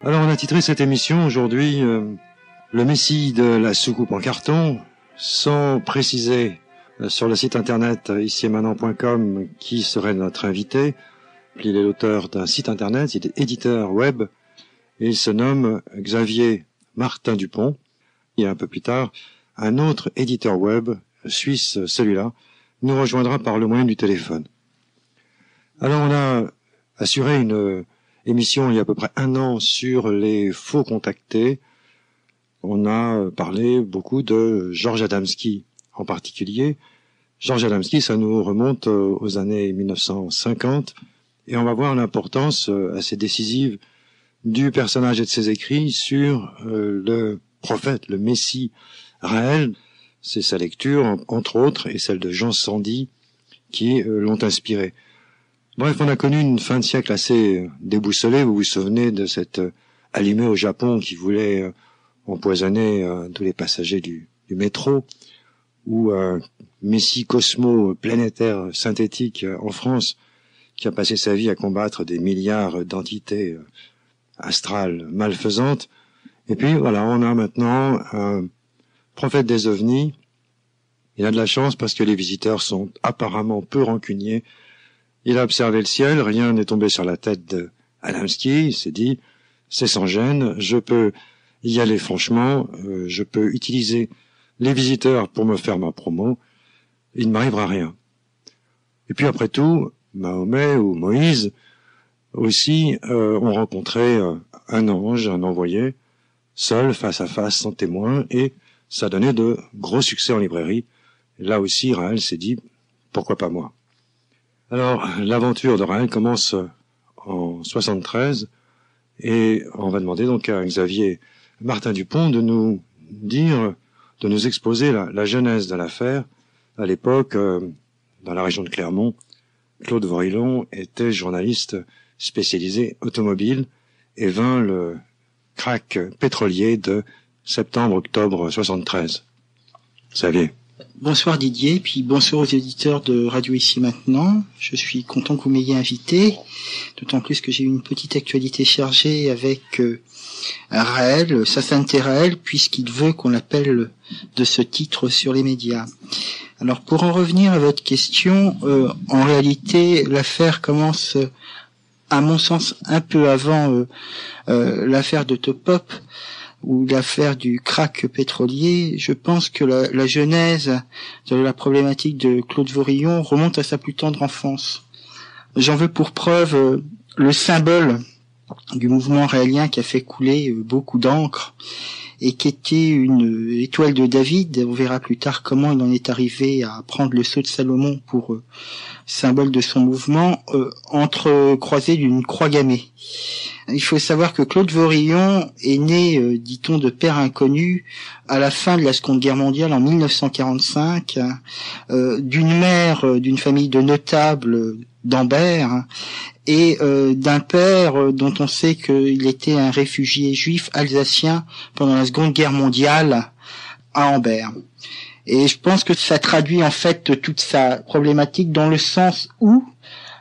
Alors on a titré cette émission aujourd'hui le Messie de la soucoupe en carton, sans préciser sur le site internet icietmaintenant.com qui serait notre invité. Il est l'auteur d'un site internet, il est éditeur web et il se nomme Xavier Martin Dupont. Et un peu plus tard, un autre éditeur web, suisse celui-là, nous rejoindra par le moyen du téléphone. Alors on a assuré une émission il y a à peu près 1 an sur les faux contactés. On a parlé beaucoup de Georges Adamski en particulier. Georges Adamski, ça nous remonte aux années 1950 et on va voir l'importance assez décisive du personnage et de ses écrits sur le prophète, le Messie Raël. C'est sa lecture, entre autres, et celle de Jean Sandi qui l'ont inspiré. Bref, on a connu une fin de siècle assez déboussolée. Vous vous souvenez de cette allumée au Japon qui voulait empoisonner tous les passagers du métro, ou Messie Cosmo planétaire synthétique en France qui a passé sa vie à combattre des milliards d'entités astrales malfaisantes. Et puis voilà, on a maintenant un prophète des ovnis. Il a de la chance parce que les visiteurs sont apparemment peu rancuniers. Il a observé le ciel, rien n'est tombé sur la tête de Adamski. Il s'est dit, c'est sans gêne, je peux y aller franchement, je peux utiliser les visiteurs pour me faire ma promo, il ne m'arrivera rien. Et puis après tout, Mahomet ou Moïse aussi ont rencontré un ange, un envoyé, seul, face à face, sans témoin, et ça donnait de gros succès en librairie. Là aussi, Raël s'est dit, pourquoi pas moi? Alors, l'aventure de Raël commence en 73, et on va demander donc à Xavier Martin Dupont de nous dire, de nous exposer la genèse de l'affaire. À l'époque, dans la région de Clermont, Claude Vorilhon était journaliste spécialisé automobile et vint le crack pétrolier de septembre-octobre 73. Xavier. Bonsoir Didier, puis bonsoir aux éditeurs de Radio Ici Maintenant. Je suis content que vous m'ayez invité, d'autant plus que j'ai eu une petite actualité chargée avec Raël, sa sainteté Raël, puisqu'il veut qu'on l'appelle de ce titre sur les médias. Alors pour en revenir à votre question, en réalité l'affaire commence, à mon sens, un peu avant l'affaire de Topop, ou l'affaire du crack pétrolier. Je pense que la genèse de la problématique de Claude Vorilhon remonte à sa plus tendre enfance. J'en veux pour preuve le symbole du mouvement raélien qui a fait couler beaucoup d'encre et qui était une étoile de David. On verra plus tard comment il en est arrivé à prendre le sceau de Salomon pour symbole de son mouvement, entrecroisé d'une croix gammée. Il faut savoir que Claude Vorilhon est né, dit-on, de père inconnu à la fin de la Seconde Guerre mondiale en 1945, d'une mère d'une famille de notables d'Ambert et d'un père dont on sait qu'il était un réfugié juif alsacien pendant la Seconde Guerre mondiale à Ambert. Et je pense que ça traduit en fait toute sa problématique dans le sens où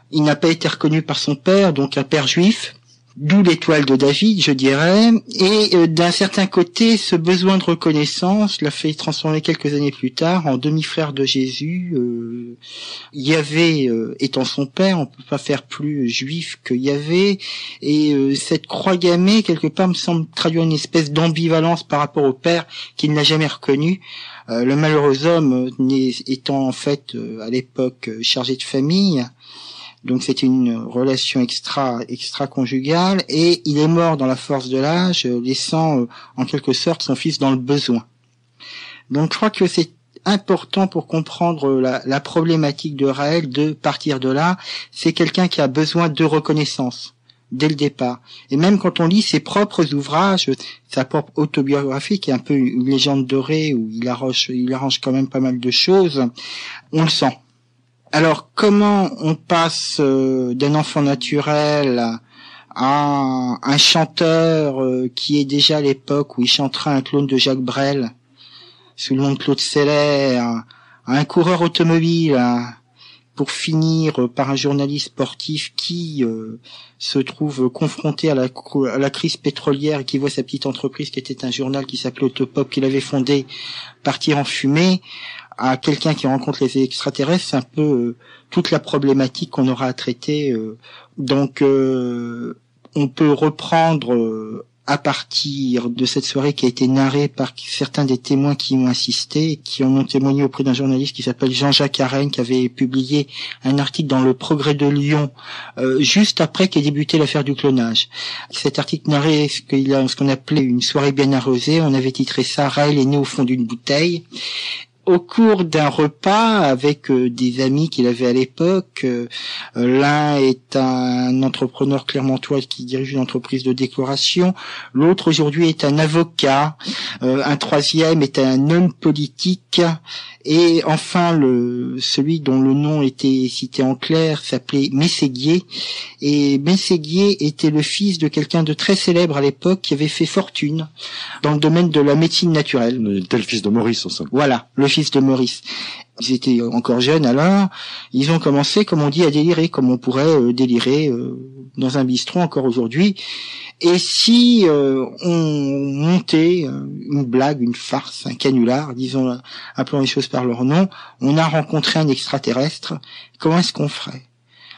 il n'a pas été reconnu par son père, donc un père juif, d'où l'étoile de David, je dirais, et d'un certain côté, ce besoin de reconnaissance l'a fait transformer quelques années plus tard en demi-frère de Jésus. Yahvé étant son père, on peut pas faire plus juif que Yahvé, et cette croix gammée, quelque part, me semble traduire une espèce d'ambivalence par rapport au père qu'il n'a jamais reconnu. Le malheureux homme étant en fait à l'époque chargé de famille, donc c'était une relation extra-conjugale, et il est mort dans la force de l'âge, laissant en quelque sorte son fils dans le besoin. Donc je crois que c'est important pour comprendre la problématique de Raël de partir de là. C'est quelqu'un qui a besoin de reconnaissance dès le départ. Et même quand on lit ses propres ouvrages, sa propre autobiographie, qui est un peu une légende dorée où il arrange quand même pas mal de choses, on le sent. Alors, comment on passe d'un enfant naturel à un chanteur qui est déjà à l'époque où il chantera un clone de Jacques Brel, sous le nom de Claude Seller, à un coureur automobile pour finir par un journaliste sportif qui se trouve confronté à la crise pétrolière et qui voit sa petite entreprise qui était un journal qui s'appelait Autopop qu'il avait fondé partir en fumée, à quelqu'un qui rencontre les extraterrestres. C'est un peu toute la problématique qu'on aura à traiter. Donc on peut reprendre à partir de cette soirée qui a été narrée par certains des témoins qui y ont assisté et qui en ont témoigné auprès d'un journaliste qui s'appelle Jean-Jacques Arène, qui avait publié un article dans le Progrès de Lyon juste après qu'ait débuté l'affaire du clonage. Cet article narrait ce qu'on appelait une soirée bien arrosée. On avait titré ça « Raël est né au fond d'une bouteille ». Au cours d'un repas avec des amis qu'il avait à l'époque, l'un est un entrepreneur clermontois qui dirige une entreprise de décoration, l'autre aujourd'hui est un avocat, un troisième est un homme politique, et enfin celui dont le nom était cité en clair s'appelait Mességuier, et Mességuier était le fils de quelqu'un de très célèbre à l'époque qui avait fait fortune dans le domaine de la médecine naturelle. Il était le fils de Maurice, ensemble. Voilà, le fils de Maurice. Ils étaient encore jeunes alors, ils ont commencé, comme on dit, à délirer, comme on pourrait délirer dans un bistrot encore aujourd'hui. Et si on montait une blague, une farce, un canular, disons, appelons les choses par leur nom, on a rencontré un extraterrestre, comment est-ce qu'on ferait?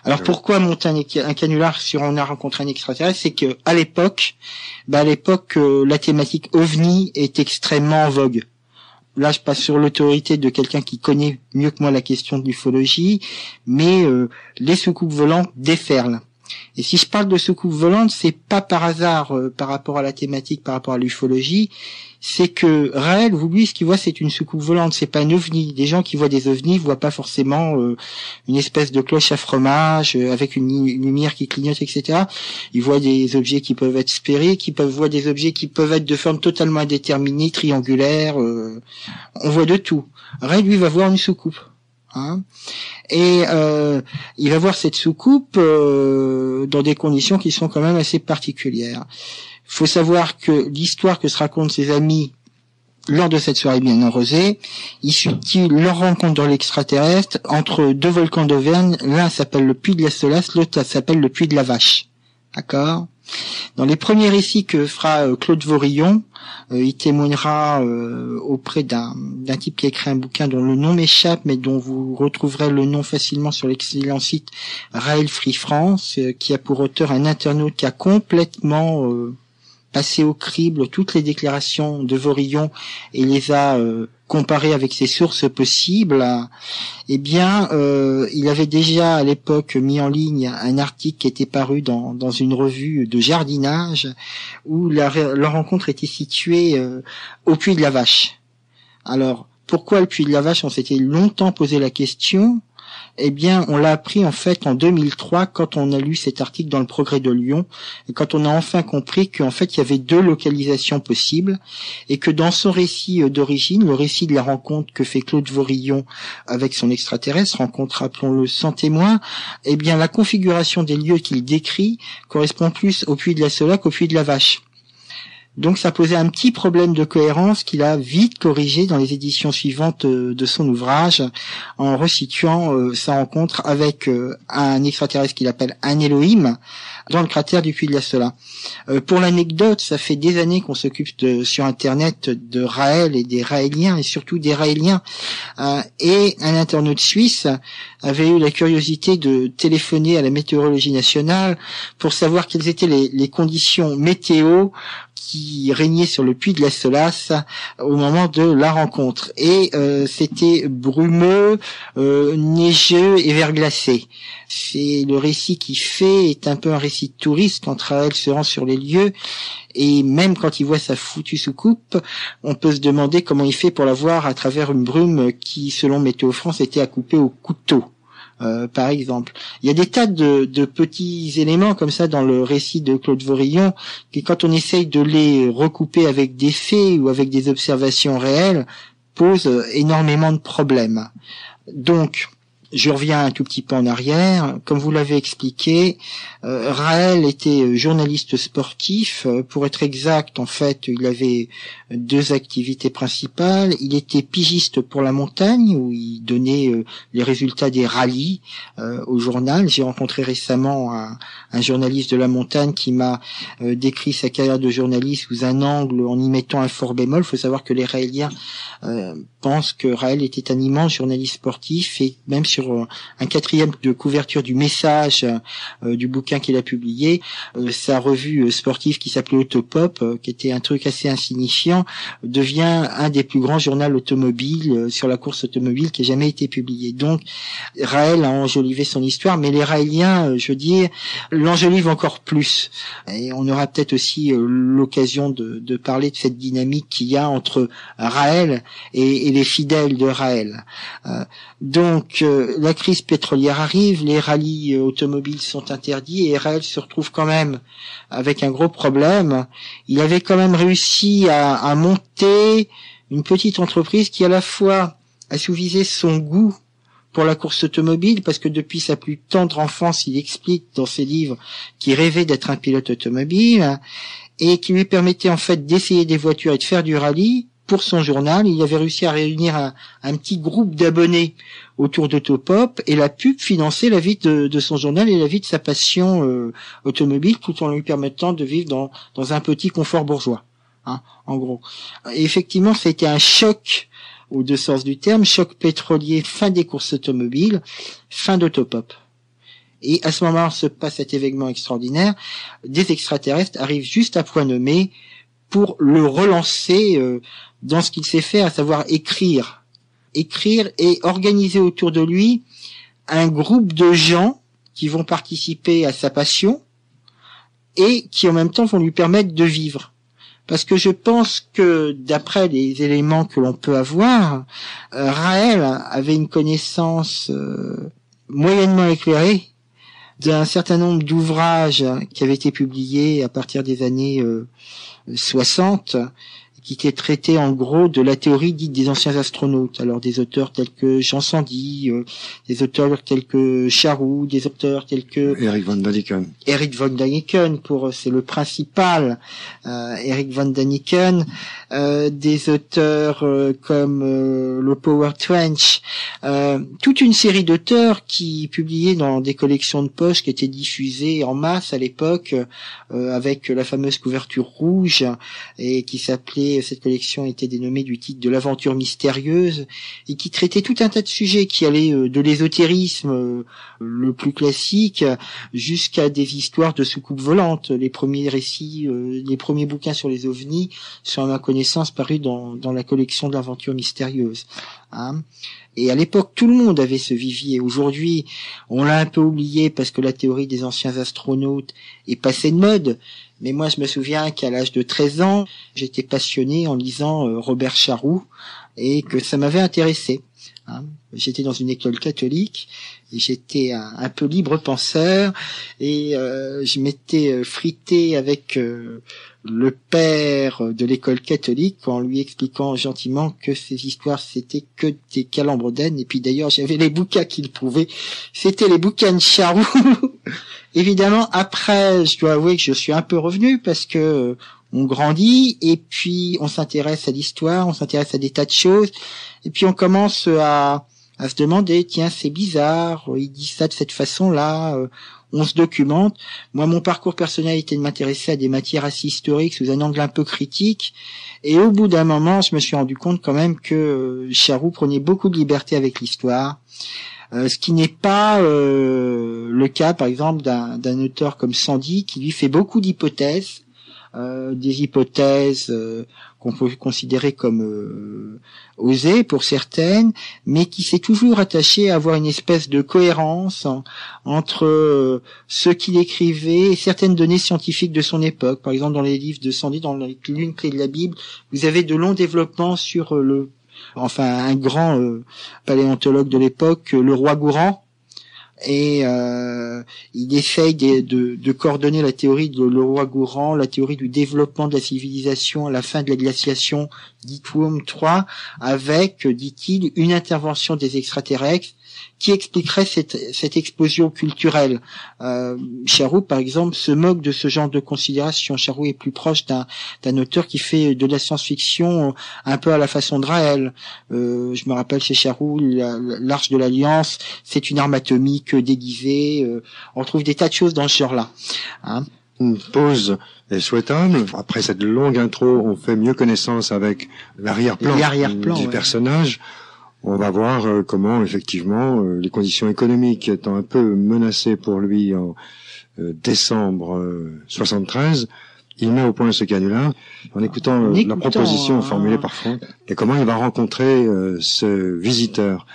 Alors pourquoi monter un canular sur on a rencontré un extraterrestre? C'est que à l'époque, la thématique OVNI est extrêmement en vogue. Là, je passe sur l'autorité de quelqu'un qui connaît mieux que moi la question de l'ufologie, mais les soucoupes volantes déferlent. Et si je parle de soucoupes volantes, c'est pas par hasard par rapport à la thématique, par rapport à l'ufologie, c'est que Raël, lui, ce qu'il voit, c'est une soucoupe volante, c'est pas un ovni. Des gens qui voient des ovnis voient pas forcément une espèce de cloche à fromage avec une lumière qui clignote, etc. Ils voient des objets qui peuvent être sphériques, voir des objets qui peuvent être de forme totalement indéterminée, triangulaire. On voit de tout. Raël, lui, va voir une soucoupe. Et il va voir cette soucoupe dans des conditions qui sont quand même assez particulières. Il faut savoir que l'histoire que se racontent ses amis lors de cette soirée bien arrosée, il suit leur rencontre dans l'extraterrestre entre deux volcans d'Auvergne. L'un s'appelle le Puy de la Solace, l'autre s'appelle le Puy de la Vache. D'accord ? Dans les premiers récits que fera Claude Vorillon, il témoignera auprès d'un type qui a écrit un bouquin dont le nom m'échappe, mais dont vous retrouverez le nom facilement sur l'excellent site Raël Free France, qui a pour auteur un internaute qui a complètement passé au crible toutes les déclarations de Vorillon et les a comparées avec ses sources possibles. Eh bien, il avait déjà à l'époque mis en ligne un article qui était paru dans une revue de jardinage où leur rencontre était située au Puy de la Vache. Alors, pourquoi le Puy de la Vache? On s'était longtemps posé la question. Eh bien, on l'a appris en fait en 2003 quand on a lu cet article dans le Progrès de Lyon et quand on a enfin compris qu'en fait il y avait deux localisations possibles et que dans son récit d'origine, le récit de la rencontre que fait Claude Vorillon avec son extraterrestre, rencontre appelons-le sans témoin, eh bien la configuration des lieux qu'il décrit correspond plus au Puy de la Solace qu'au Puy de la Vache. Donc ça posait un petit problème de cohérence qu'il a vite corrigé dans les éditions suivantes de son ouvrage en resituant sa rencontre avec un extraterrestre qu'il appelle un Elohim dans le cratère du Puy de la Solace. Pour l'anecdote, ça fait des années qu'on s'occupe sur Internet de Raël et des Raéliens et surtout des Raéliens. Et un internaute suisse avait eu la curiosité de téléphoner à la météorologie nationale pour savoir quelles étaient les conditions météo qui régnait sur le Puy de la Solace au moment de la rencontre. Et c'était brumeux, neigeux et verglacé. C'est le récit qu'il fait est un peu un récit de touriste quand Raël se rend sur les lieux. Et même quand il voit sa foutue soucoupe, on peut se demander comment il fait pour la voir à travers une brume qui, selon Météo France, était à couper au couteau. Par exemple. Il y a des tas de petits éléments comme ça dans le récit de Claude Vorillon qui, quand on essaye de les recouper avec des faits ou avec des observations réelles, posent énormément de problèmes. Donc, Je reviens un tout petit peu en arrière. Comme vous l'avez expliqué, Raël était journaliste sportif. Pour être exact, en fait, il avait 2 activités principales. Il était pigiste pour La Montagne, où il donnait les résultats des rallyes au journal. J'ai rencontré récemment un journaliste de La Montagne qui m'a décrit sa carrière de journaliste sous un angle en y mettant un fort bémol. Il faut savoir que les Raéliens pensent que Raël était un immense journaliste sportif, et même sur un 4e de couverture du Message du bouquin qu'il a publié, sa revue sportive qui s'appelait Autopop, qui était un truc assez insignifiant, devient un des plus grands journaux automobiles sur la course automobile qui ait jamais été publié. Donc Raël a enjolivé son histoire, mais les Raéliens, je veux dire, l'enjolivent encore plus. Et on aura peut-être aussi l'occasion de parler de cette dynamique qu'il y a entre Raël et les fidèles de Raël. Donc la crise pétrolière arrive, les rallyes automobiles sont interdits et Raël se retrouve quand même avec un gros problème. Il avait quand même réussi à monter une petite entreprise qui à la fois assouvissait son goût pour la course automobile, parce que depuis sa plus tendre enfance, il explique dans ses livres qu'il rêvait d'être un pilote automobile, et qui lui permettait en fait d'essayer des voitures et de faire du rallye. Pour son journal, il avait réussi à réunir un petit groupe d'abonnés autour d'Autopop, et la pub finançait la vie de son journal et la vie de sa passion automobile, tout en lui permettant de vivre dans un petit confort bourgeois, hein, en gros. Et effectivement, ça a été un choc aux 2 sens du terme, choc pétrolier, fin des courses automobiles, fin d'Autopop. Et à ce moment se passe cet événement extraordinaire, des extraterrestres arrivent juste à point nommé pour le relancer dans ce qu'il sait faire, à savoir écrire et organiser autour de lui un groupe de gens qui vont participer à sa passion et qui en même temps vont lui permettre de vivre. Parce que je pense que, d'après les éléments que l'on peut avoir, Raël avait une connaissance moyennement éclairée d'un certain nombre d'ouvrages qui avaient été publiés à partir des années 60, qui étaient traités en gros de la théorie dite des anciens astronautes. Alors des auteurs tels que Jean Sandy, des auteurs tels que Charroux, des auteurs tels que Eric von Daniken. Eric von Daniken, c'est le principal, Eric von Daniken, des auteurs comme le Power Trench, toute une série d'auteurs qui publiaient dans des collections de poche qui étaient diffusées en masse à l'époque, avec la fameuse couverture rouge, et qui s'appelait, cette collection était dénommée du titre de l'aventure mystérieuse, et qui traitait tout un tas de sujets qui allaient de l'ésotérisme le plus classique jusqu'à des histoires de soucoupes volantes. Les premiers récits, les premiers bouquins sur les ovnis sont à ma connaissance parus dans la collection de l'aventure mystérieuse, hein. Et à l'époque, tout le monde avait ce vivier. Aujourd'hui, on l'a un peu oublié parce que la théorie des anciens astronautes est passée de mode. Mais moi, je me souviens qu'à l'âge de 13 ans, j'étais passionné en lisant Robert Charroux, et que ça m'avait intéressé, hein. J'étais dans une école catholique et j'étais un peu libre penseur, et je m'étais frité avec le père de l'école catholique en lui expliquant gentiment que ces histoires c'était que des calembredaines. Et puis d'ailleurs j'avais les bouquins qui le prouvaient, c'était les bouquins de Charroux. Évidemment après je dois avouer que je suis un peu revenu parce que on grandit et puis on s'intéresse à l'histoire, on s'intéresse à des tas de choses, et puis on commence à se demander, tiens, c'est bizarre, il dit ça de cette façon-là, on se documente. Moi, mon parcours personnel était de m'intéresser à des matières assez historiques sous un angle un peu critique, et au bout d'un moment, je me suis rendu compte quand même que Charroux prenait beaucoup de liberté avec l'histoire, ce qui n'est pas le cas, par exemple, d'un auteur comme Sandy, qui lui fait beaucoup d'hypothèses, des hypothèses qu'on peut considérer comme osées pour certaines, mais qui s'est toujours attaché à avoir une espèce de cohérence entre ce qu'il écrivait et certaines données scientifiques de son époque. Par exemple, dans les livres de Sandy, dans les Lunes clés de la Bible, vous avez de longs développements sur un grand paléontologue de l'époque, le roi Gourand, et il essaye de coordonner la théorie de le roi Gourand, la théorie du développement de la civilisation à la fin de la glaciation, dite Womb 3, avec, dit-il, une intervention des extraterrestres qui expliquerait cette explosion culturelle. Charroux, par exemple, se moque de ce genre de considération. Charroux est plus proche d'un auteur qui fait de la science-fiction un peu à la façon de Raël. Je me rappelle chez Charroux, l'Arche de l'Alliance, c'est une arme atomique déguisée. On trouve des tas de choses dans ce genre-là. Hein. Une pause est souhaitable. Après cette longue intro, on fait mieux connaissance avec l'arrière-plan du personnage. On va voir comment, effectivement, les conditions économiques étant un peu menacées pour lui en décembre 73, il met au point ce canular en écoutant la proposition formulée par Franck et comment il va rencontrer ce visiteur.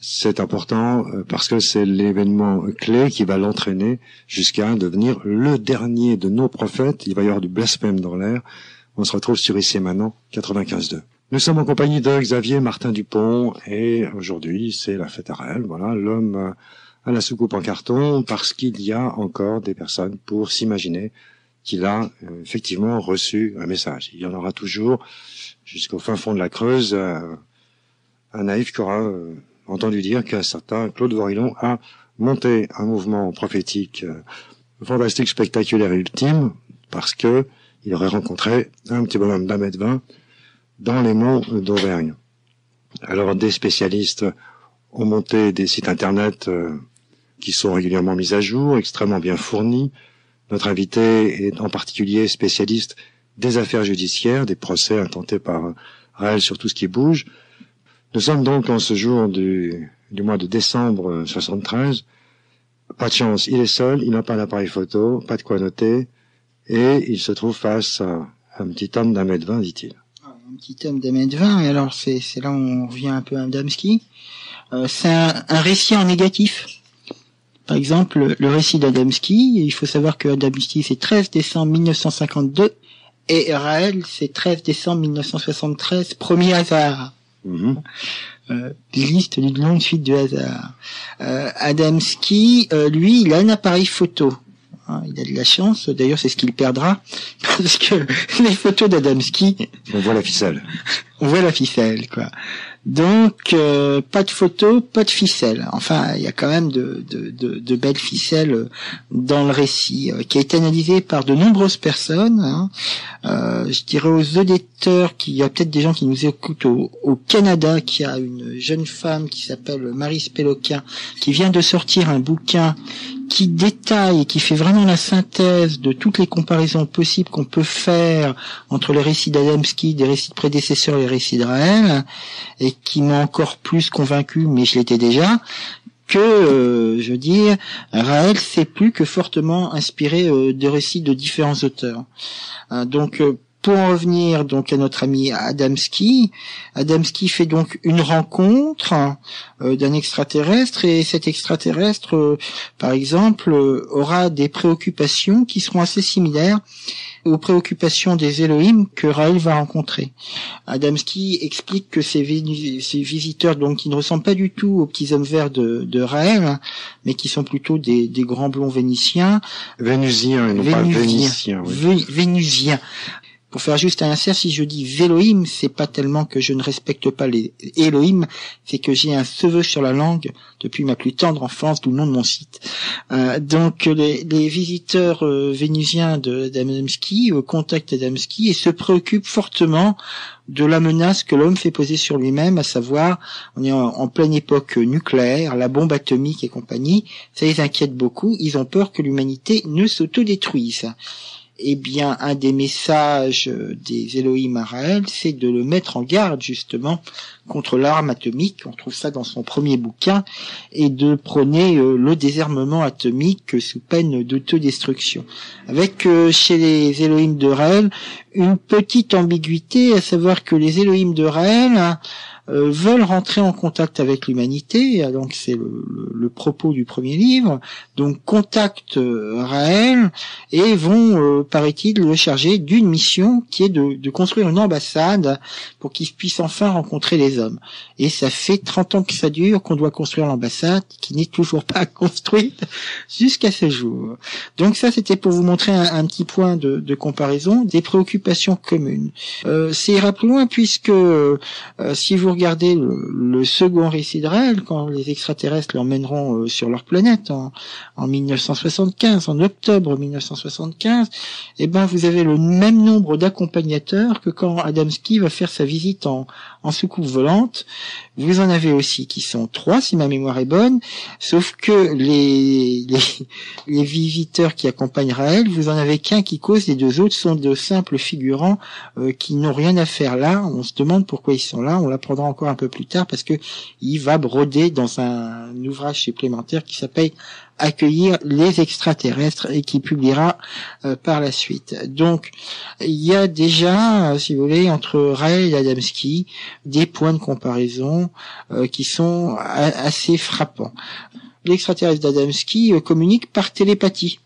C'est important parce que c'est l'événement clé qui va l'entraîner jusqu'à devenir le dernier de nos prophètes. Il va y avoir du blasphème dans l'air. On se retrouve sur Ici et Maintenant 95.2. Nous sommes en compagnie de Xavier Martin Dupont et aujourd'hui c'est la fête à Raël. Voilà, l'homme à la soucoupe en carton, parce qu'il y a encore des personnes pour s'imaginer qu'il a effectivement reçu un message. Il y en aura toujours jusqu'au fin fond de la Creuse un naïf qui aura entendu dire qu'un certain Claude Vorilhon a monté un mouvement prophétique fantastique, spectaculaire et ultime parce que il aurait rencontré un petit bonhomme d'1,20 m dans les monts d'Auvergne. Alors des spécialistes ont monté des sites internet qui sont régulièrement mis à jour, extrêmement bien fournis. Notre invité est en particulier spécialiste des affaires judiciaires, des procès intentés par Raël sur tout ce qui bouge. Nous sommes donc en ce jour du mois de décembre 73. Pas de chance, il est seul, il n'a pas d'appareil photo, pas de quoi noter, et il se trouve face à un petit homme d'1,20 m, dit-il. Un petit homme d'1,20 m, et alors c'est là où on revient un peu à Adamski. C'est un récit en négatif. Par exemple, le récit d'Adamski, il faut savoir que Adamski c'est 13 décembre 1952, et Raël c'est 13 décembre 1973, premier hasard. Liste d'une longue suite de hasard. Adamski, lui, il a un appareil photo. Il a de la chance, d'ailleurs c'est ce qu'il perdra, parce que les photos d'Adamski... On voit la ficelle. On voit la ficelle, quoi. Donc, pas de photos, pas de ficelle. Enfin, il y a quand même de belles ficelles dans le récit, qui a été analysé par de nombreuses personnes. Hein. Je dirais aux auditeurs qu'il y a peut-être des gens qui nous écoutent au Canada, qui a une jeune femme qui s'appelle Marie Spéloquin, qui vient de sortir un bouquin qui détaille et qui fait vraiment la synthèse de toutes les comparaisons possibles qu'on peut faire entre les récits d'Adamski, des récits de prédécesseurs et les récits de Raël, et qui m'a encore plus convaincu, mais je l'étais déjà, que, je veux dire, Raël s'est plus que fortement inspiré de récits de différents auteurs. Donc, pour en revenir donc à notre ami Adamski, Adamski fait donc une rencontre d'un extraterrestre, et cet extraterrestre, par exemple, aura des préoccupations qui seront assez similaires aux préoccupations des Elohim que Raël va rencontrer. Adamski explique que ces visiteurs, donc, qui ne ressemblent pas du tout aux petits hommes verts de Raël, mais qui sont plutôt des grands blonds vénitiens. Vénusiens, et non pas vénitiens. Oui. Vénusiens. Pour faire juste un insert, si je dis Vélohim, c'est pas tellement que je ne respecte pas les Elohim, c'est que j'ai un cheveu sur la langue depuis ma plus tendre enfance, d'où le nom de mon site. Donc les visiteurs vénusiens d'Adamski contactent Adamski et se préoccupent fortement de la menace que l'homme fait poser sur lui-même, à savoir, on est en pleine époque nucléaire, la bombe atomique et compagnie. Ça les inquiète beaucoup, ils ont peur que l'humanité ne s'autodétruise. Eh bien, un des messages des Elohim à Raël, c'est de le mettre en garde, justement, contre l'arme atomique. On trouve ça dans son premier bouquin, et de prôner le désarmement atomique sous peine d'autodestruction. Avec, chez les Elohim de Raël, une petite ambiguïté, à savoir que les Elohim de Raël veulent rentrer en contact avec l'humanité, donc c'est le propos du premier livre, donc contactent Raël et vont, paraît-il, le charger d'une mission qui est de construire une ambassade pour qu'il puisse enfin rencontrer les hommes. Et ça fait 30 ans que ça dure, qu'on doit construire l'ambassade, qui n'est toujours pas construite jusqu'à ce jour. Donc ça, c'était pour vous montrer un petit point de comparaison des préoccupations communes. C'est ira plus loin, puisque si vous regardez regardez le second récit de Raël, quand les extraterrestres l'emmèneront sur leur planète en 1975, en octobre 1975, eh ben vous avez le même nombre d'accompagnateurs que quand Adamski va faire sa visite en soucoupe volante. Vous en avez aussi qui sont 3, si ma mémoire est bonne, sauf que les visiteurs qui accompagnent Raël, vous en avez qu'un qui cause, les 2 autres sont de simples figurants qui n'ont rien à faire là. On se demande pourquoi ils sont là, on l'apprendra encore un peu plus tard, parce que il va broder dans un ouvrage supplémentaire qui s'appelle Accueillir les extraterrestres et qui publiera par la suite. Donc il y a déjà, si vous voulez, entre Raël et Adamski des points de comparaison qui sont assez frappants. L'extraterrestre d'Adamski communique par télépathie.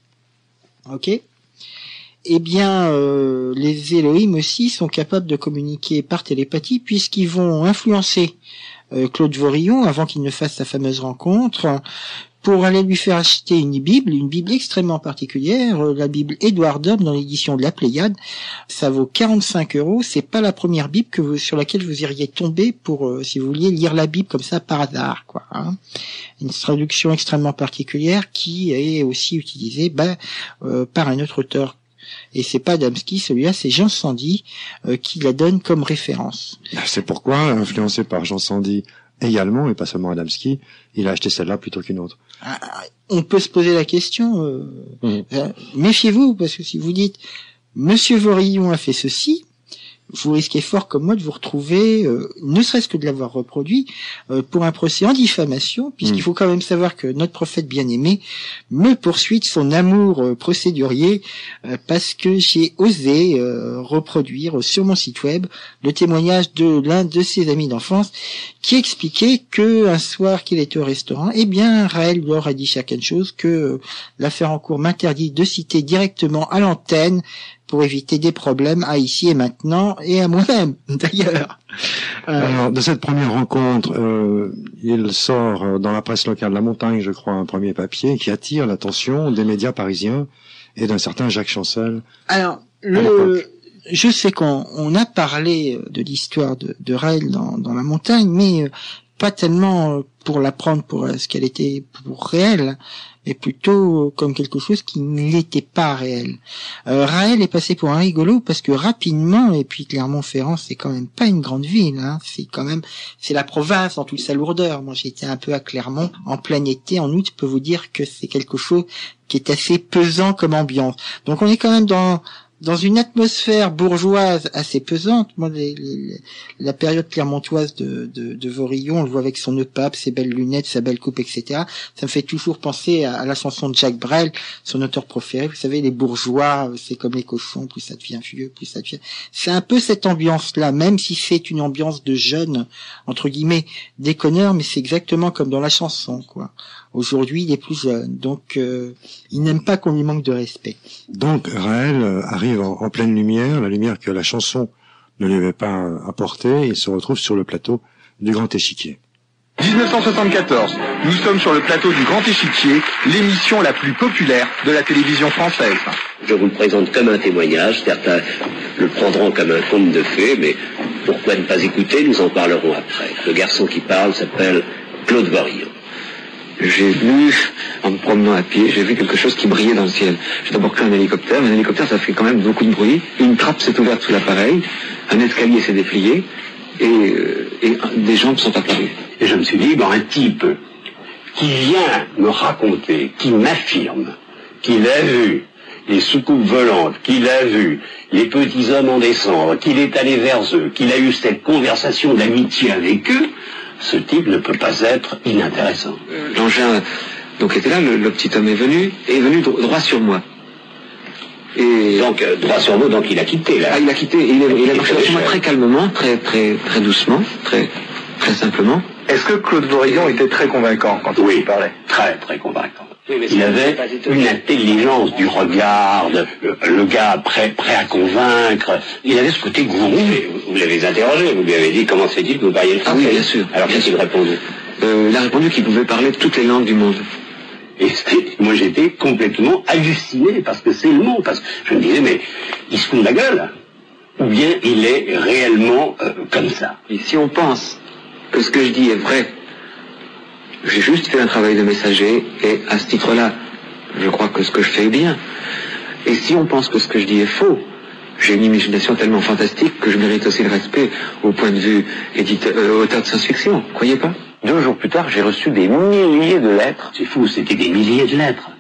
Ok ? Eh bien, les Elohim aussi sont capables de communiquer par télépathie, puisqu'ils vont influencer Claude Vorillon avant qu'il ne fasse sa fameuse rencontre, pour aller lui faire acheter une Bible extrêmement particulière, la Bible Édouard Dohm dans l'édition de la Pléiade. Ça vaut 45 €. C'est pas la première Bible sur laquelle vous iriez tomber pour, si vous vouliez lire la Bible comme ça par hasard, quoi. Hein. Une traduction extrêmement particulière qui est aussi utilisée par un autre auteur. Et c'est pas Adamski, celui-là, c'est Jean Sandi qui la donne comme référence. C'est pourquoi, influencé par Jean Sandi également, et pas seulement Adamski, il a acheté celle-là plutôt qu'une autre. On peut se poser la question, méfiez-vous, parce que si vous dites Monsieur Vorillon a fait ceci, vous risquez fort comme moi de vous retrouver, ne serait-ce que de l'avoir reproduit, pour un procès en diffamation, puisqu'il faut quand même savoir que notre prophète bien-aimé me poursuit de son amour procédurier, parce que j'ai osé reproduire sur mon site web le témoignage de l'un de ses amis d'enfance qui expliquait que un soir qu'il était au restaurant, eh bien Raël leur a dit chacun chose, que l'affaire en cours m'interdit de citer directement à l'antenne pour éviter des problèmes à ici et maintenant, et à moi-même, d'ailleurs. Alors, de cette première rencontre, il sort dans la presse locale de La Montagne, je crois, un premier papier qui attire l'attention des médias parisiens et d'un certain Jacques Chancel. Alors, je sais qu'on a parlé de l'histoire de Raël dans La Montagne, mais pas tellement pour la prendre pour ce qu'elle était pour réelle, mais plutôt comme quelque chose qui n'était pas réel. Raël est passé pour un rigolo parce que rapidement, et puis Clermont-Ferrand, c'est quand même pas une grande ville, hein, c'est la province dans toute sa lourdeur. Moi, j'étais un peu à Clermont en plein été, en août, je peux vous dire que c'est quelque chose qui est assez pesant comme ambiance. Donc on est quand même dans une atmosphère bourgeoise assez pesante. Moi, la période clermontoise de Vorillon, on le voit avec son nœud pape, ses belles lunettes, sa belle coupe, etc. Ça me fait toujours penser à la chanson de Jacques Brel, son auteur préféré. Vous savez, les bourgeois, c'est comme les cochons, plus ça devient vieux, plus ça devient... C'est un peu cette ambiance-là, même si c'est une ambiance de jeunes, entre guillemets, déconneurs, mais c'est exactement comme dans la chanson, quoi. Aujourd'hui, il est plus jeune, donc il n'aime pas qu'on lui manque de respect. Donc Raël arrive en pleine lumière, la lumière que la chanson ne lui avait pas apportée, il se retrouve sur le plateau du Grand Échiquier. 1974, nous sommes sur le plateau du Grand Échiquier, l'émission la plus populaire de la télévision française. Je vous le présente comme un témoignage, certains le prendront comme un conte de fées, mais pourquoi ne pas écouter, nous en parlerons après. Le garçon qui parle s'appelle Claude Vorillon. J'ai vu, en me promenant à pied, j'ai vu quelque chose qui brillait dans le ciel. J'ai d'abord cru un hélicoptère, mais un hélicoptère, ça fait quand même beaucoup de bruit. Une trappe s'est ouverte sous l'appareil, un escalier s'est déplié, et des jambes sont apparues. Et je me suis dit, un type qui vient me raconter, qui m'affirme qu'il a vu les soucoupes volantes, qu'il a vu les petits hommes en descendre, qu'il est allé vers eux, qu'il a eu cette conversation d'amitié avec eux, ce type ne peut pas être inintéressant. L'engin, donc, était là, le petit homme est venu droit sur moi. Et donc, droit sur vous, donc il a quitté, là. Ah, il a quitté, et il a marché sur moi très calmement, très doucement, très simplement. Est-ce que Claude Vorillon était très convaincant quand il parlait? Très, très convaincant. Il avait une intelligence du regard, le gars prêt à convaincre. Il avait ce côté gourou. Vous l'avez interrogé, vous lui avez dit comment se fait-il que vous parliez le français? Ah oui, bien sûr. Alors qu'est-ce qu'il répondait? Il a répondu qu'il pouvait parler toutes les langues du monde. Et moi j'étais complètement halluciné parce que c'est le mot. Parce que je me disais, mais il se fout de la gueule. Ou bien il est réellement comme ça. Et si on pense que ce que je dis est vrai. J'ai juste fait un travail de messager, et à ce titre-là, je crois que ce que je fais est bien. Et si on pense que ce que je dis est faux, j'ai une imagination tellement fantastique que je mérite aussi le respect au point de vue auteur de science-fiction, croyez pas? 2 jours plus tard, j'ai reçu des milliers de lettres. C'est fou, c'était des milliers de lettres.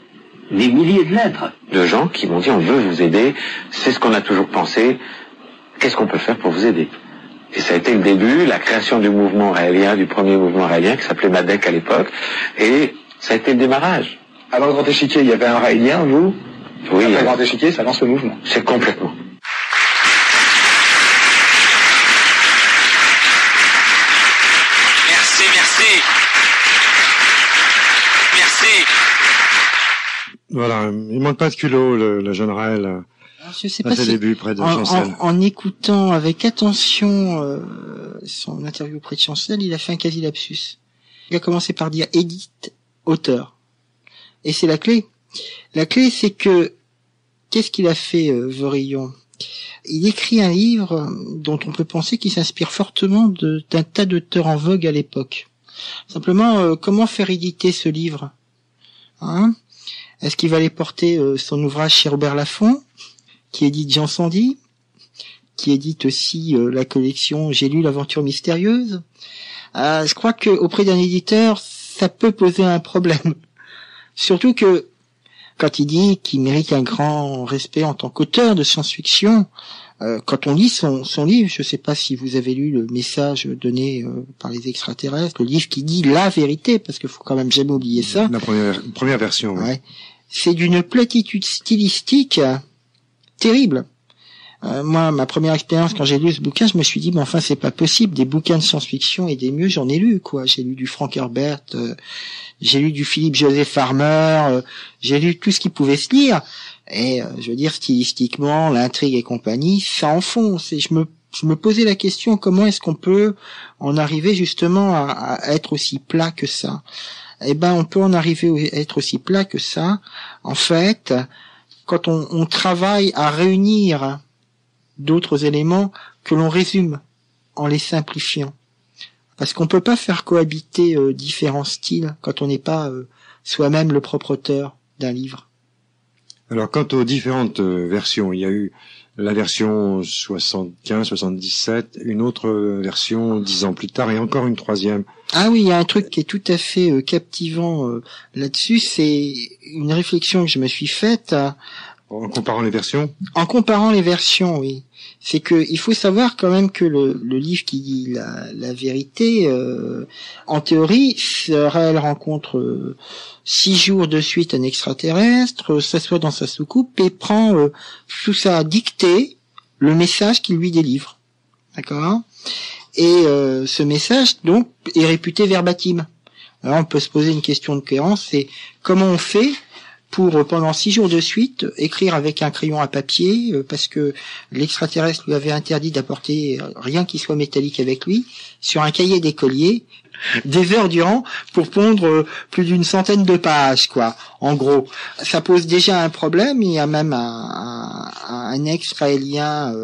Des milliers de lettres. De gens qui m'ont dit on veut vous aider, c'est ce qu'on a toujours pensé, qu'est-ce qu'on peut faire pour vous aider? Et ça a été le début, la création du mouvement raélien, du premier mouvement raélien qui s'appelait MADEC à l'époque, et ça a été le démarrage. Avant le Grand Échiquier, il y avait un raélien, vous? Oui. Après le Grand Échiquier, ça lance le mouvement. C'est complètement. Merci. Voilà, il manque pas de culot, le jeune Raël. Je sais à pas ses si, débuts près de Chancel. en écoutant avec attention son interview près de Chancel, il a fait un quasi-lapsus. Il a commencé par dire édite, auteur. Et c'est la clé. La clé, c'est que, qu'est-ce qu'il a fait, Vorillon? Il écrit un livre dont on peut penser qu'il s'inspire fortement d'un tas d'auteurs en vogue à l'époque. Simplement, comment faire éditer ce livre? Hein? Est-ce qu'il va aller porter son ouvrage chez Robert Laffont, qui édite Jean Sandy, qui édite aussi la collection J'ai lu l'aventure mystérieuse? Je crois que auprès d'un éditeur, ça peut poser un problème. Surtout que quand il dit qu'il mérite un grand respect en tant qu'auteur de science-fiction, quand on lit son livre, je ne sais pas si vous avez lu le message donné par les extraterrestres, le livre qui dit la vérité, parce qu'il faut quand même jamais oublier ça. La première version. Ouais. C'est d'une platitude stylistique terrible. Moi, ma première expérience quand j'ai lu ce bouquin, je me suis dit, mais enfin, c'est pas possible. Des bouquins de science-fiction et des mieux, j'en ai lu, quoi. J'ai lu du Frank Herbert, j'ai lu du Philip Joseph Farmer, j'ai lu tout ce qui pouvait se lire. Et je veux dire, stylistiquement, l'intrigue et compagnie, ça enfonce. Et je me posais la question, comment est-ce qu'on peut en arriver justement à être aussi plat que ça? Eh ben, on peut en arriver à être aussi plat que ça, en fait, quand on travaille à réunir d'autres éléments que l'on résume en les simplifiant. Parce qu'on peut pas faire cohabiter différents styles quand on n'est pas soi-même le propre auteur d'un livre. Alors, quant aux différentes versions, il y a eu la version 75, 77, une autre version 10 ans plus tard et encore une troisième. Ah oui, il y a un truc qui est tout à fait captivant là-dessus, c'est une réflexion que je me suis faite en comparant les versions. En comparant les versions, oui. C'est que il faut savoir quand même que le livre qui dit la vérité, en théorie, Raël rencontre 6 jours de suite un extraterrestre, s'assoit dans sa soucoupe et prend sous sa dictée le message qu'il lui délivre. D'accord? Et ce message, donc, est réputé verbatim. Alors on peut se poser une question de cohérence, c'est comment on fait pour, pendant 6 jours de suite, écrire avec un crayon à papier, parce que l'extraterrestre lui avait interdit d'apporter rien qui soit métallique avec lui, sur un cahier d'écolier, des heures durant, pour pondre plus d'une centaine de pages, quoi. En gros, ça pose déjà un problème. Il y a même un ex-israélien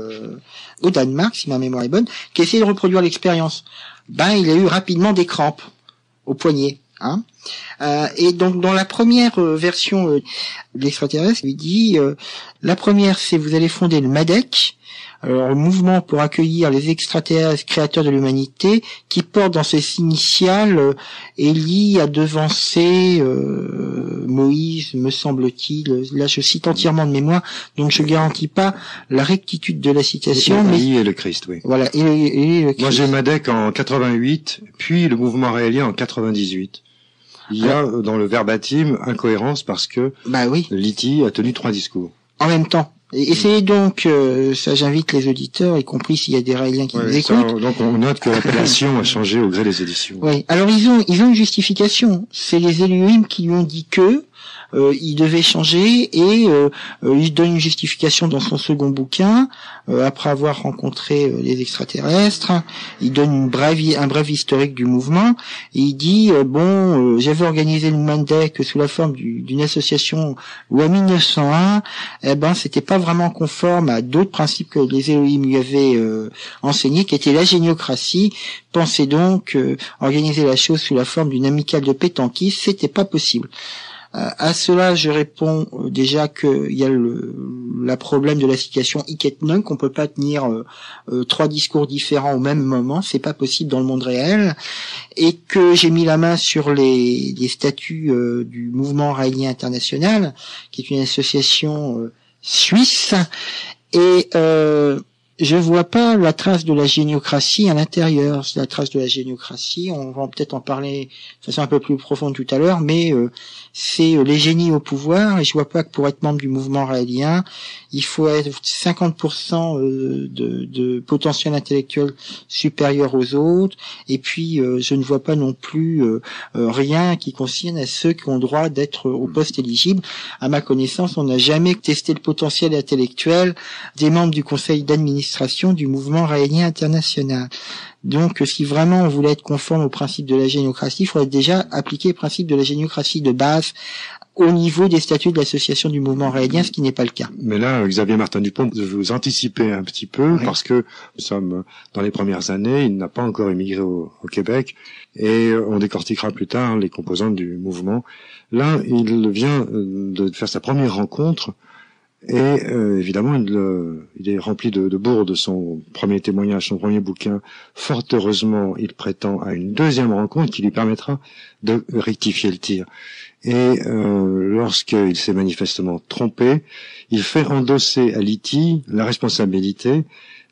au Danemark, si ma mémoire est bonne, qui a essayé de reproduire l'expérience. Ben, il a eu rapidement des crampes au poignet, hein. Et donc dans la première version de l'extraterrestre, il dit la première, c'est vous allez fonder le MADEC, alors le mouvement pour accueillir les extraterrestres créateurs de l'humanité, qui porte dans ses initiales Élie a devancé Moïse, me semble-t-il. Là je cite entièrement de mémoire, donc je garantis pas la rectitude de la citation. Élie et le Christ, oui. Voilà, et le Christ. Moi j'ai MADEC en 88, puis le mouvement raélien en 98. Il y a dans le verbatim incohérence parce que Liti a tenu 3 discours. En même temps. Essayez donc, ça j'invite les auditeurs, y compris s'il y a des Raéliens qui nous écoutent. Donc on note que l'appellation a changé au gré des éditions. Oui. Alors ils ont une justification. C'est les Elohim qui lui ont dit que il devait changer et il donne une justification dans son second bouquin après avoir rencontré les extraterrestres. Il donne un bref historique du mouvement et il dit j'avais organisé le Mandek sous la forme d'une association où en 1901 c'était pas vraiment conforme à d'autres principes que les Elohim lui avaient enseignés, qui était la géniocratie. Pensez donc organiser la chose sous la forme d'une amicale de pétanquistes, c'était pas possible. À cela, je réponds déjà qu'il y a la problème de la situation Iketnon, qu'on peut pas tenir 3 discours différents au même moment, c'est pas possible dans le monde réel, et que j'ai mis la main sur les statuts du mouvement raélien international, qui est une association suisse, et je vois pas la trace de la géniocratie à l'intérieur. La trace de la géniocratie, on va peut-être en parler de façon un peu plus profonde tout à l'heure, mais c'est les génies au pouvoir, et je vois pas que pour être membre du mouvement raélien, il faut être 50% de potentiel intellectuel supérieur aux autres, et puis je ne vois pas non plus rien qui concerne à ceux qui ont le droit d'être au poste éligible. À ma connaissance, on n'a jamais testé le potentiel intellectuel des membres du conseil d'administration du mouvement raélien international. Donc, si vraiment on voulait être conforme au principe de la géniocratie, il faudrait déjà appliquer le principe de la géniocratie de base au niveau des statuts de l'association du mouvement raélien, ce qui n'est pas le cas. Mais là, Xavier Martin-Dupont, vous anticipez un petit peu, oui, parce que nous sommes dans les premières années, il n'a pas encore émigré au Québec, et on décortiquera plus tard les composantes du mouvement. Là, il vient de faire sa première rencontre, et évidemment, il est rempli de bourdes, son premier témoignage, son premier bouquin. Fort heureusement, il prétend à une deuxième rencontre qui lui permettra de rectifier le tir. Et lorsqu'il s'est manifestement trompé, il fait endosser à Liti la responsabilité.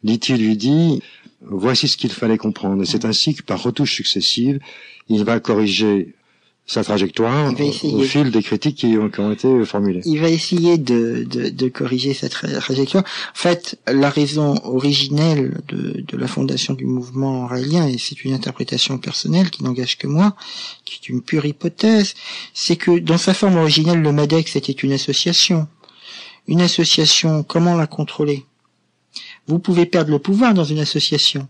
Liti lui dit « Voici ce qu'il fallait comprendre ». Et c'est ainsi que, par retouches successives, il va corriger sa trajectoire au fil des critiques qui ont été formulées. Il va essayer de corriger sa trajectoire. En fait, la raison originelle de la fondation du mouvement raélien, et c'est une interprétation personnelle qui n'engage que moi, qui est une pure hypothèse, c'est que dans sa forme originelle, le MADEC, c'était une association. Une association, comment la contrôler? Vous pouvez perdre le pouvoir dans une association.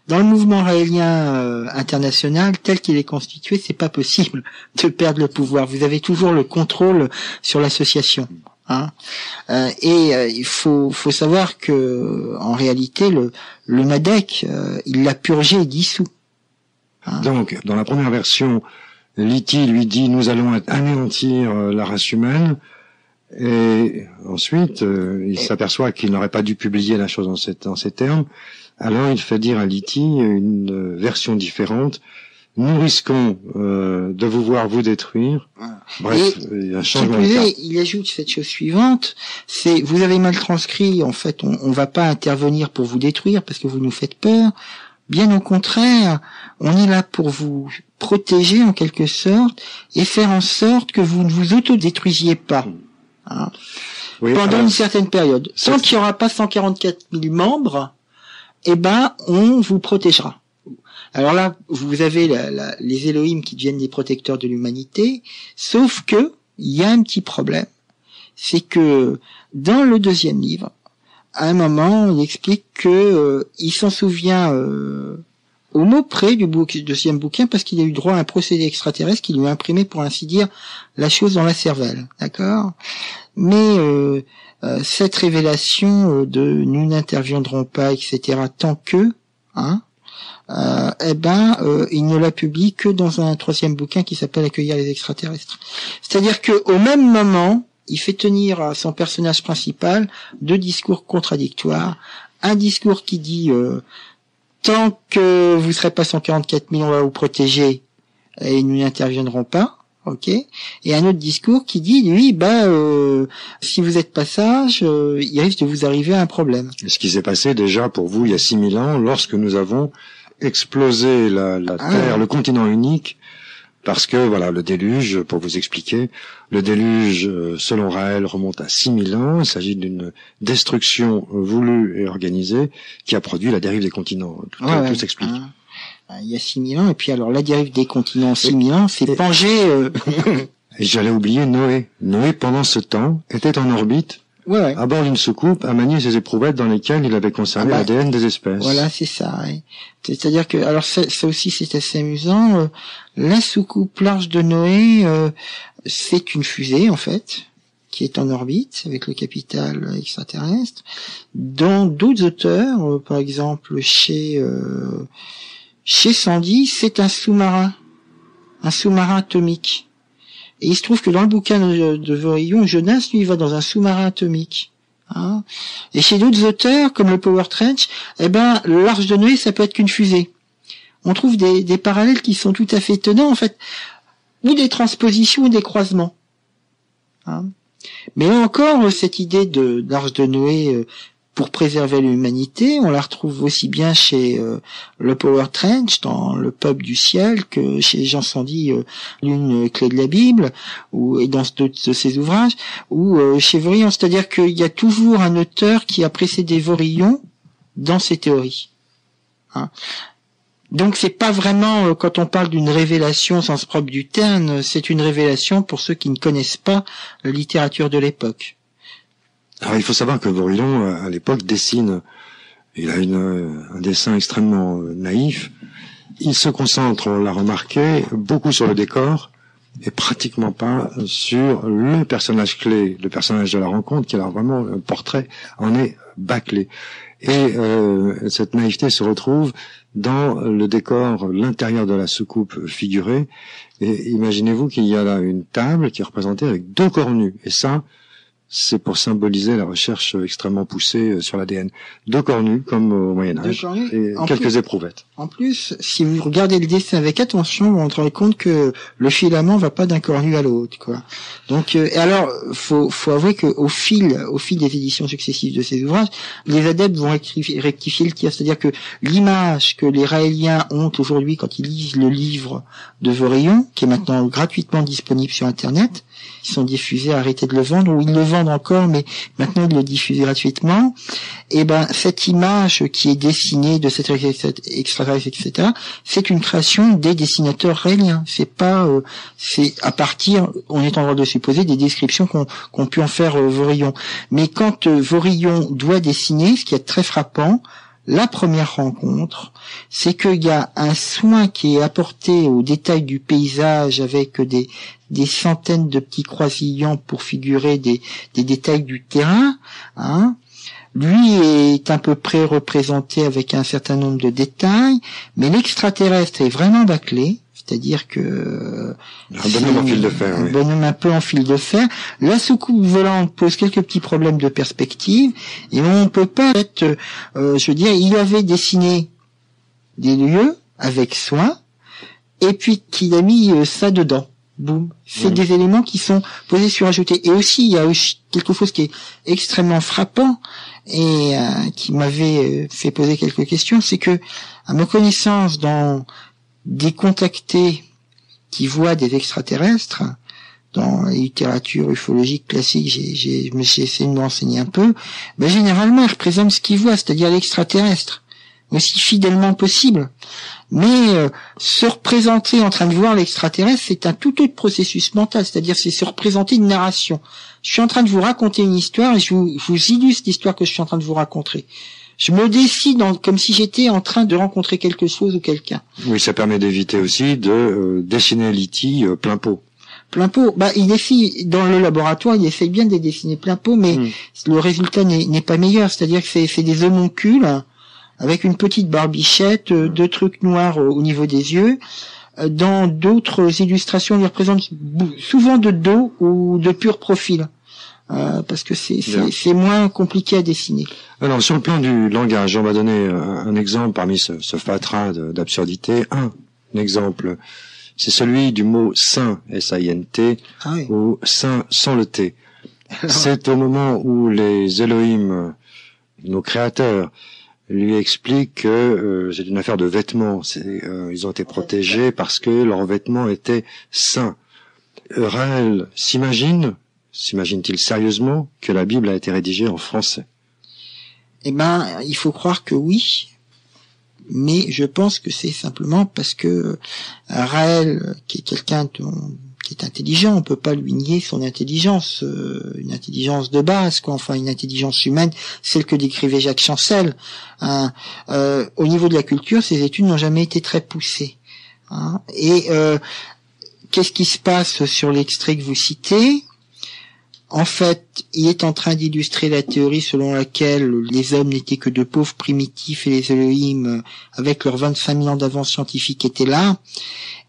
Dans le mouvement raélien international tel qu'il est constitué, c'est pas possible de perdre le pouvoir. Vous avez toujours le contrôle sur l'association. Il faut savoir que en réalité le MADEC il l'a purgé et dissous. Donc dans la première version, Liti lui dit nous allons anéantir la race humaine. Et ensuite, il s'aperçoit qu'il n'aurait pas dû publier la chose en ces termes. Alors il fait dire à Liti une version différente. Nous risquons de vous voir vous détruire. Bref, il y a un changement de carte. Il ajoute cette chose suivante, c'est vous avez mal transcrit, en fait on va pas intervenir pour vous détruire parce que vous nous faites peur. Bien au contraire, on est là pour vous protéger en quelque sorte et faire en sorte que vous ne vous autodétruisiez pas. Oui, pendant une certaine période. Tant qu'il n'y aura pas 144 000 membres, on vous protégera. Alors là, vous avez les Elohim qui deviennent des protecteurs de l'humanité, sauf que il y a un petit problème. C'est que dans le deuxième livre, à un moment, il explique que il s'en souvient au mot près du deuxième bouquin parce qu'il a eu droit à un procédé extraterrestre qui lui a imprimé, pour ainsi dire, la chose dans la cervelle. D'accord ? Mais cette révélation de nous n'interviendrons pas, etc., tant que, il ne la publie que dans un troisième bouquin qui s'appelle Accueillir les extraterrestres. C'est-à-dire que au même moment, il fait tenir à son personnage principal 2 discours contradictoires. Un discours qui dit tant que vous serez pas 144 000, on va vous protéger et nous n'interviendrons pas. Ok. Et un autre discours qui dit, lui, si vous êtes pas sage, il risque de vous arriver un problème. Ce qui s'est passé déjà pour vous il y a 6000 ans, lorsque nous avons explosé la Terre, le continent unique, parce que voilà, le déluge, pour vous expliquer, le déluge, selon Raël, remonte à 6000 ans. Il s'agit d'une destruction voulue et organisée qui a produit la dérive des continents. Tout s'explique. Il y a 6000 ans, et puis alors la dérive des continents en 6000 ans, c'est Pangée. Et j'allais oublier Noé. Noé, pendant ce temps, était en orbite, à bord d'une soucoupe, à manier ses éprouvettes dans lesquelles il avait conservé l'ADN des espèces. Voilà, c'est ça. Ouais. C'est-à-dire que, alors ça aussi c'est assez amusant. La soucoupe large de Noé, c'est une fusée en fait, qui est en orbite avec le capital extraterrestre. Dans d'autres auteurs, par exemple chez Sandy, c'est un sous-marin atomique. Et il se trouve que dans le bouquin de Vorillon, Jonas, lui, va dans un sous-marin atomique. Hein. Et chez d'autres auteurs, comme le Power Trench, le large de Noé, ça peut être qu'une fusée. On trouve des parallèles qui sont tout à fait étonnants, en fait, ou des transpositions ou des croisements. Hein. Mais là encore, cette idée de l'arche de Noé pour préserver l'humanité, on la retrouve aussi bien chez le Power Trench, dans le Peuple du ciel, que chez Jean Sandy, l'une clé de la Bible, et dans d'autres de ses ouvrages, ou chez Vorillon. C'est-à-dire qu'il y a toujours un auteur qui a précédé Vorillon dans ses théories. Hein. Donc c'est pas vraiment, quand on parle d'une révélation au sens propre du terme, c'est une révélation pour ceux qui ne connaissent pas la littérature de l'époque. Alors il faut savoir que Vorillon, à l'époque, dessine, il a un dessin extrêmement naïf, il se concentre, on l'a remarqué, beaucoup sur le décor, et pratiquement pas sur le personnage clé, le personnage de la rencontre, qui est là vraiment un portrait, en est bâclé. Et cette naïveté se retrouve dans le décor, l'intérieur de la soucoupe figurée, et imaginez-vous qu'il y a là une table qui est représentée avec 2 corps nus, et ça, c'est pour symboliser la recherche extrêmement poussée sur l'ADN. 2 corps nus, comme au Moyen-Âge, et quelques éprouvettes. En plus, si vous regardez le dessin avec attention, vous vous rendrez compte que le filament va pas d'un corps nu à l'autre, quoi. Donc, et alors, faut avouer que au fil des éditions successives de ces ouvrages, les adeptes vont rectifier le tir. C'est-à-dire que l'image que les Raéliens ont aujourd'hui quand ils lisent le livre de Vorillon, qui est maintenant gratuitement disponible sur Internet, ils sont diffusés, arrêtez de le vendre, ou ils le vendent encore, mais maintenant ils le diffusent gratuitement. Et cette image qui est dessinée de cet extraterrestre, etc., c'est une création des dessinateurs raéliens. C'est pas, c'est à partir, on est en droit de supposer, des descriptions qu'ont pu en faire Vorillon. Mais quand Vorillon doit dessiner, ce qui est très frappant, la première rencontre, c'est qu'il y a un soin qui est apporté au détail du paysage avec des centaines de petits croisillons pour figurer des détails du terrain. Hein. Lui est à peu près représenté avec un certain nombre de détails, mais l'extraterrestre est vraiment bâclé. C'est-à-dire que un bonhomme en fil de fer. Un bonhomme un peu en fil de fer. La soucoupe volante pose quelques petits problèmes de perspective et on peut pas être, je veux dire, il avait dessiné des lieux avec soin et puis qu'il a mis ça dedans. Boum. C'est des éléments qui sont posés sur ajoutés. Et aussi, il y a aussi quelque chose qui est extrêmement frappant et qui m'avait fait poser quelques questions, c'est que, à ma connaissance, dans des contactés qui voient des extraterrestres, dans la littérature ufologique classique, j'ai essayé de me renseigner un peu, généralement, ils représentent ce qu'ils voient, c'est-à-dire l'extraterrestre, aussi fidèlement possible. Mais se représenter en train de voir l'extraterrestre, c'est un tout autre processus mental, c'est-à-dire c'est se représenter une narration. Je suis en train de vous raconter une histoire et je vous illustre l'histoire que je suis en train de vous raconter. Je me décide comme si j'étais en train de rencontrer quelque chose ou quelqu'un. Oui, ça permet d'éviter aussi de dessiner l'IT plein pot. Plein pot. Il essaye, dans le laboratoire, il essaye bien de les dessiner plein pot, mais le résultat n'est pas meilleur. C'est-à-dire que c'est des homoncules avec une petite barbichette, 2 trucs noirs au niveau des yeux. Dans d'autres illustrations, ils représentent souvent de dos ou de pur profil. Parce que c'est moins compliqué à dessiner. Alors, sur le plan du langage, on va donner un exemple parmi ce fatras d'absurdité. Un exemple, c'est celui du mot saint, S-A-I-N-T, ou saint sans le T. C'est au moment où les Elohim, nos créateurs, lui expliquent que c'est une affaire de vêtements. Ils ont été protégés parce que leurs vêtements étaient saints. Raël s'imagine-t-il sérieusement que la Bible a été rédigée en français? Il faut croire que oui, mais je pense que c'est simplement parce que Raël, qui est quelqu'un qui est intelligent, on peut pas lui nier son intelligence, une intelligence de base, quoi. Enfin, une intelligence humaine, celle que décrivait Jacques Chancel. Hein. Au niveau de la culture, ces études n'ont jamais été très poussées. Hein. Et qu'est-ce qui se passe sur l'extrait que vous citez ? En fait, il est en train d'illustrer la théorie selon laquelle les hommes n'étaient que de pauvres primitifs et les Elohim, avec leurs 25 000 ans d'avance scientifique, étaient là.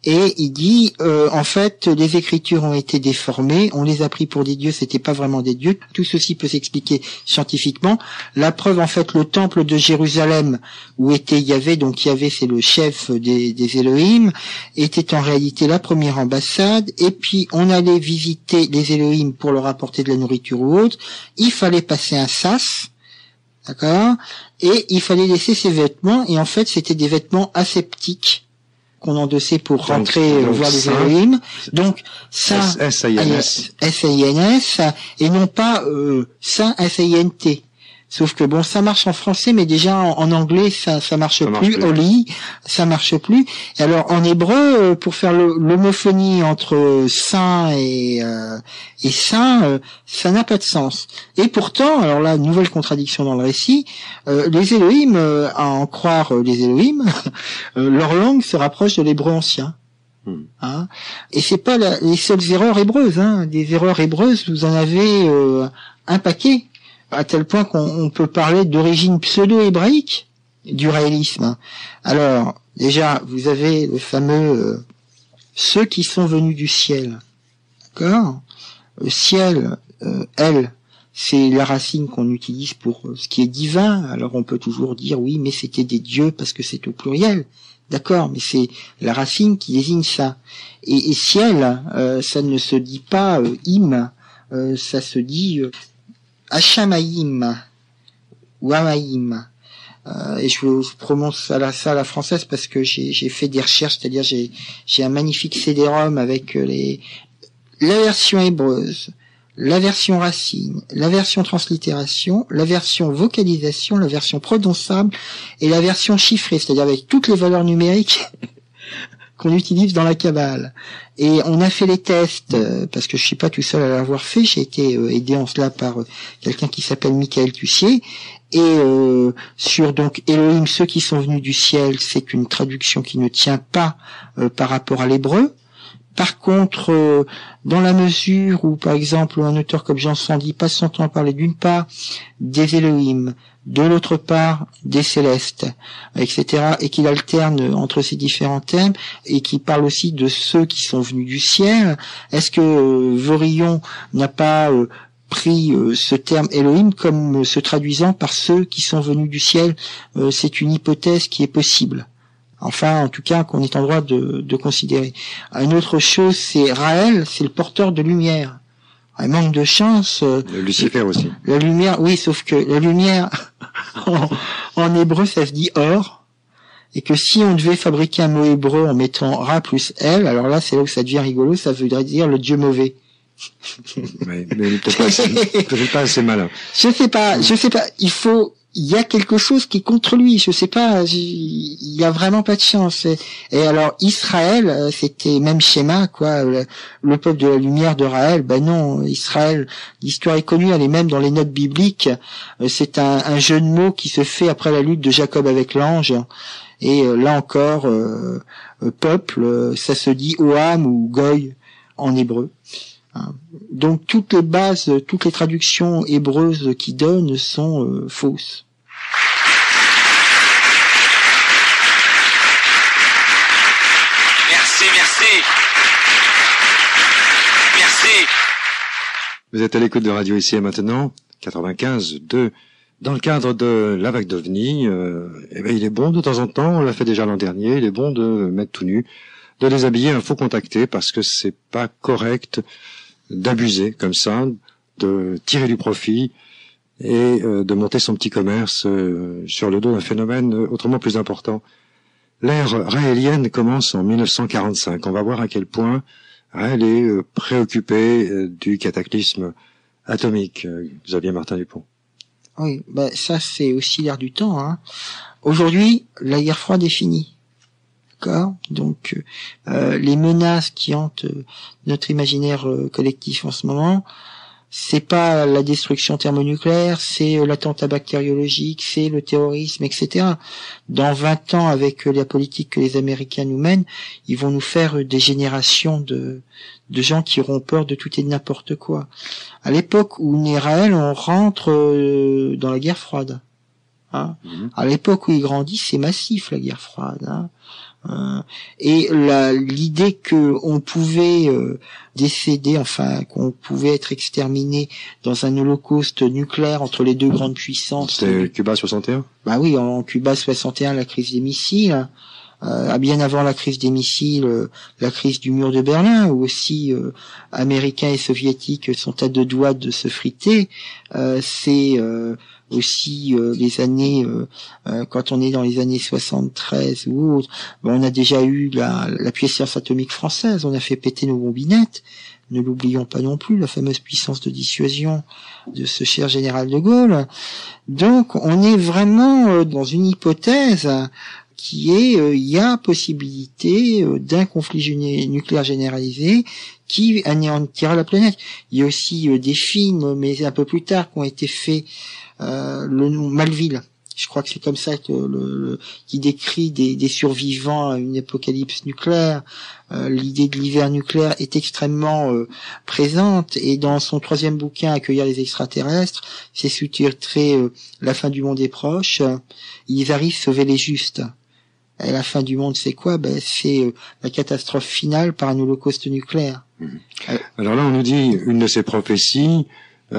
Et il dit, en fait, les écritures ont été déformées, on les a pris pour des dieux, c'était pas vraiment des dieux. Tout ceci peut s'expliquer scientifiquement. La preuve, en fait, le temple de Jérusalem, où était Yahvé, donc Yahvé c'est le chef des Elohim, était en réalité la première ambassade. Et puis, on allait visiter les Elohim pour leur apporter de la nourriture ou autre. Il fallait passer un sas, d'accord, et il fallait laisser ses vêtements. Et en fait, c'était des vêtements aseptiques qu'on endossait pour rentrer voir les Elohim. Donc ça, S-A-I-N-S, et non pas ça, S-A-I-N-T. Sauf que bon, ça marche en français, mais déjà en anglais, ça marche plus. Oli, ça marche plus. Et alors en hébreu, pour faire l'homophonie entre saint et saint, ça n'a pas de sens. Et pourtant, alors là, nouvelle contradiction dans le récit, les Elohim, à en croire les Elohim, leur langue se rapproche de l'hébreu ancien. Hein, et c'est pas les seules erreurs hébreuses. Hein. Des erreurs hébreuses, vous en avez un paquet. À tel point qu'on peut parler d'origine pseudo-hébraïque du réalisme. Alors, déjà, vous avez le fameux ceux qui sont venus du ciel. D'accord ? Le ciel, elle, c'est la racine qu'on utilise pour ce qui est divin. Alors on peut toujours dire oui, mais c'était des dieux parce que c'est au pluriel. D'accord, mais c'est la racine qui désigne ça. Et ciel, ça ne se dit pas im, ça se dit Hachamaïm ou Amaïm. Et je prononce ça à la française parce que j'ai fait des recherches, c'est-à-dire j'ai un magnifique CD-ROM avec la version hébreuse, la version racine, la version translittération, la version vocalisation, la version prononçable et la version chiffrée, c'est-à-dire avec toutes les valeurs numériques qu'on utilise dans la Kabbale. Et on a fait les tests, parce que je suis pas tout seul à l'avoir fait, j'ai été aidé en cela par quelqu'un qui s'appelle Michael Tussier, et sur donc Elohim, ceux qui sont venus du ciel, c'est une traduction qui ne tient pas par rapport à l'hébreu. Par contre, dans la mesure où, par exemple, un auteur comme Jean Sandi passe son temps à parler d'une part des Elohim, de l'autre part des célestes, etc., et qu'il alterne entre ces différents thèmes, et qui parle aussi de ceux qui sont venus du ciel, est-ce que Vorillon n'a pas pris ce terme Elohim comme se traduisant par ceux qui sont venus du ciel? C'est une hypothèse qui est possible. Enfin, en tout cas, qu'on est en droit de considérer. Une autre chose, c'est Raël, c'est le porteur de lumière. Un manque de chance. Lucifer aussi. La lumière, oui, sauf que la lumière, en hébreu, ça se dit or. Et que si on devait fabriquer un mot hébreu en mettant Ra plus El, alors là, c'est là où ça devient rigolo, ça voudrait dire le Dieu mauvais. Mais peut-être pas assez malin. Je sais pas, il y a quelque chose qui est contre lui, je sais pas, il y a vraiment pas de chance. Et alors Israël, c'était même schéma, quoi, le peuple de la lumière de Raël, ben non, Israël, l'histoire est connue, elle est même dans les notes bibliques, c'est un jeu de mots qui se fait après la lutte de Jacob avec l'ange, et là encore, peuple, ça se dit Oam ou Goy en hébreu. Donc toutes les bases, toutes les traductions hébreuses qui donnent sont fausses. Merci. Vous êtes à l'écoute de Radio Ici et Maintenant, 95.2. Dans le cadre de la vague d'OVNI, il est bon de temps en temps, on l'a fait déjà l'an dernier, il est bon de mettre tout nu, de déshabiller un faux contacté parce que c'est pas correct d'abuser comme ça, de tirer du profit et de monter son petit commerce sur le dos d'un phénomène autrement plus important. L'ère raélienne commence en 1945. On va voir à quel point elle est préoccupée du cataclysme atomique. Xavier Martin Dupont. Oui, ça c'est aussi l'ère du temps. Hein. Aujourd'hui, la guerre froide est finie. D'accord. Donc les menaces qui hantent notre imaginaire collectif en ce moment, c'est pas la destruction thermonucléaire, c'est l'attentat bactériologique, c'est le terrorisme, etc. Dans 20 ans, avec la politique que les Américains nous mènent, ils vont nous faire des générations de gens qui auront peur de tout et de n'importe quoi. À l'époque où naît Raël, on rentre dans la guerre froide. Hein. À l'époque où il grandit, c'est massif la guerre froide. Hein. Et l'idée que on pouvait décéder, enfin qu'on pouvait être exterminé dans un holocauste nucléaire entre les deux grandes puissances. C'était Cuba 61. Bah oui, en Cuba 61, la crise des missiles. Bien avant la crise des missiles, la crise du mur de Berlin, où aussi Américains et Soviétiques sont à deux doigts de se friter. C'est aussi les années, quand on est dans les années 73 ou autres, on a déjà eu la puissance atomique française, on a fait péter nos bombinettes. Ne l'oublions pas non plus, la fameuse puissance de dissuasion de ce cher général de Gaulle. Donc on est vraiment dans une hypothèse qui est, il y a possibilité d'un conflit nucléaire généralisé qui anéantira la planète. Il y a aussi des films, mais un peu plus tard, qui ont été faits, le nom Malville. Je crois que c'est comme ça que qui décrit des survivants à une apocalypse nucléaire. L'idée de l'hiver nucléaire est extrêmement présente, et dans son 3e bouquin, Accueillir les extraterrestres, c'est sous-titré La fin du monde est proche. Ils arrivent sauver les justes. Et la fin du monde, c'est quoi? C'est la catastrophe finale par un holocauste nucléaire. Alors là, on nous dit, une de ces prophéties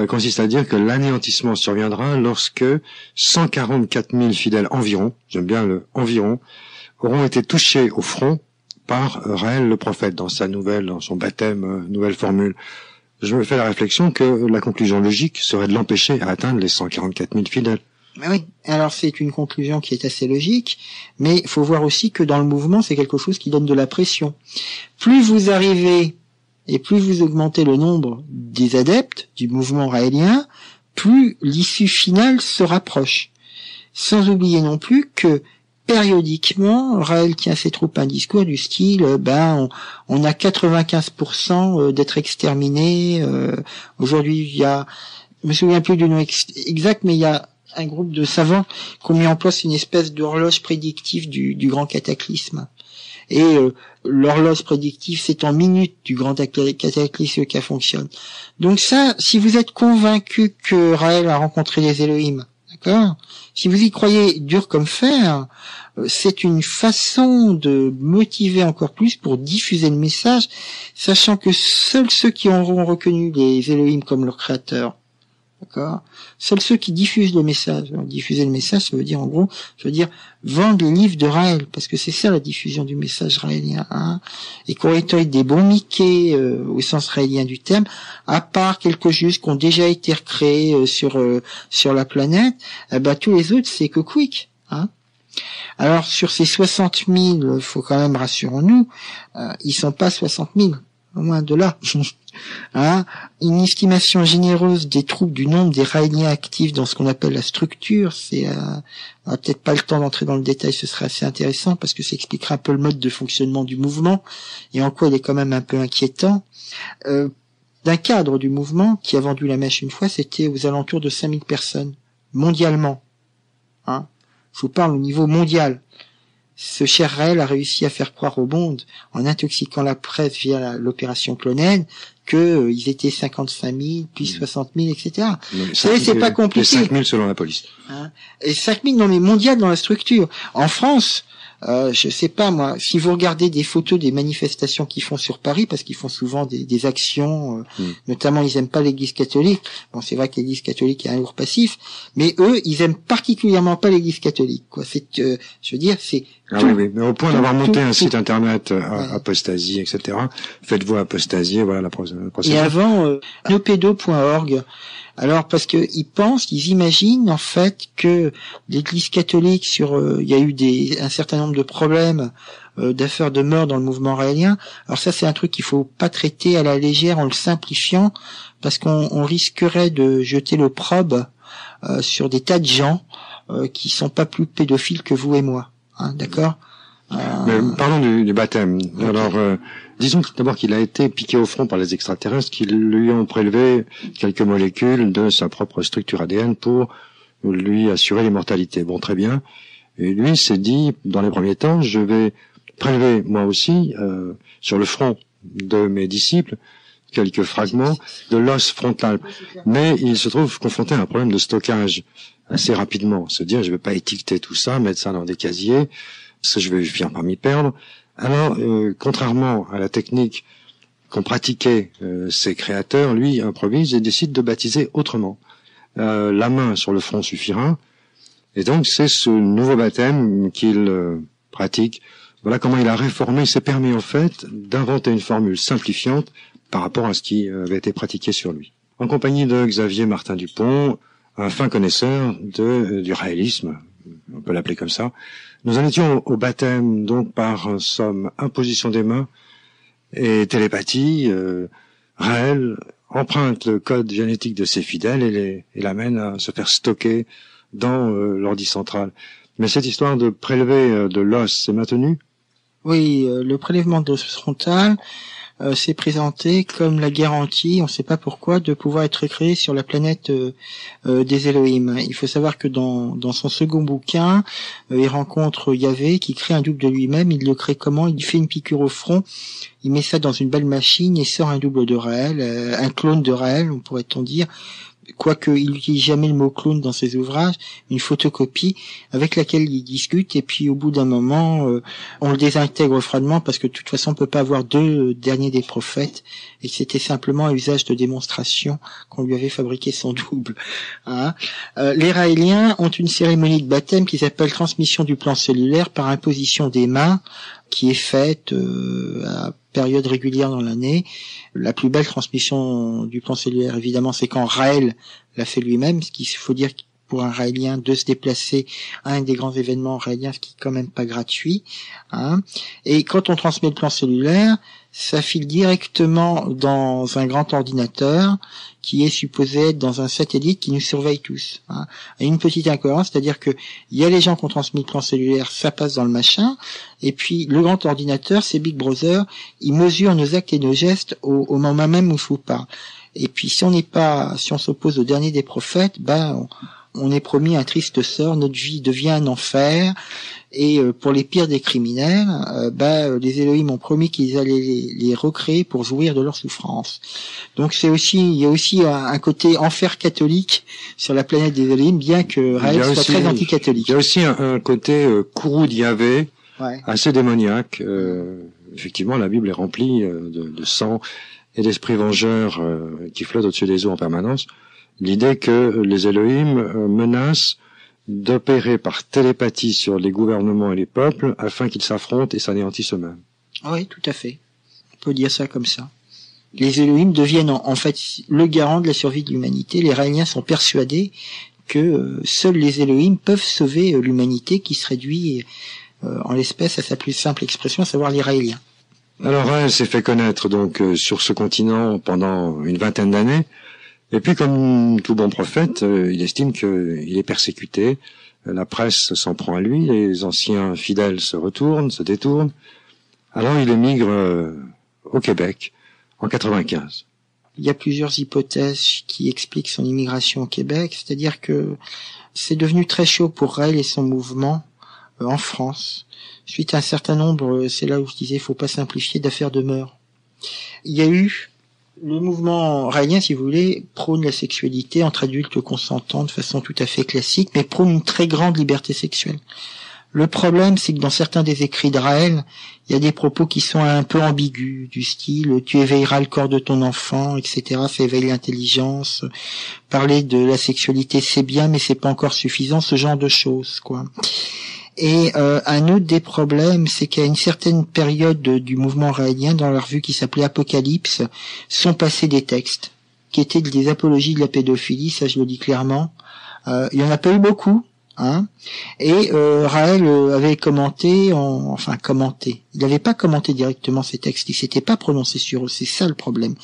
consiste à dire que l'anéantissement surviendra lorsque 144 000 fidèles environ, j'aime bien le environ, auront été touchés au front par Raël le prophète dans son baptême, nouvelle formule. Je me fais la réflexion que la conclusion logique serait de l'empêcher à atteindre les 144 000 fidèles. Oui, alors c'est une conclusion qui est assez logique, mais il faut voir aussi que dans le mouvement, c'est quelque chose qui donne de la pression. Plus vous arrivez et plus vous augmentez le nombre des adeptes du mouvement raélien, plus l'issue finale se rapproche. Sans oublier non plus que périodiquement, Raël tient ses troupes un discours du style on a 95% d'être exterminés. Aujourd'hui, je me souviens plus du nom exact, mais il y a un groupe de savants qui ont mis en place une espèce d'horloge prédictive du grand cataclysme. Et l'horloge prédictive, c'est en minutes du grand cataclysme qui fonctionne. Donc ça, si vous êtes convaincu que Raël a rencontré les Elohim, d'accord, si vous y croyez dur comme fer, c'est une façon de motiver encore plus pour diffuser le message, sachant que seuls ceux qui auront reconnu les Elohim comme leur créateur, d'accord, seuls ceux qui diffusent le message. Alors, diffuser le message, ça veut dire, en gros, vendre les livres de Raël, parce que c'est ça la diffusion du message raélien, hein. Et qu'on récolte des bons Mickey, au sens raélien du terme, à part quelques justes qui ont déjà été recréés sur la planète, tous les autres, c'est que quick, hein. Alors, sur ces 60 000, faut quand même, rassurons-nous, ils sont pas 60 000. Au moins de là. Hein, une estimation généreuse des troupes du nombre des raéliens actifs dans ce qu'on appelle la structure, on a peut-être pas le temps d'entrer dans le détail, ce serait assez intéressant parce que ça expliquera un peu le mode de fonctionnement du mouvement et en quoi il est quand même un peu inquiétant. D'un cadre du mouvement qui a vendu la mèche une fois, c'était aux alentours de 5000 personnes, mondialement. Hein, je vous parle au niveau mondial. Ce cher Raël a réussi à faire croire au monde, en intoxiquant la presse via l'opération Clonène, que ils étaient 55 000, puis 60 000, etc. Vous savez, c'est pas compliqué. 5 000 selon la police. Hein, et 5 000 non mais mondial dans la structure. En France, je sais pas moi, si vous regardez des photos des manifestations qu'ils font sur Paris, parce qu'ils font souvent des actions, notamment ils aiment pas l'église catholique. Bon, c'est vrai que l'église catholique est un lourd passif, mais eux, ils aiment particulièrement pas l'église catholique, quoi. C'est, je veux dire, c'est oui, mais au point d'avoir monté un site internet apostasie, etc. Faites-vous apostasier, voilà la procédure. Et avant, nopedo.org. Alors parce que ils imaginent en fait que l'Église catholique il y a eu un certain nombre de problèmes d'affaires de meurtre dans le mouvement raélien. Alors ça c'est un truc qu'il faut pas traiter à la légère en le simplifiant parce qu'on risquerait de jeter l'opprobre sur des tas de gens qui sont pas plus pédophiles que vous et moi. Hein, d'accord. Mais parlons du baptême. Okay. Alors, disons d'abord qu'il a été piqué au front par les extraterrestres qui lui ont prélevé quelques molécules de sa propre structure ADN pour lui assurer l'immortalité. Bon, très bien. Et lui s'est dit, dans les premiers temps, je vais prélever moi aussi sur le front de mes disciples quelques fragments de l'os frontal. Mais il se trouve confronté à un problème de stockage assez rapidement. Se dire, je vais pas étiqueter tout ça, mettre ça dans des casiers, ça je vais finir par m'y perdre. Alors, contrairement à la technique qu'ont pratiqué ses créateurs, lui improvise et décide de baptiser autrement. La main sur le front suffira. Et donc, c'est ce nouveau baptême qu'il pratique. Voilà comment il a réformé. Il s'est permis, en fait, d'inventer une formule simplifiante par rapport à ce qui avait été pratiqué sur lui. En compagnie de Xavier Martin Dupont, un fin connaisseur du réalisme, on peut l'appeler comme ça, nous en étions au baptême, donc par somme imposition des mains et télépathie, Raël emprunte le code génétique de ses fidèles et l'amène à se faire stocker dans l'ordi central. Mais cette histoire de prélever de l'os, c'est maintenu? Oui, le prélèvement de l'os frontal s'est présenté comme la garantie, on ne sait pas pourquoi, de pouvoir être créé sur la planète des Elohim. Il faut savoir que dans son second bouquin, il rencontre Yahvé qui crée un double de lui-même. Il le crée comment? Il fait une piqûre au front, il met ça dans une belle machine et sort un double de Raël, un clone de Raël, on pourrait-on dire, quoique il n'utilise jamais le mot clone dans ses ouvrages, une photocopie avec laquelle il discute, et puis au bout d'un moment, on le désintègre froidement parce que de toute façon on peut pas avoir deux derniers des prophètes, et c'était simplement un usage de démonstration qu'on lui avait fabriqué son double. Hein. Les Raéliens ont une cérémonie de baptême qui s'appelle transmission du plan cellulaire par imposition des mains, qui est faite à période régulière dans l'année. La plus belle transmission du plan cellulaire, évidemment, c'est quand Raël l'a fait lui-même, ce qu'il faut dire pour un Raélien de se déplacer à un des grands événements raéliens, ce qui est quand même pas gratuit. Hein. Et quand on transmet le plan cellulaire, ça file directement dans un grand ordinateur qui est supposé être dans un satellite qui nous surveille tous. Hein. Et une petite incohérence, c'est-à-dire que il y a les gens qui ont transmis le plan cellulaire, ça passe dans le machin, et puis le grand ordinateur, c'est Big Brother, il mesure nos actes et nos gestes au moment même où je vous parle. Et puis si on s'oppose au dernier des prophètes, on est promis un triste sort, notre vie devient un enfer, et pour les pires des criminels, les Elohim ont promis qu'ils allaient les recréer pour jouir de leur souffrance. Donc il y a aussi un côté enfer catholique sur la planète des Elohim, bien que Raël soit très anti-catholique. Il y a aussi un côté courroux d'Yahvé, assez démoniaque. Effectivement, la Bible est remplie de sang et d'esprits vengeurs qui flottent au-dessus des eaux en permanence. L'idée que les Elohim menacent d'opérer par télépathie sur les gouvernements et les peuples afin qu'ils s'affrontent et s'anéantissent eux-mêmes. Oui, tout à fait. On peut dire ça comme ça. Les Elohim deviennent en fait le garant de la survie de l'humanité. Les Raéliens sont persuadés que seuls les Elohim peuvent sauver l'humanité qui se réduit en l'espèce à sa plus simple expression, à savoir les Raéliens. Alors Raël s'est fait connaître donc sur ce continent pendant une vingtaine d'années. Et puis, comme tout bon prophète, il estime qu'il est persécuté. La presse s'en prend à lui, les anciens fidèles se détournent. Alors, il émigre au Québec en 95. Il y a plusieurs hypothèses qui expliquent son immigration au Québec, c'est-à-dire que c'est devenu très chaud pour Raël et son mouvement en France, suite à un certain nombre, c'est là où je disais, faut pas simplifier, d'affaires de mœurs. Il y a eu le mouvement raélien, si vous voulez, prône la sexualité entre adultes consentants de façon tout à fait classique, mais prône une très grande liberté sexuelle. Le problème, c'est que dans certains des écrits de Raël, il y a des propos qui sont un peu ambigus, du style « tu éveilleras le corps de ton enfant », etc., « fais éveiller l'intelligence », parler de la sexualité, c'est bien, mais c'est pas encore suffisant, ce genre de choses, quoi. Et un autre des problèmes, c'est qu'à une certaine période du mouvement raélien, dans la revue qui s'appelait Apocalypse, sont passés des textes qui étaient des apologies de la pédophilie, ça je le dis clairement. Il y en a pas eu beaucoup, hein. Et Raël avait commenté, il n'avait pas commenté directement ces textes, il s'était pas prononcé sur eux, c'est ça le problème.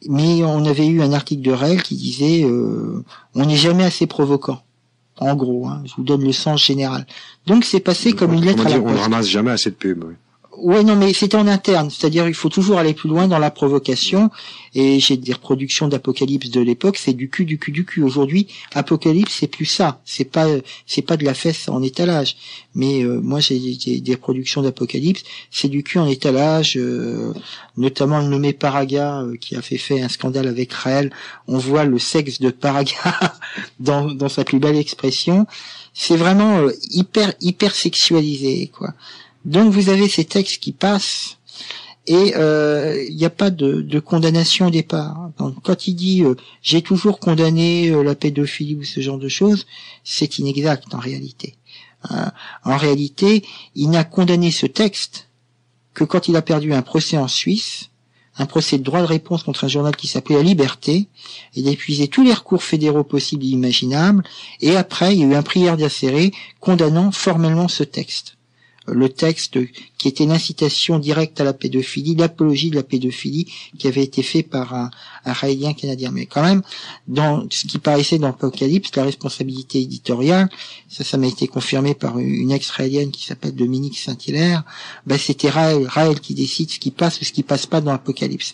Mais on avait eu un article de Raël qui disait on n'est jamais assez provoquant. En gros, je vous donne le sens général. Donc c'est passé comme une lettre à la poste. On ne ramasse jamais assez de pub. Oui. Ouais, non, mais c'était en interne, c'est-à-dire il faut toujours aller plus loin dans la provocation. Et j'ai des reproductions d'Apocalypse de l'époque, c'est du cul. Aujourd'hui, Apocalypse, c'est plus ça, c'est pas de la fesse en étalage. Mais moi, j'ai des reproductions d'Apocalypse, c'est du cul en étalage, notamment le nommé Paraga qui a fait un scandale avec Raël. On voit le sexe de Paraga dans sa plus belle expression. C'est vraiment hyper sexualisé, quoi. Donc vous avez ces textes qui passent et il n'y a pas de condamnation au départ. Donc, quand il dit j'ai toujours condamné la pédophilie ou ce genre de choses, c'est inexact en réalité. En réalité, il n'a condamné ce texte que quand il a perdu un procès en Suisse, un procès de droit de réponse contre un journal qui s'appelait La Liberté. Il a épuisé tous les recours fédéraux possibles et imaginables, et après il y a eu un prière d'acéré condamnant formellement ce texte. Le texte qui était l'incitation directe à la pédophilie, l'apologie de la pédophilie qui avait été fait par un Raélien canadien. Mais quand même, dans ce qui paraissait dans l'Apocalypse, la responsabilité éditoriale, ça m'a été confirmé par une ex-raélienne qui s'appelle Dominique Saint-Hilaire, c'était Raël qui décide ce qui passe ou ce qui passe pas dans l'Apocalypse.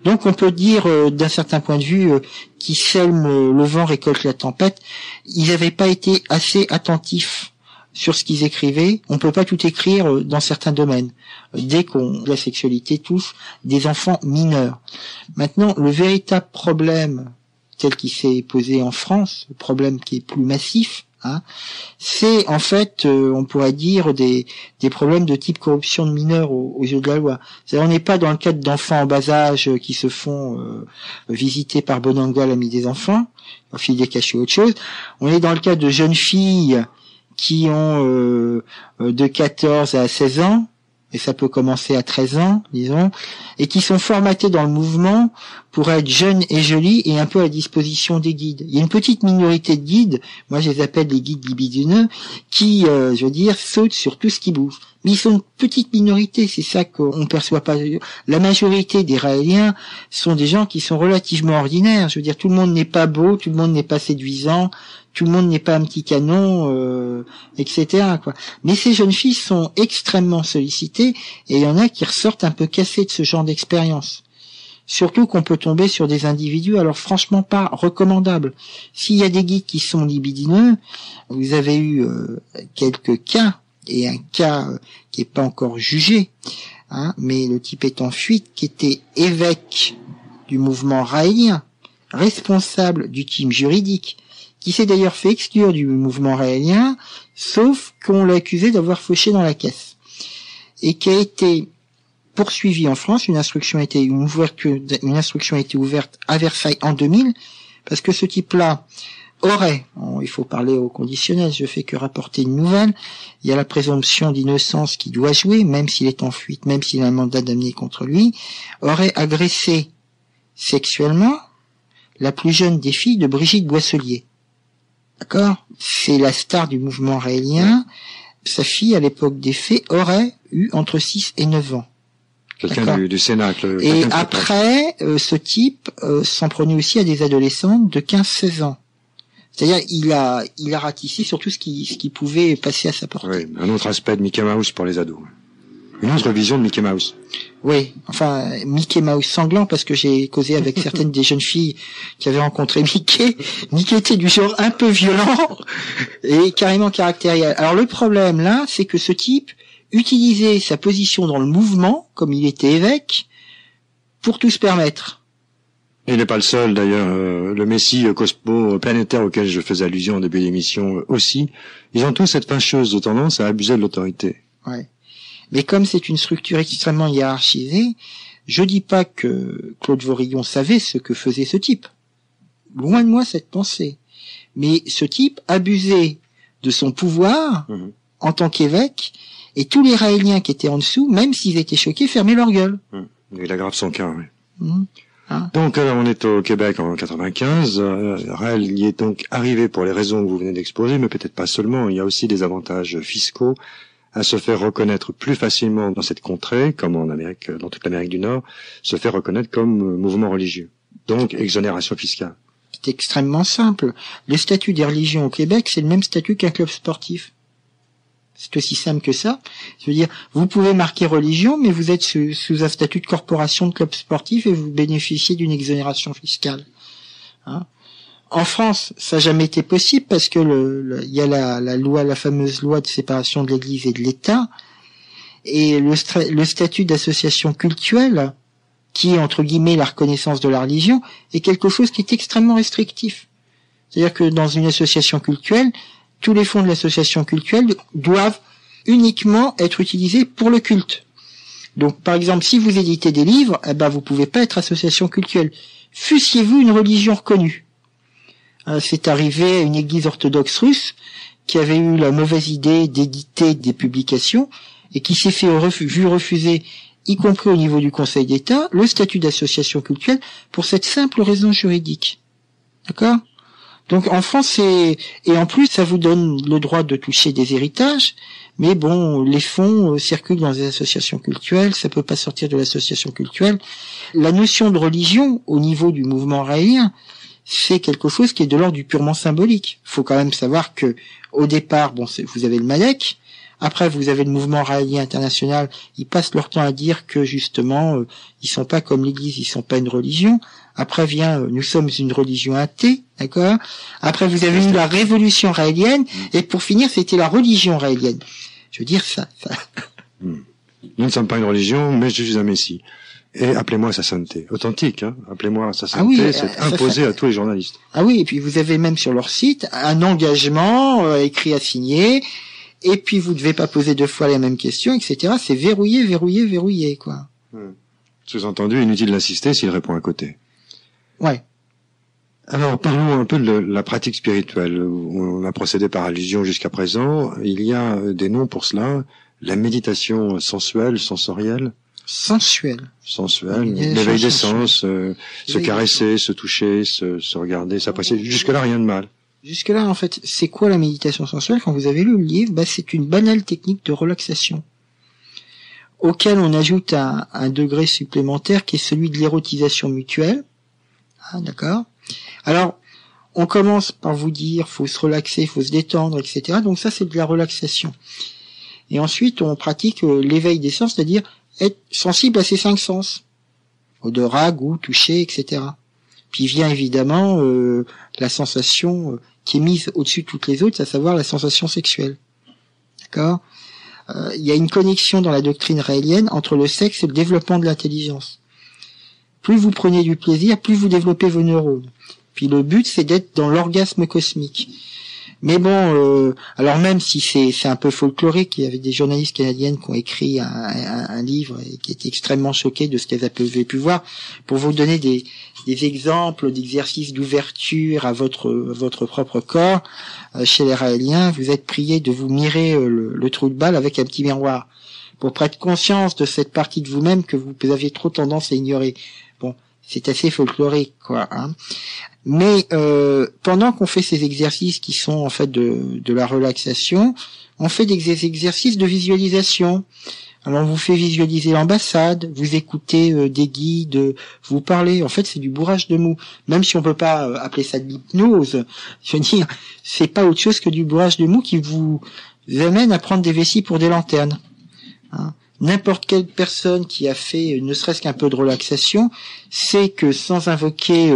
Donc on peut dire, d'un certain point de vue, qui sème le vent récolte la tempête, ils n'avaient pas été assez attentifs sur ce qu'ils écrivaient. On peut pas tout écrire dans certains domaines. Dès qu'on la sexualité touche des enfants mineurs. Maintenant, le véritable problème tel qu'il s'est posé en France, le problème qui est plus massif, c'est en fait, on pourrait dire des problèmes de type corruption de mineurs aux yeux de la loi. C'est-à-dire, on n'est pas dans le cadre d'enfants en bas âge qui se font visiter par Bonanga, l'ami des enfants, leur fille cachée ou autre chose. On est dans le cadre de jeunes filles qui ont de 14 à 16 ans, et ça peut commencer à 13 ans, disons, et qui sont formatés dans le mouvement pour être jeunes et jolis et un peu à disposition des guides. Il y a une petite minorité de guides, moi je les appelle les guides libidineux, qui, sautent sur tout ce qui bouge. Mais ils sont une petite minorité, c'est ça qu'on perçoit pas. La majorité des Raéliens sont des gens qui sont relativement ordinaires. Je veux dire, tout le monde n'est pas beau, tout le monde n'est pas séduisant, tout le monde n'est pas un petit canon, etc., quoi. Mais ces jeunes filles sont extrêmement sollicitées et il y en a qui ressortent un peu cassés de ce genre d'expérience. Surtout qu'on peut tomber sur des individus, alors franchement pas recommandables. S'il y a des guides qui sont libidineux, vous avez eu quelques cas, et un cas qui est pas encore jugé, mais le type est en fuite, qui était évêque du mouvement raélien, responsable du team juridique, qui s'est d'ailleurs fait exclure du mouvement raélien, sauf qu'on l'a accusé d'avoir fauché dans la caisse, et qui a été poursuivi en France. Une instruction a été ouverte à Versailles en 2000, parce que ce type-là aurait, il faut parler au conditionnel, je fais que rapporter une nouvelle, il y a la présomption d'innocence qui doit jouer, même s'il est en fuite, même s'il a un mandat d'amener contre lui, aurait agressé sexuellement la plus jeune des filles de Brigitte Boisselier. D'accord ? C'est la star du mouvement raélien. Sa fille, à l'époque des faits, aurait eu entre 6 et 9 ans. Quelqu'un du Cénacle. Et après, ce type s'en prenait aussi à des adolescentes de 15-16 ans. C'est-à-dire, il a ratissé sur tout ce qui pouvait passer à sa portée. Oui, un autre aspect de Mickey Mouse pour les ados. Une autre vision de Mickey Mouse. Oui, enfin, Mickey Mouse sanglant, parce que j'ai causé avec certaines des jeunes filles qui avaient rencontré Mickey. Mickey était du genre un peu violent et carrément caractériel. Alors le problème là, c'est que ce type utilisait sa position dans le mouvement, comme il était évêque, pour tout se permettre. Il n'est pas le seul d'ailleurs, le Messie cosmo-planétaire auquel je faisais allusion en début d'émission aussi, ils ont tous cette fâcheuse tendance à abuser de l'autorité. Ouais. Mais comme c'est une structure extrêmement hiérarchisée, je dis pas que Claude Vorillon savait ce que faisait ce type. Loin de moi cette pensée. Mais ce type abusait de son pouvoir en tant qu'évêque, et tous les Raéliens qui étaient en dessous, même s'ils étaient choqués, fermaient leur gueule. Il aggrave son cas, oui. Donc on est au Québec en 95. Raël y est donc arrivé pour les raisons que vous venez d'exposer, mais peut-être pas seulement. Il y a aussi des avantages fiscaux à se faire reconnaître plus facilement dans cette contrée, comme en Amérique, dans toute l'Amérique du Nord, se faire reconnaître comme mouvement religieux. Donc exonération fiscale. C'est extrêmement simple. Le statut des religions au Québec, c'est le même statut qu'un club sportif. C'est aussi simple que ça. Je veux dire, vous pouvez marquer religion, mais vous êtes sous un statut de corporation de club sportif et vous bénéficiez d'une exonération fiscale. Hein? En France, ça n'a jamais été possible parce que il y a la fameuse loi de séparation de l'Église et de l'État, et le statut d'association cultuelle, qui est entre guillemets la reconnaissance de la religion, est quelque chose qui est extrêmement restrictif. C'est-à-dire que dans une association cultuelle, tous les fonds de l'association cultuelle doivent uniquement être utilisés pour le culte. Donc, par exemple, si vous éditez des livres, vous pouvez pas être association cultuelle. Fussiez-vous une religion reconnue. C'est arrivé à une église orthodoxe russe qui avait eu la mauvaise idée d'éditer des publications et qui s'est fait vu refuser, y compris au niveau du Conseil d'État, le statut d'association cultuelle pour cette simple raison juridique. D'accord ? Donc en France, et en plus ça vous donne le droit de toucher des héritages, mais bon, les fonds circulent dans des associations cultuelles, ça peut pas sortir de l'association cultuelle. La notion de religion au niveau du mouvement raélien, c'est quelque chose qui est de l'ordre du purement symbolique. Faut quand même savoir que au départ, vous avez le MADEC, après vous avez le mouvement raélien international, ils passent leur temps à dire que justement ils sont pas comme l'Église, ils sont pas une religion. Après vient nous sommes une religion athée, d'accord ? Après vous avez eu la révolution raélienne et pour finir c'était la religion raélienne. Je veux dire ça. Nous ne sommes pas une religion, mais je suis un messie. Et appelez-moi sa sainteté. Authentique, hein. Appelez-moi sa sainteté, c'est imposé à tous les journalistes. Ah oui, et puis vous avez même sur leur site un engagement écrit à signer, et puis vous devez pas poser 2 fois la même question, etc. C'est verrouillé, quoi. Sous-entendu, inutile d'insister s'il répond à côté. Ouais. Alors, parlons un peu de la pratique spirituelle. On a procédé par allusion jusqu'à présent. Il y a des noms pour cela. La méditation sensuelle, sensorielle. Sensuelle, l'éveil des sens, se caresser, se toucher, se regarder, s'apprécier. Jusque-là, rien de mal. Jusque-là, en fait, c'est quoi la méditation sensuelle ? Quand vous avez lu le livre, c'est une banale technique de relaxation, auquel on ajoute un degré supplémentaire qui est celui de l'érotisation mutuelle. Ah, d'accord. Alors, on commence par vous dire, faut se relaxer, faut se détendre, etc. Donc ça, c'est de la relaxation. Et ensuite, on pratique l'éveil des sens, c'est-à-dire être sensible à ces 5 sens. Odorat, goût, toucher, etc. Puis vient évidemment la sensation qui est mise au-dessus de toutes les autres, à savoir la sensation sexuelle. D'accord ? Il y a une connexion dans la doctrine raélienne entre le sexe et le développement de l'intelligence. Plus vous prenez du plaisir, plus vous développez vos neurones. Puis le but, c'est d'être dans l'orgasme cosmique. Mais bon, alors même si c'est un peu folklorique, il y avait des journalistes canadiennes qui ont écrit un livre et qui étaient extrêmement choqués de ce qu'elles avaient pu voir, pour vous donner des exemples d'exercices d'ouverture à votre propre corps. Chez les Raéliens, vous êtes prié de vous mirer le trou de balle avec un petit miroir, pour prendre conscience de cette partie de vous-même que vous aviez trop tendance à ignorer. Bon, c'est assez folklorique, quoi, hein. Mais pendant qu'on fait ces exercices qui sont en fait de la relaxation, on fait des exercices de visualisation. Alors on vous fait visualiser l'ambassade, vous écoutez des guides, vous parlez. En fait, c'est du bourrage de mou. Même si on peut pas appeler ça de l'hypnose, je veux dire, c'est pas autre chose que du bourrage de mou qui vous amène à prendre des vessies pour des lanternes. Hein. N'importe quelle personne qui a fait ne serait-ce qu'un peu de relaxation sait que sans invoquer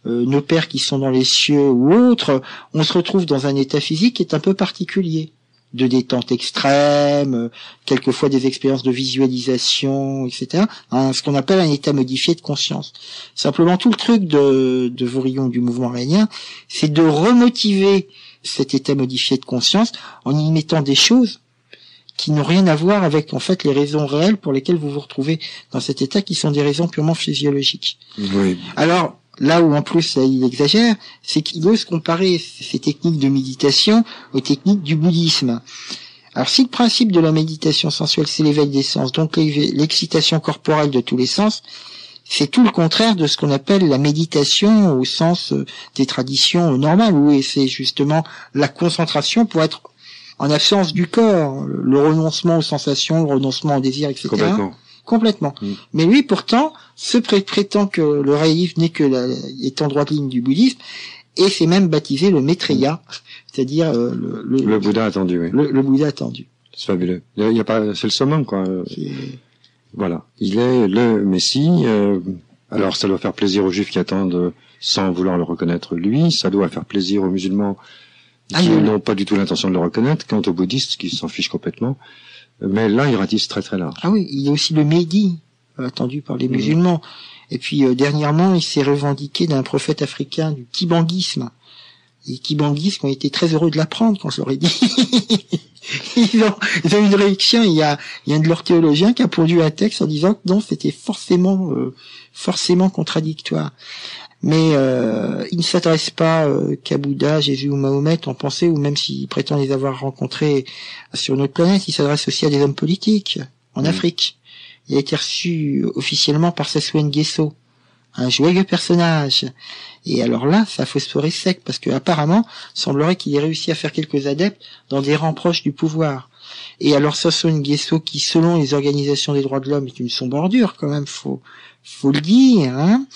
nos pères qui sont dans les cieux ou autres, on se retrouve dans un état physique qui est un peu particulier, de détente extrême, quelquefois des expériences de visualisation, etc. Ce qu'on appelle un état modifié de conscience. Simplement, tout le truc de Vorillon du mouvement raélien, c'est de remotiver cet état modifié de conscience en y mettant des choses qui n'ont rien à voir avec, en fait, les raisons réelles pour lesquelles vous vous retrouvez dans cet état, qui sont des raisons purement physiologiques. Oui. Alors, là où en plus il exagère, c'est qu'il ose comparer ces techniques de méditation aux techniques du bouddhisme. Alors, si le principe de la méditation sensuelle, c'est l'éveil des sens, donc l'excitation corporelle de tous les sens, c'est tout le contraire de ce qu'on appelle la méditation au sens des traditions normales, où c'est justement la concentration pour être en absence du corps, le renoncement aux sensations, le renoncement au désir, etc. Complètement. complètement. Mais lui, pourtant, prétend que le réalisme n'est que est en droite ligne du bouddhisme, et c'est même baptisé le Maitreya, c'est-à-dire le Bouddha attendu. Oui. Le Bouddha attendu. C'est fabuleux. Il y a pas, c'est le summum, quoi. Voilà. Il est le Messie. Alors, ça doit faire plaisir aux Juifs qui attendent sans vouloir le reconnaître lui. Ça doit faire plaisir aux musulmans qui n'ont pas du tout l'intention de le reconnaître. Quant aux bouddhistes qui s'en fichent complètement. Mais là, il ratisse très très large. Ah oui, il y a aussi le Mehdi, attendu par les musulmans. Et puis, dernièrement, il s'est revendiqué d'un prophète africain du kibanguisme. Les kibanguistes ont été très heureux de l'apprendre quand je leur ai dit. Ils ont eu une réaction. Il y a un de leurs théologiens qui a pondu un texte en disant que non, c'était forcément contradictoire. Mais il ne s'adresse pas qu'à Bouddha, Jésus ou Mahomet en pensée, ou même s'il prétend les avoir rencontrés sur notre planète, il s'adresse aussi à des hommes politiques en Afrique. Il a été reçu officiellement par Sassou Nguesso, un joyeux personnage. Et alors là, ça a phosphoré sec, parce que apparemment, semblerait qu'il ait réussi à faire quelques adeptes dans des rangs proches du pouvoir. Et alors Sassou Nguesso, qui selon les organisations des droits de l'homme est une sombre ordure, quand même, faut le dire, hein,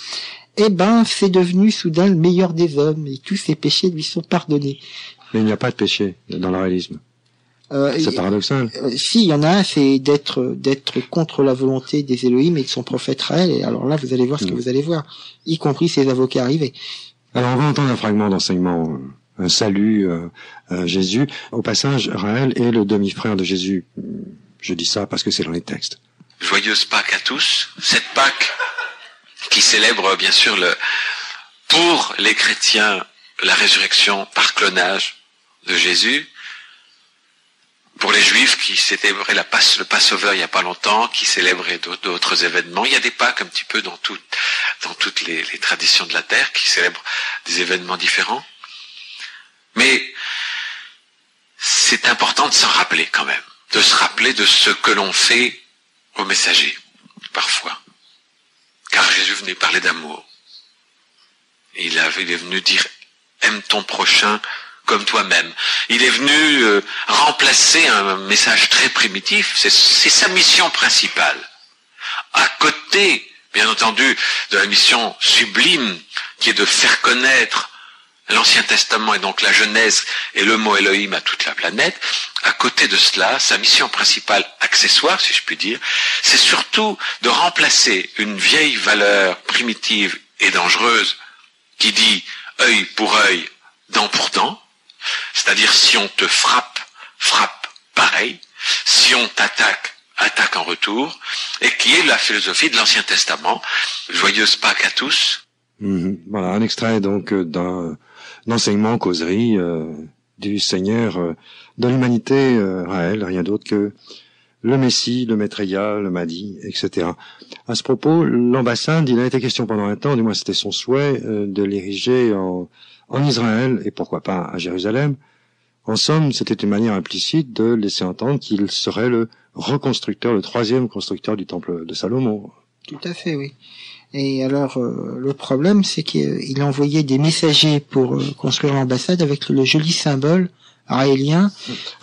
c'est devenu soudain le meilleur des hommes, et tous ses péchés lui sont pardonnés. Mais il n'y a pas de péché dans le réalisme. C'est paradoxal. Si, il y en a un, c'est d'être contre la volonté des Elohim et de son prophète Raël, et alors là, vous allez voir ce que vous allez voir, y compris ses avocats arrivés. Alors, on va entendre un fragment d'enseignement, un salut, Jésus. Au passage, Raël est le demi-frère de Jésus. Je dis ça parce que c'est dans les textes. Joyeuse Pâques à tous. Cette Pâques qui célèbre, bien sûr, pour les chrétiens, la résurrection par clonage de Jésus. Pour les Juifs qui célébraient le Passover il n'y a pas longtemps, qui célébraient d'autres événements, il y a des Pâques un petit peu dans toutes les traditions de la terre qui célèbrent des événements différents. Mais c'est important de s'en rappeler quand même, de se rappeler de ce que l'on fait aux messagers, parfois. Car Jésus venait parler d'amour. Il est venu dire « aime ton prochain » comme toi-même. Il est venu remplacer un message très primitif, c'est sa mission principale. À côté, bien entendu, de la mission sublime qui est de faire connaître l'Ancien Testament et donc la Genèse et le mot Elohim à toute la planète, à côté de cela, sa mission principale, accessoire si je puis dire, c'est surtout de remplacer une vieille valeur primitive et dangereuse qui dit œil pour œil, dent pour dent. C'est-à-dire, si on te frappe, frappe pareil. Si on t'attaque, attaque en retour. Et qui est la philosophie de l'Ancien Testament. Joyeuse Pâques à tous. Voilà, un extrait donc d'un enseignement, causerie du Seigneur de l'humanité, Raël, rien d'autre que le Messie, le Maitreya, le Mahdi, etc. À ce propos, l'ambassade, il a été question pendant un temps, du moins c'était son souhait, de l'ériger en Israël, et pourquoi pas à Jérusalem. En somme, c'était une manière implicite de laisser entendre qu'il serait le reconstructeur, le troisième constructeur du temple de Salomon. Tout à fait, oui. Et alors, le problème, c'est qu'il envoyait des messagers pour construire l'ambassade avec le joli symbole raélien.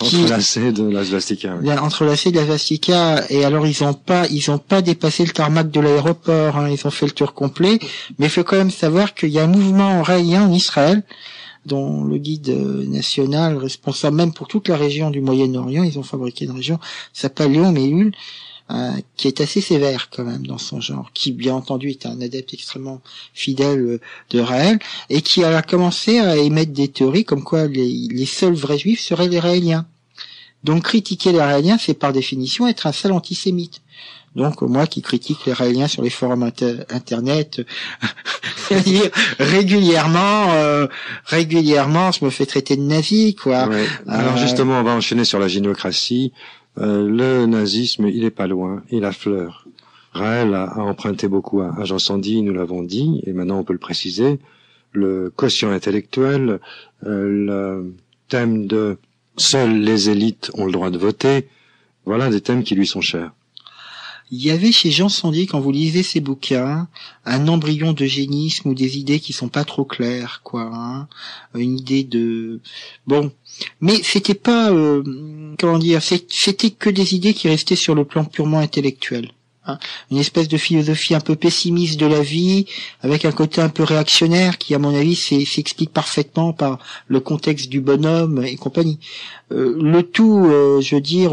Entrelacé de la svastika. Oui. Entrelacé de la svastika. Et alors, ils ont pas dépassé le tarmac de l'aéroport, hein, ils ont fait le tour complet. Mais il faut quand même savoir qu'il y a un mouvement raélien en Israël, dont le guide national, responsable même pour toute la région du Moyen-Orient, ils ont fabriqué une région, s'appelle Léon Méhul, qui est assez sévère quand même dans son genre, qui bien entendu est un adepte extrêmement fidèle de Raël, et qui a commencé à émettre des théories comme quoi les seuls vrais juifs seraient les Raéliens. Donc critiquer les Raéliens, c'est par définition être un sale antisémite. Donc moi qui critique les Raéliens sur les forums internet, c'est-à-dire régulièrement, je me fais traiter de nazi, quoi. Ouais. Alors justement, on va enchaîner sur la géniocratie. Le nazisme, il est pas loin, il affleure. Raël a emprunté beaucoup à Jean Sandi, nous l'avons dit, et maintenant on peut le préciser. Le quotient intellectuel, le thème de seules les élites ont le droit de voter, voilà des thèmes qui lui sont chers. Il y avait chez Jean Sandi, quand vous lisez ses bouquins, un embryon d'eugénisme ou des idées qui sont pas trop claires, quoi. Hein. Une idée de... Bon, mais c'était pas... comment dire, c'était que des idées qui restaient sur le plan purement intellectuel. Une espèce de philosophie un peu pessimiste de la vie, avec un côté un peu réactionnaire qui, à mon avis, s'explique parfaitement par le contexte du bonhomme et compagnie. Le tout, je veux dire,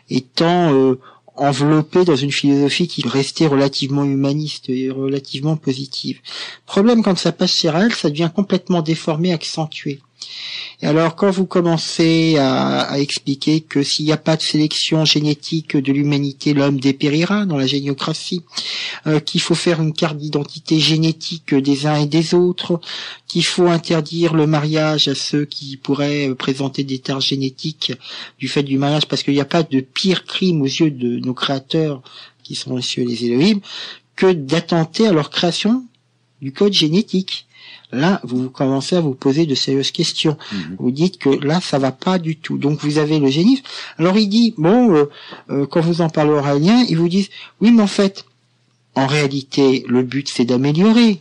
étant enveloppé dans une philosophie qui restait relativement humaniste et relativement positive. Problème, quand ça passe chez Raël, ça devient complètement déformé, accentué. Et alors, quand vous commencez à expliquer que s'il n'y a pas de sélection génétique de l'humanité, l'homme dépérira dans la géniocratie, qu'il faut faire une carte d'identité génétique des uns et des autres, qu'il faut interdire le mariage à ceux qui pourraient présenter des tares génétiques du fait du mariage, parce qu'il n'y a pas de pire crime aux yeux de nos créateurs, qui sont les cieux et les Elohim, que d'attenter à leur création du code génétique. Là, vous commencez à vous poser de sérieuses questions. Vous dites que là, ça va pas du tout. Donc, vous avez l'eugénisme. Alors, il dit, quand vous en parlez aux Raéliens, ils vous disent, oui, mais en fait, en réalité, le but, c'est d'améliorer.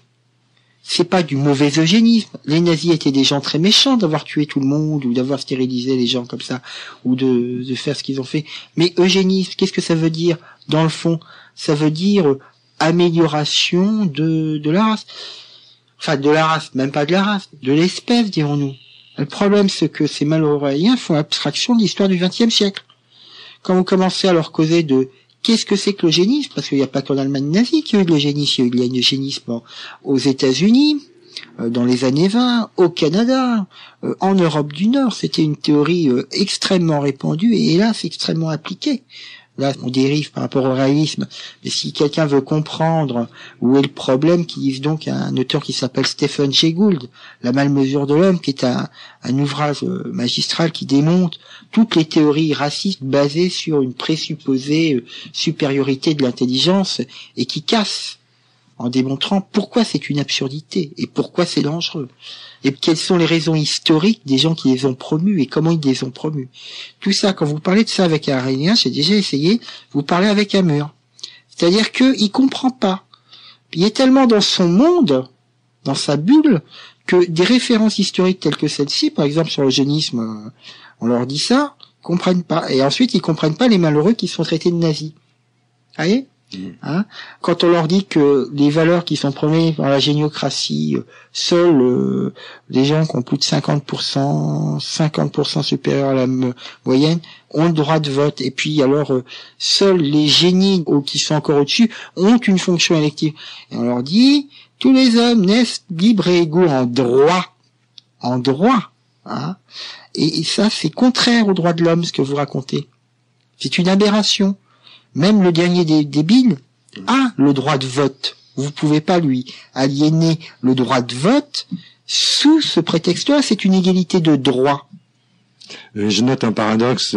C'est pas du mauvais eugénisme. Les nazis étaient des gens très méchants d'avoir tué tout le monde, ou d'avoir stérilisé les gens comme ça, ou de faire ce qu'ils ont fait. Mais eugénisme, qu'est-ce que ça veut dire, dans le fond? Ça veut dire amélioration de la race. Enfin, de la race, même pas de la race, de l'espèce, dirons-nous. Le problème, c'est que ces malheureux Raéliens font abstraction de l'histoire du XXe siècle. Quand vous commencez à leur causer de qu'est-ce que c'est que l'eugénisme, parce qu'il n'y a pas qu'en Allemagne nazie qu'il y a eu de l'eugénisme, il y a eu de l'eugénisme aux États-Unis, dans les années 20, au Canada, en Europe du Nord, c'était une théorie extrêmement répandue et hélas extrêmement appliquée. Là, on dérive par rapport au réalisme. Mais si quelqu'un veut comprendre où est le problème, qu'il lise donc un auteur qui s'appelle Stephen Jay Gould, La malmesure de l'homme, qui est un ouvrage magistral qui démonte toutes les théories racistes basées sur une présupposée supériorité de l'intelligence et qui casse en démontrant pourquoi c'est une absurdité et pourquoi c'est dangereux. Et quelles sont les raisons historiques des gens qui les ont promus et comment ils les ont promus. Tout ça, quand vous parlez de ça avec un Raélien, j'ai déjà essayé, vous parlez avec un mur. C'est-à-dire qu'il comprend pas. Il est tellement dans son monde, dans sa bulle, que des références historiques telles que celle-ci, par exemple sur l'eugénisme, on leur dit ça, ils comprennent pas. Et ensuite, ils comprennent pas les malheureux qui sont traités de nazis. Vous voyez ? Quand on leur dit que les valeurs qui sont prônées par la géniocratie, seuls les gens qui ont plus de 50% supérieur à la moyenne ont le droit de vote, et puis alors seuls les génies qui sont encore au-dessus ont une fonction élective. Et on leur dit tous les hommes naissent libres et égaux en droit, et ça c'est contraire aux droits de l'homme ce que vous racontez. C'est une aberration. Même le dernier des débiles a le droit de vote. Vous pouvez pas lui aliéner le droit de vote sous ce prétexte-là. C'est une égalité de droit. Je note un paradoxe.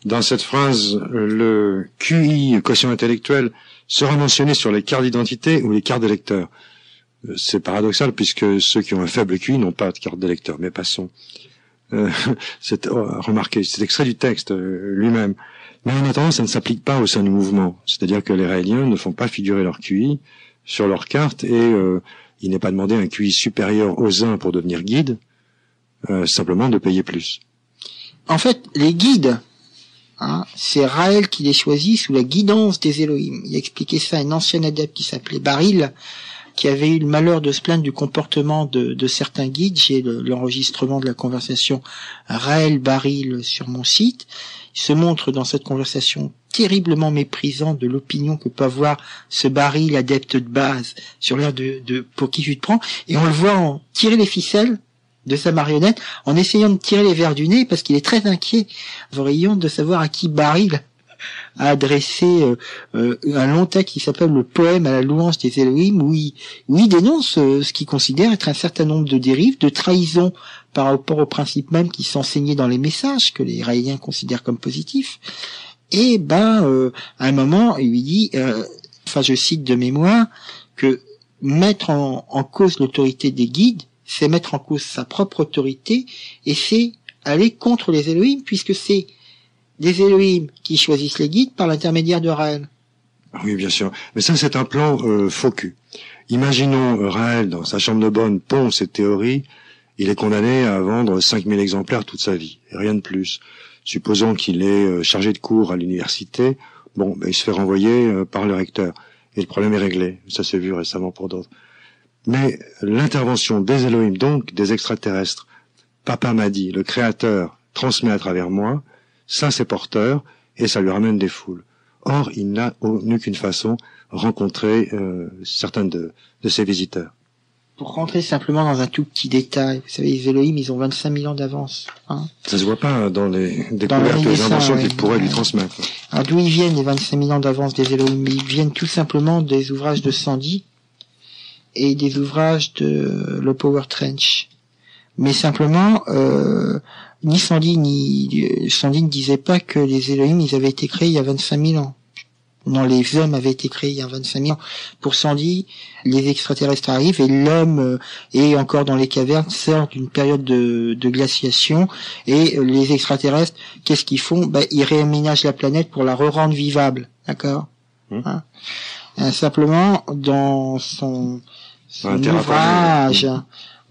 Dans cette phrase, le QI, quotient intellectuel, sera mentionné sur les cartes d'identité ou les cartes d'électeur. C'est paradoxal puisque ceux qui ont un faible QI n'ont pas de carte d'électeur. Mais passons. Remarquez, c'est extrait du texte lui-même. Mais en attendant, ça ne s'applique pas au sein du mouvement. C'est-à-dire que les Raéliens ne font pas figurer leur QI sur leur carte et il n'est pas demandé un QI supérieur aux uns pour devenir guide, simplement de payer plus. En fait, les guides, c'est Raël qui les choisit sous la guidance des Elohim. Il a expliqué ça à un ancien adepte qui s'appelait Baril, qui avait eu le malheur de se plaindre du comportement de certains guides. J'ai l'enregistrement de la conversation Raël Baril sur mon site. Il se montre dans cette conversation terriblement méprisant de l'opinion que peut avoir ce Baril adepte de base sur l'air de pour qui tu te prends, et on le voit tirer les ficelles de sa marionnette en essayant de tirer les verres du nez parce qu'il est très inquiet, Vorillon, de savoir à qui Baril a adressé un long texte qui s'appelle le poème à la louange des Elohim, où il dénonce ce qu'il considère être un certain nombre de dérives, de trahisons par rapport au principe même qui s'enseignait dans les messages que les Raéliens considèrent comme positifs. Et à un moment, il lui dit, je cite de mémoire, que mettre en cause l'autorité des guides, c'est mettre en cause sa propre autorité, et c'est aller contre les Elohim, puisque c'est des Elohim qui choisissent les guides par l'intermédiaire de Raël. Oui, bien sûr. Mais ça, c'est un plan faux cul. Imaginons Raël, dans sa chambre de bonne, pond cette théorie. Il est condamné à vendre 5000 exemplaires toute sa vie, et rien de plus. Supposons qu'il est chargé de cours à l'université. Bon, il se fait renvoyer par le recteur. Et le problème est réglé. Ça s'est vu récemment pour d'autres. Mais l'intervention des Elohim, donc des extraterrestres, Papa m'a dit, le Créateur transmet à travers moi, ça c'est porteur, et ça lui ramène des foules. Or, il n'a en aucune façon rencontré certains de ses visiteurs. Pour rentrer simplement dans un tout petit détail, vous savez, les Elohim, ils ont 25 000 ans d'avance. Hein. Ça se voit pas dans les découvertes et les inventions qu'ils pourraient lui transmettre. Alors d'où ils viennent les 25 000 ans d'avance des Elohim? Ils viennent tout simplement des ouvrages de Sandy et des ouvrages de le Power Trench. Mais simplement, ni Sandy ne disait pas que les Elohim, ils avaient été créés il y a 25 000 ans. Non, les hommes avaient été créés il y a 25 000 ans. Pour Sandy, les extraterrestres arrivent et l'homme est encore dans les cavernes, sort d'une période de glaciation, et les extraterrestres, qu'est-ce qu'ils font? Ils réaménagent la planète pour la rendre vivable, d'accord? Hein? Simplement, dans son ouvrage,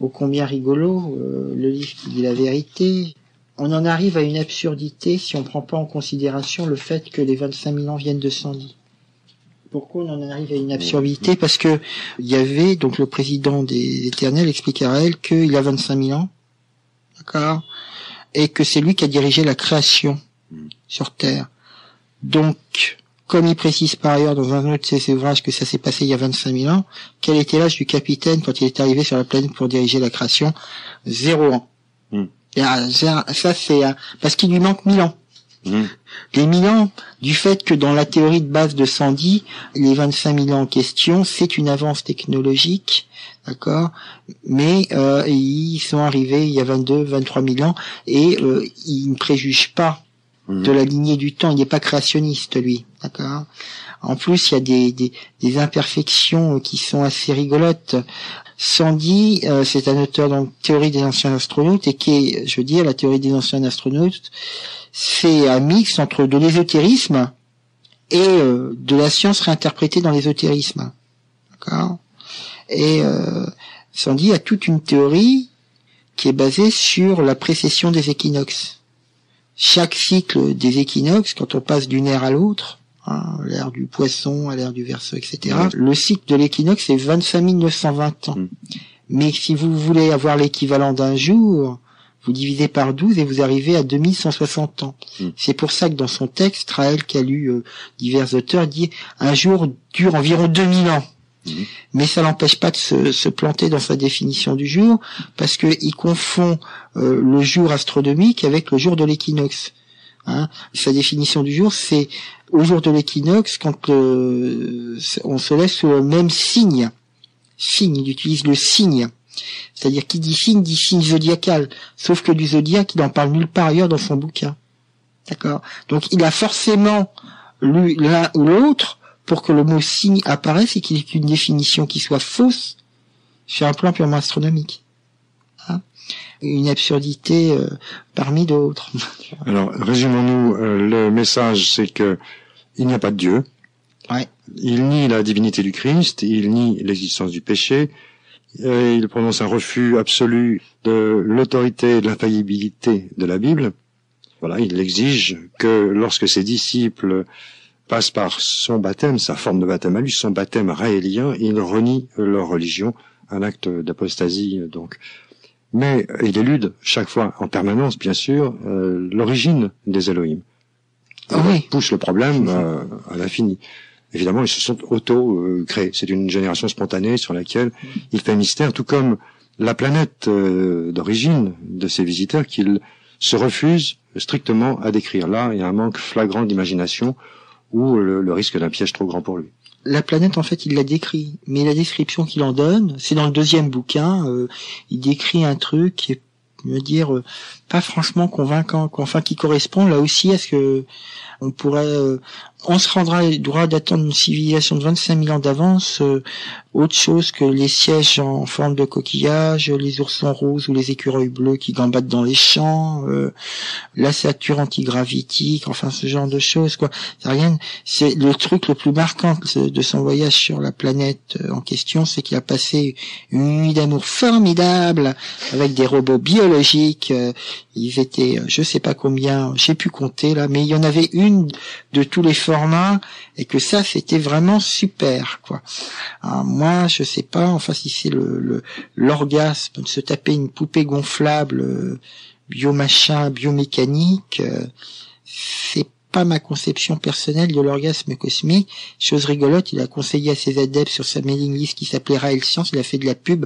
ô combien rigolo, le livre qui dit la vérité, on en arrive à une absurdité si on prend pas en considération le fait que les 25 000 ans viennent de Sandy. Pourquoi on en arrive à une absurdité? Parce que il y avait, donc le président des Éternels explique à Raël qu'il a 25 000 ans, d'accord, et que c'est lui qui a dirigé la création sur Terre. Donc, comme il précise par ailleurs dans un autre de ses ouvrages que ça s'est passé il y a 25 000 ans, quel était l'âge du capitaine quand il est arrivé sur la planète pour diriger la création? 0 ans. Et ça c'est parce qu'il lui manque 1000 ans. Les 1000 ans du fait que dans la théorie de base de Sandy, les 25 000 ans en question, c'est une avance technologique, d'accord, mais ils sont arrivés il y a 23 000 ans et ils ne préjugent pas de la lignée du temps. Il n'est pas créationniste, lui, d'accord. En plus, il y a des imperfections qui sont assez rigolotes. Sandy, c'est un auteur dans Théorie des anciens astronautes, et qui est, je veux dire, la théorie des anciens astronautes, c'est un mix entre de l'ésotérisme et de la science réinterprétée dans l'ésotérisme. D'accord? Et Sandy a toute une théorie qui est basée sur la précession des équinoxes. Chaque cycle des équinoxes, quand on passe d'une ère à l'autre, l'ère du poisson à l'ère du Verseau, etc. Le cycle de l'équinoxe, c'est 25 920 ans. Mais si vous voulez avoir l'équivalent d'un jour, vous divisez par 12 et vous arrivez à 2160 ans. C'est pour ça que dans son texte, Raël, qui a lu divers auteurs, dit un jour dure environ 2000 ans. Mais ça l'empêche pas de se planter dans sa définition du jour, parce que il confond le jour astronomique avec le jour de l'équinoxe. Sa définition du jour, c'est au jour de l'équinoxe, quand on se laisse sous le même signe. Il utilise le signe. C'est-à-dire, qui dit signe zodiacal. Sauf que du zodiaque, il n'en parle nulle part ailleurs dans son bouquin. D'accord? Donc, il a forcément lu l'un ou l'autre pour que le mot signe apparaisse et qu'il ait une définition qui soit fausse sur un plan purement astronomique. Une absurdité parmi d'autres. Alors, résumons-nous, le message, c'est que il n'y a pas de Dieu. Ouais. Il nie la divinité du Christ, il nie l'existence du péché, il prononce un refus absolu de l'autorité et de l'infaillibilité de la Bible. Voilà, il exige que lorsque ses disciples passent par son baptême, sa forme de baptême à lui, son baptême raélien, il renie leur religion, un acte d'apostasie donc. Mais il élude chaque fois, en permanence bien sûr, l'origine des Elohim. Il pousse le problème à l'infini. Évidemment, ils se sont auto-créés. C'est une génération spontanée sur laquelle il fait mystère, tout comme la planète d'origine de ces visiteurs qu'ils se refusent strictement à décrire. Là, il y a un manque flagrant d'imagination ou le risque d'un piège trop grand pour lui. La planète, en fait, il la décrit, mais la description qu'il en donne, c'est dans le deuxième bouquin, il décrit un truc qui est, me dire, pas franchement convaincant, enfin qui correspond là aussi à ce que on pourrait, on se rendra droit d'attendre une civilisation de 25 000 ans d'avance, autre chose que les sièges en forme de coquillage, les oursons roses ou les écureuils bleus qui gambadent dans les champs, la stature antigravitique, enfin ce genre de choses, quoi. C'est rien, c'est le truc le plus marquant de son voyage sur la planète en question, c'est qu'il a passé une nuit d'amour formidable avec des robots biologiques. Ils étaient, je sais pas combien, j'ai pu compter là, mais il y en avait une de tous les formats, et que ça, c'était vraiment super, quoi. Alors, moi, je sais pas, enfin, si c'est l'orgasme de se taper une poupée gonflable, biomécanique, c'est pas ma conception personnelle de l'orgasme cosmique. Chose rigolote, il a conseillé à ses adeptes sur sa mailing list qui s'appelait Raël Science, il a fait de la pub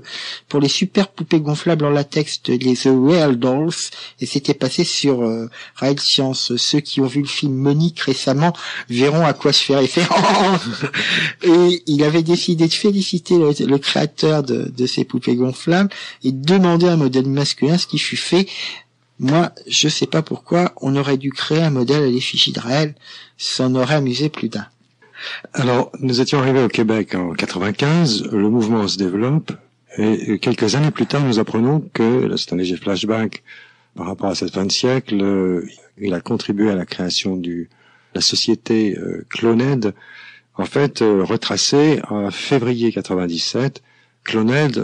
pour les super poupées gonflables en latex, les The Real Dolls, et c'était passé sur Raël Science. Ceux qui ont vu le film Monique récemment verront à quoi je fais référence. Et il avait décidé de féliciter le créateur de ces poupées gonflables et de demander un modèle masculin, ce qui fut fait. Moi, je sais pas pourquoi, on aurait dû créer un modèle à l'effigie de Raël, ça en aurait amusé plus d'un. Alors, nous étions arrivés au Québec en 95, le mouvement se développe, et quelques années plus tard, nous apprenons que, là c'est un léger flashback par rapport à cette fin de siècle, il a contribué à la création de la société Cloned, en fait, retracée en février 97, Cloned,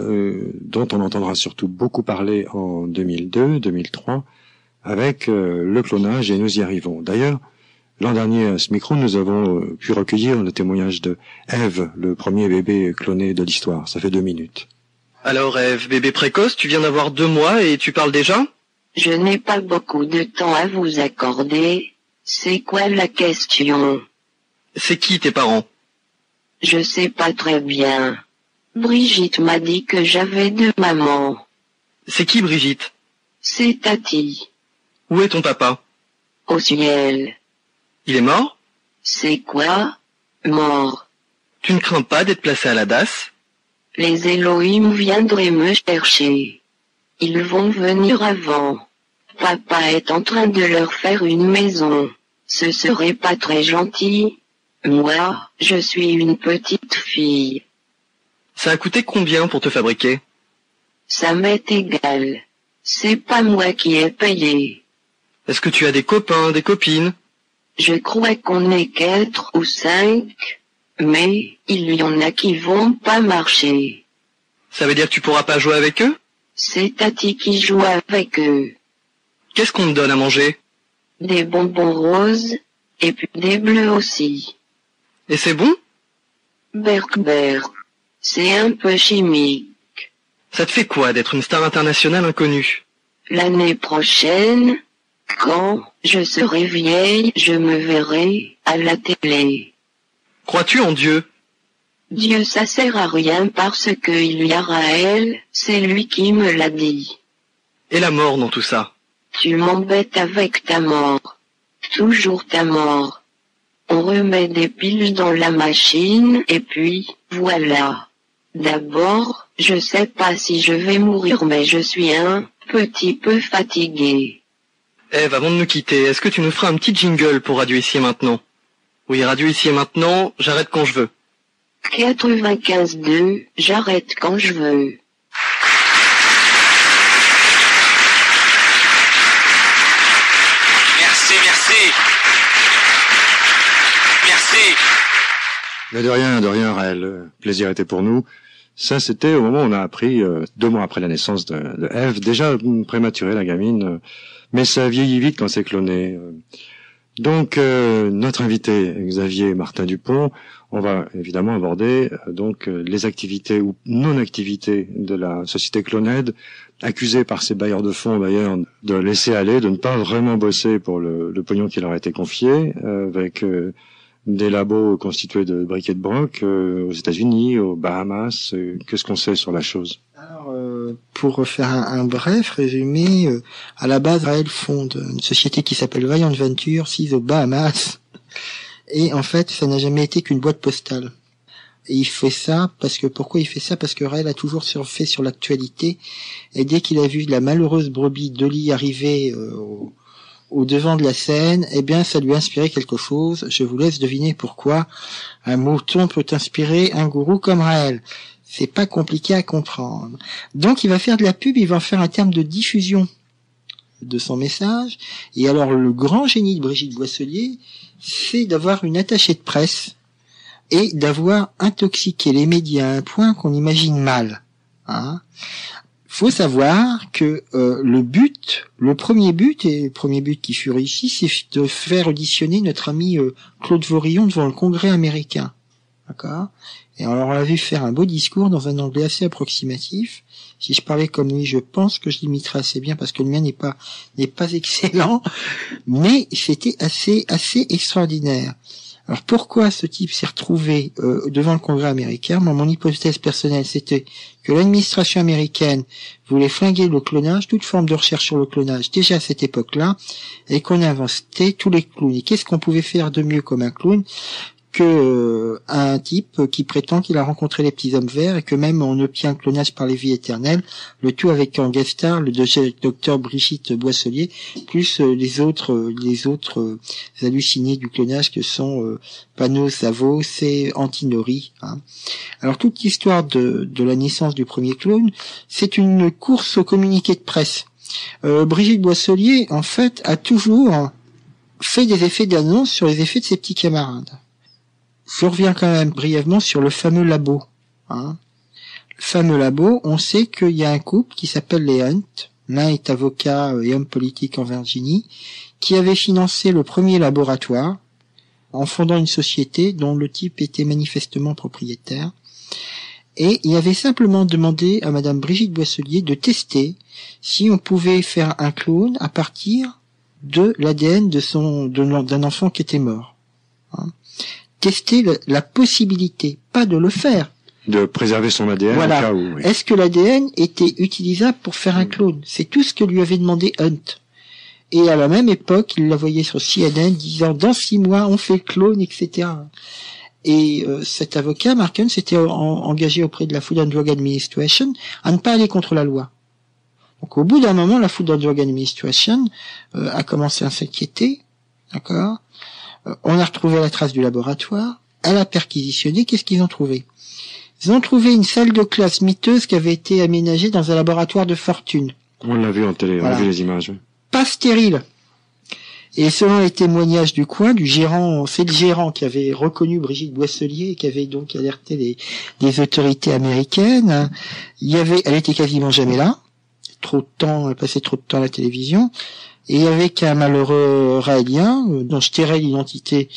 dont on entendra surtout beaucoup parler en 2002, 2003, avec le clonage, et nous y arrivons. D'ailleurs, l'an dernier, à ce micro, nous avons pu recueillir le témoignage de Ève, le premier bébé cloné de l'histoire. Ça fait 2 minutes. Alors Ève, bébé précoce, tu viens d'avoir 2 mois et tu parles déjà ? Je n'ai pas beaucoup de temps à vous accorder. C'est quoi la question ? C'est qui tes parents ? Je sais pas très bien. Brigitte m'a dit que j'avais 2 mamans. C'est qui Brigitte ? C'est Tati. Où est ton papa ? Au ciel. Il est mort ? C'est quoi ? Mort. Tu ne crains pas d'être placé à la DAS ? Les Elohim viendraient me chercher. Ils vont venir avant. Papa est en train de leur faire une maison. Ce serait pas très gentil. Moi, je suis une petite fille. Ça a coûté combien pour te fabriquer ? Ça m'est égal. C'est pas moi qui ai payé. Est-ce que tu as des copains, des copines ? Je crois qu'on est 4 ou 5, mais il y en a qui vont pas marcher. Ça veut dire que tu pourras pas jouer avec eux ? C'est Tati qui joue avec eux. Qu'est-ce qu'on te donne à manger ? Des bonbons roses, et puis des bleus aussi. Et c'est bon ? Berk. C'est un peu chimique. Ça te fait quoi d'être une star internationale inconnue ? L'année prochaine, quand je serai vieille, je me verrai à la télé. Crois-tu en Dieu ? Dieu, ça sert à rien parce que il y a Raël, c'est lui qui me l'a dit. Et la mort dans tout ça ? Tu m'embêtes avec ta mort. Toujours ta mort. On remet des piles dans la machine et puis, voilà. D'abord, je sais pas si je vais mourir mais je suis un petit peu fatigué. Ève, avant de nous quitter, est-ce que tu nous feras un petit jingle pour Radio Ici et Maintenant ? Oui, Radio Ici et Maintenant, j'arrête quand je veux. 95.2, j'arrête quand je veux. Merci. Mais de rien, Raël. Le plaisir était pour nous. Ça, c'était au moment où on a appris, 2 mois après la naissance de Ève, déjà prématurée, la gamine, mais ça vieillit vite quand c'est cloné. Donc, notre invité, Xavier Martin Dupont, on va évidemment aborder donc les activités ou non-activités de la société Cloned, accusée par ses bailleurs de fonds d'ailleurs de laisser aller, de ne pas vraiment bosser pour le pognon qui leur a été confié, avec des labos constitués de briquet de broc aux États-Unis, aux Bahamas. Qu'est-ce qu'on sait sur la chose ? Alors, pour faire un bref résumé, à la base, Raël fonde une société qui s'appelle Vaillant Venture, sise aux Bahamas. Et en fait, ça n'a jamais été qu'une boîte postale. Et il fait ça pourquoi il fait ça ? Parce que Raël a toujours surfé sur l'actualité. Et dès qu'il a vu la malheureuse brebis Dolly arriver au devant de la scène, eh bien, ça lui a inspiré quelque chose. Je vous laisse deviner pourquoi. Un mouton peut inspirer un gourou comme Raël. C'est pas compliqué à comprendre. Donc, il va faire de la pub, il va en faire un terme de diffusion de son message. Et alors, le grand génie de Brigitte Boisselier, c'est d'avoir une attachée de presse et d'avoir intoxiqué les médias à un point qu'on imagine mal. faut savoir que le premier but qui fut réussi, c'est de faire auditionner notre ami Claude Vorillon devant le Congrès américain. D'accord ? Et alors on l'a vu faire un beau discours dans un anglais assez approximatif. Si je parlais comme lui, je pense que je l'imiterais assez bien parce que le mien n'est pas excellent, mais c'était assez extraordinaire. Alors pourquoi ce type s'est retrouvé devant le Congrès américain ? Moi, mon hypothèse personnelle, c'était que l'administration américaine voulait flinguer le clonage, toute forme de recherche sur le clonage, déjà à cette époque-là, et qu'on inventait tous les clowns. Et qu'est-ce qu'on pouvait faire de mieux comme un clown que un type qui prétend qu'il a rencontré les petits hommes verts et que même on obtient le clonage par les vies éternelles, le tout avec en guest star le docteur Brigitte Boisselier, plus les autres hallucinés du clonage que sont Panos Zavos et Antinori. Hein. Alors toute l'histoire de la naissance du premier clone, c'est une course au communiqué de presse. Brigitte Boisselier, en fait, a toujours fait des effets d'annonce sur les effets de ses petits camarades. Je reviens quand même brièvement sur le fameux labo. Hein. Le fameux labo, on sait qu'il y a un couple qui s'appelle les Hunt, l'un est avocat et homme politique en Virginie, qui avait financé le premier laboratoire en fondant une société dont le type était manifestement propriétaire. Et il avait simplement demandé à madame Brigitte Boisselier de tester si on pouvait faire un clone à partir de l'ADN d'un enfant qui était mort. Hein. Tester la possibilité, pas de le faire. De préserver son ADN voilà. Au cas où. Oui. Est-ce que l'ADN était utilisable pour faire un clone ? C'est tout ce que lui avait demandé Hunt. Et à la même époque, il la voyait sur CNN disant dans 6 mois on fait le clone, etc. Et cet avocat, Mark Hunt, s'était engagé auprès de la Food and Drug Administration à ne pas aller contre la loi. Donc au bout d'un moment, la Food and Drug Administration a commencé à s'inquiéter, d'accord ? On a retrouvé la trace du laboratoire, elle a perquisitionné, qu'est-ce qu'ils ont trouvé ? Ils ont trouvé une salle de classe miteuse qui avait été aménagée dans un laboratoire de fortune. On l'a vu en télé, voilà. On a vu les images. Pas stérile. Et selon les témoignages du coin, du gérant, c'est le gérant qui avait reconnu Brigitte Boisselier et qui avait donc alerté les autorités américaines. Elle était quasiment jamais là. Elle passait trop de temps à la télévision. Et avec un malheureux raélien, dont je tairai l'identité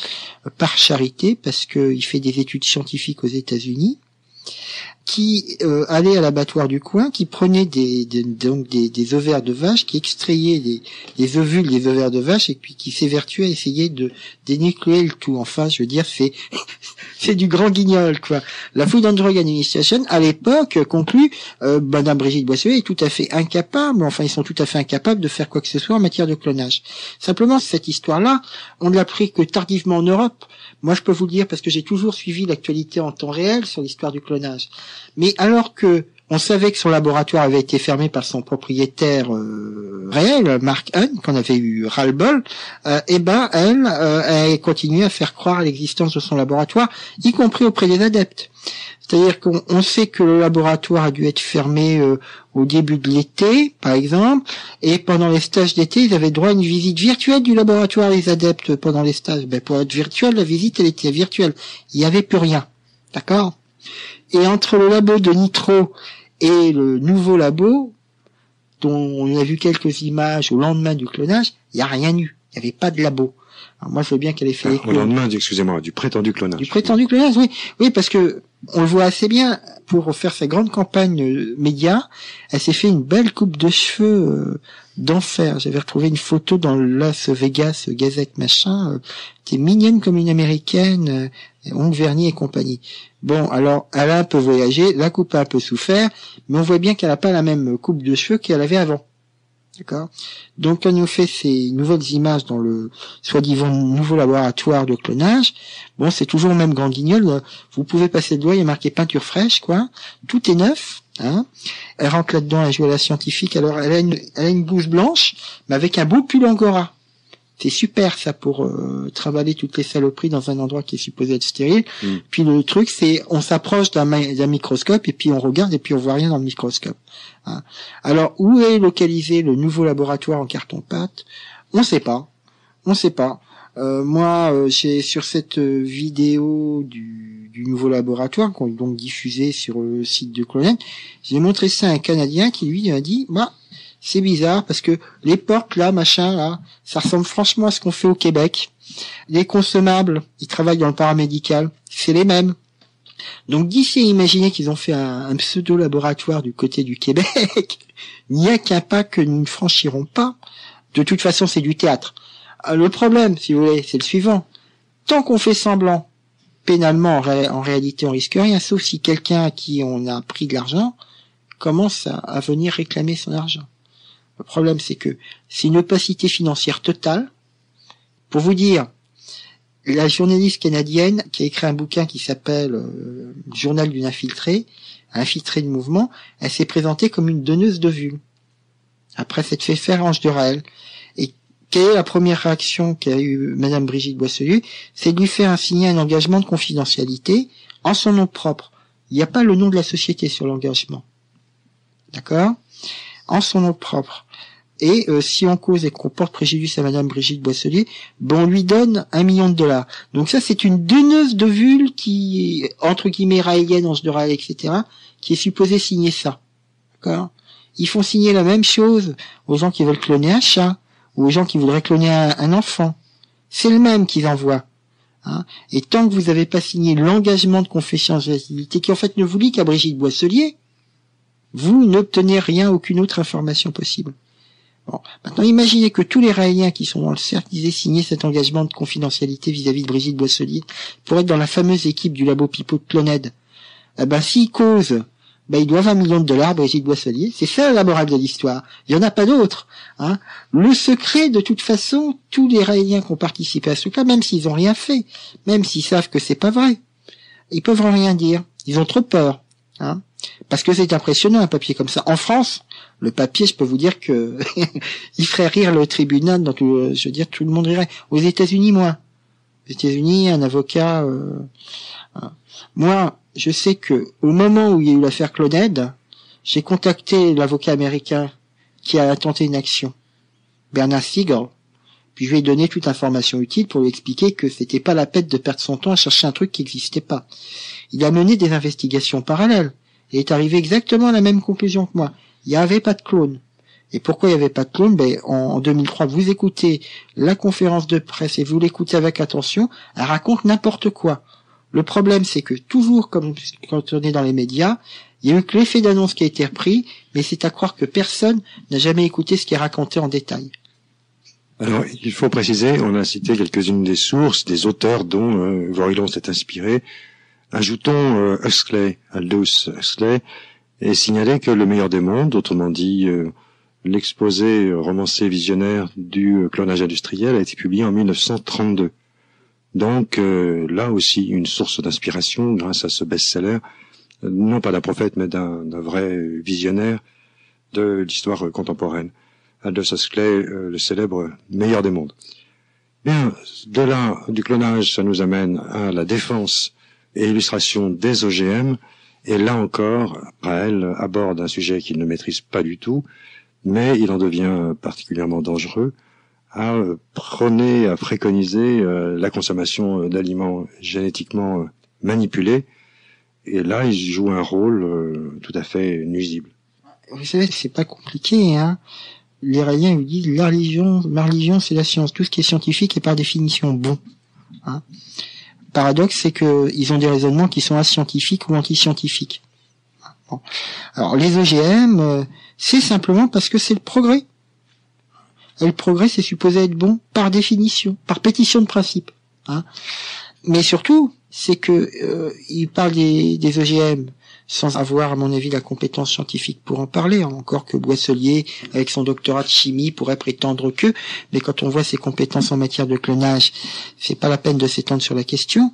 par charité, parce qu'il fait des études scientifiques aux États-Unis, qui allait à l'abattoir du coin, qui prenait des ovaires de vache, qui extrayait les ovules des ovaires de vache, et puis qui s'évertuait à essayer de dénucléer le tout. Enfin, je veux dire, c'est du grand guignol, quoi. La Food and Drug Administration, à l'époque, conclut, madame Brigitte Boisselier est tout à fait incapable, enfin, ils sont tout à fait incapables de faire quoi que ce soit en matière de clonage. Simplement, cette histoire-là, on ne l'a pris que tardivement en Europe. Moi, je peux vous le dire parce que j'ai toujours suivi l'actualité en temps réel sur l'histoire du clonage. Mais alors que on savait que son laboratoire avait été fermé par son propriétaire réel, Mark Hunt, qu'on avait eu ras-le-bol, elle continué à faire croire à l'existence de son laboratoire, y compris auprès des adeptes. C'est-à-dire qu'on sait que le laboratoire a dû être fermé au début de l'été, par exemple, et pendant les stages d'été, ils avaient droit à une visite virtuelle du laboratoire, les adeptes, pendant les stages. Pour être virtuelle, la visite, elle était virtuelle. Il n'y avait plus rien. D'accord ? Et entre le labo de Nitro et le nouveau labo, dont on a vu quelques images au lendemain du clonage, il n'y a rien eu. Il n'y avait pas de labo. Alors moi, je veux bien qu'elle ait fait les clones. Au lendemain, excusez-moi, du prétendu clonage. Du prétendu clonage, oui. Oui, parce que on le voit assez bien, pour faire sa grande campagne média, elle s'est fait une belle coupe de cheveux d'enfer. J'avais retrouvé une photo dans le Las Vegas Gazette machin. T'es mignonne comme une américaine, Oncle Vernier et compagnie. Bon, alors, elle a un peu voyagé, la coupe a un peu souffert, mais on voit bien qu'elle n'a pas la même coupe de cheveux qu'elle avait avant. D'accord ? Donc, quand on nous fait ces nouvelles images dans le soi-disant nouveau laboratoire de clonage, bon, c'est toujours le même grand guignol. Vous pouvez passer le doigt, il y a marqué peinture fraîche, quoi. Tout est neuf, hein. Elle rentre là-dedans, elle joue à la scientifique. Alors, elle a une blouse blanche, mais avec un beau pull angora. C'est super, ça, pour travailler toutes les saloperies dans un endroit qui est supposé être stérile. Puis le truc, c'est, on s'approche d'un microscope, et puis on regarde, et puis on voit rien dans le microscope. Hein. Alors, où est localisé le nouveau laboratoire en carton-pâte ? On sait pas. Moi, j'ai sur cette vidéo du du nouveau laboratoire, qu'on a donc diffusé sur le site de Cloned. J'ai montré ça à un Canadien qui lui a dit, c'est bizarre parce que les portes là, machin là, ça ressemble franchement à ce qu'on fait au Québec. Les consommables, ils travaillent dans le paramédical, c'est les mêmes. Donc d'ici à imaginer qu'ils ont fait un pseudo-laboratoire du côté du Québec, il n'y a qu'un pas que nous ne franchirons pas. De toute façon, c'est du théâtre. Le problème, si vous voulez, c'est le suivant. Tant qu'on fait semblant, pénalement, en réalité, on risque rien, sauf si quelqu'un à qui on a pris de l'argent commence à venir réclamer son argent. Le problème, c'est que c'est une opacité financière totale. Pour vous dire, la journaliste canadienne qui a écrit un bouquin qui s'appelle Journal d'une infiltrée du mouvement, elle s'est présentée comme une donneuse de vues. Après s'être fait faire Ange de Raël. Et quelle est la première réaction qu'a eu Madame Brigitte Boisselier? C'est de lui faire signer un engagement de confidentialité en son nom propre. Il n'y a pas le nom de la société sur l'engagement. D'accord? En son nom propre. Et si on cause et qu'on porte préjudice à Madame Brigitte Boisselier, on lui donne $1 million. Donc ça, c'est une donneuse de vulve qui, entre guillemets, raélienne, Ange de Raël, etc., qui est supposée signer ça. D'accord? Ils font signer la même chose aux gens qui veulent cloner un chat, ou aux gens qui voudraient cloner un enfant. C'est le même qu'ils envoient. Hein? Et tant que vous n'avez pas signé l'engagement de confidentialité, qui en fait ne vous lie qu'à Brigitte Boisselier, vous n'obtenez rien, aucune autre information possible. Bon, maintenant imaginez que tous les Raéliens qui sont dans le cercle aient signé cet engagement de confidentialité vis-à-vis de Brigitte Boisselier pour être dans la fameuse équipe du labo Pipo de Cloned. S'ils causent, ils doivent $1 million, Brigitte Boisselier. C'est ça la morale de l'histoire. Il y en a pas d'autre. Hein. Le secret, de toute façon, tous les Raéliens qui ont participé à ce cas, même s'ils ont rien fait, même s'ils savent que c'est pas vrai, ils peuvent rien dire. Ils ont trop peur. Hein. Parce que c'est impressionnant un papier comme ça. En France, le papier, je peux vous dire que il ferait rire le tribunal, donc je veux dire tout le monde rirait. Aux États-Unis, moins. Aux États-Unis, un avocat. Moi, je sais que au moment où il y a eu l'affaire Cloned, j'ai contacté l'avocat américain qui a tenté une action, Bernard Siegel. Puis je lui ai donné toute information utile pour lui expliquer que c'était pas la peine de perdre son temps à chercher un truc qui n'existait pas. Il a mené des investigations parallèles et est arrivé exactement à la même conclusion que moi. Il n'y avait pas de clone. Et pourquoi il n'y avait pas de clone? En 2003, vous écoutez la conférence de presse et vous l'écoutez avec attention, elle raconte n'importe quoi. Le problème, c'est que toujours, comme quand on est dans les médias, il y a eu que l'effet d'annonce qui a été repris, mais c'est à croire que personne n'a jamais écouté ce qui est raconté en détail. Alors, il faut préciser, on a cité quelques-unes des sources, des auteurs dont Vorilon s'est inspiré. Ajoutons Huxley, Aldous Huxley, et signaler que Le Meilleur des Mondes, autrement dit l'exposé romancé visionnaire du clonage industriel, a été publié en 1932. Donc là aussi une source d'inspiration grâce à ce best-seller, non pas d'un prophète mais d'un vrai visionnaire de l'histoire contemporaine. Aldous Huxley, le célèbre Meilleur des Mondes. Bien, de là, du clonage, ça nous amène à la défense et illustration des OGM, et là encore, Raël aborde un sujet qu'il ne maîtrise pas du tout, mais il en devient particulièrement dangereux, à prôner, à préconiser la consommation d'aliments génétiquement manipulés, et là il joue un rôle tout à fait nuisible. Vous savez, c'est pas compliqué, hein. Les Raéliens lui disent ma religion c'est la science, tout ce qui est scientifique est par définition bon. Hein. Le paradoxe, c'est que ils ont des raisonnements qui sont ascientifiques ou antiscientifiques. Bon. Alors les OGM, c'est simplement parce que c'est le progrès. Et le progrès, c'est supposé être bon par définition, par pétition de principe. Hein. Mais surtout, c'est que il parle des OGM sans avoir, à mon avis, la compétence scientifique pour en parler, encore que Boisselier, avec son doctorat de chimie, pourrait prétendre que, mais quand on voit ses compétences en matière de clonage, c'est pas la peine de s'étendre sur la question.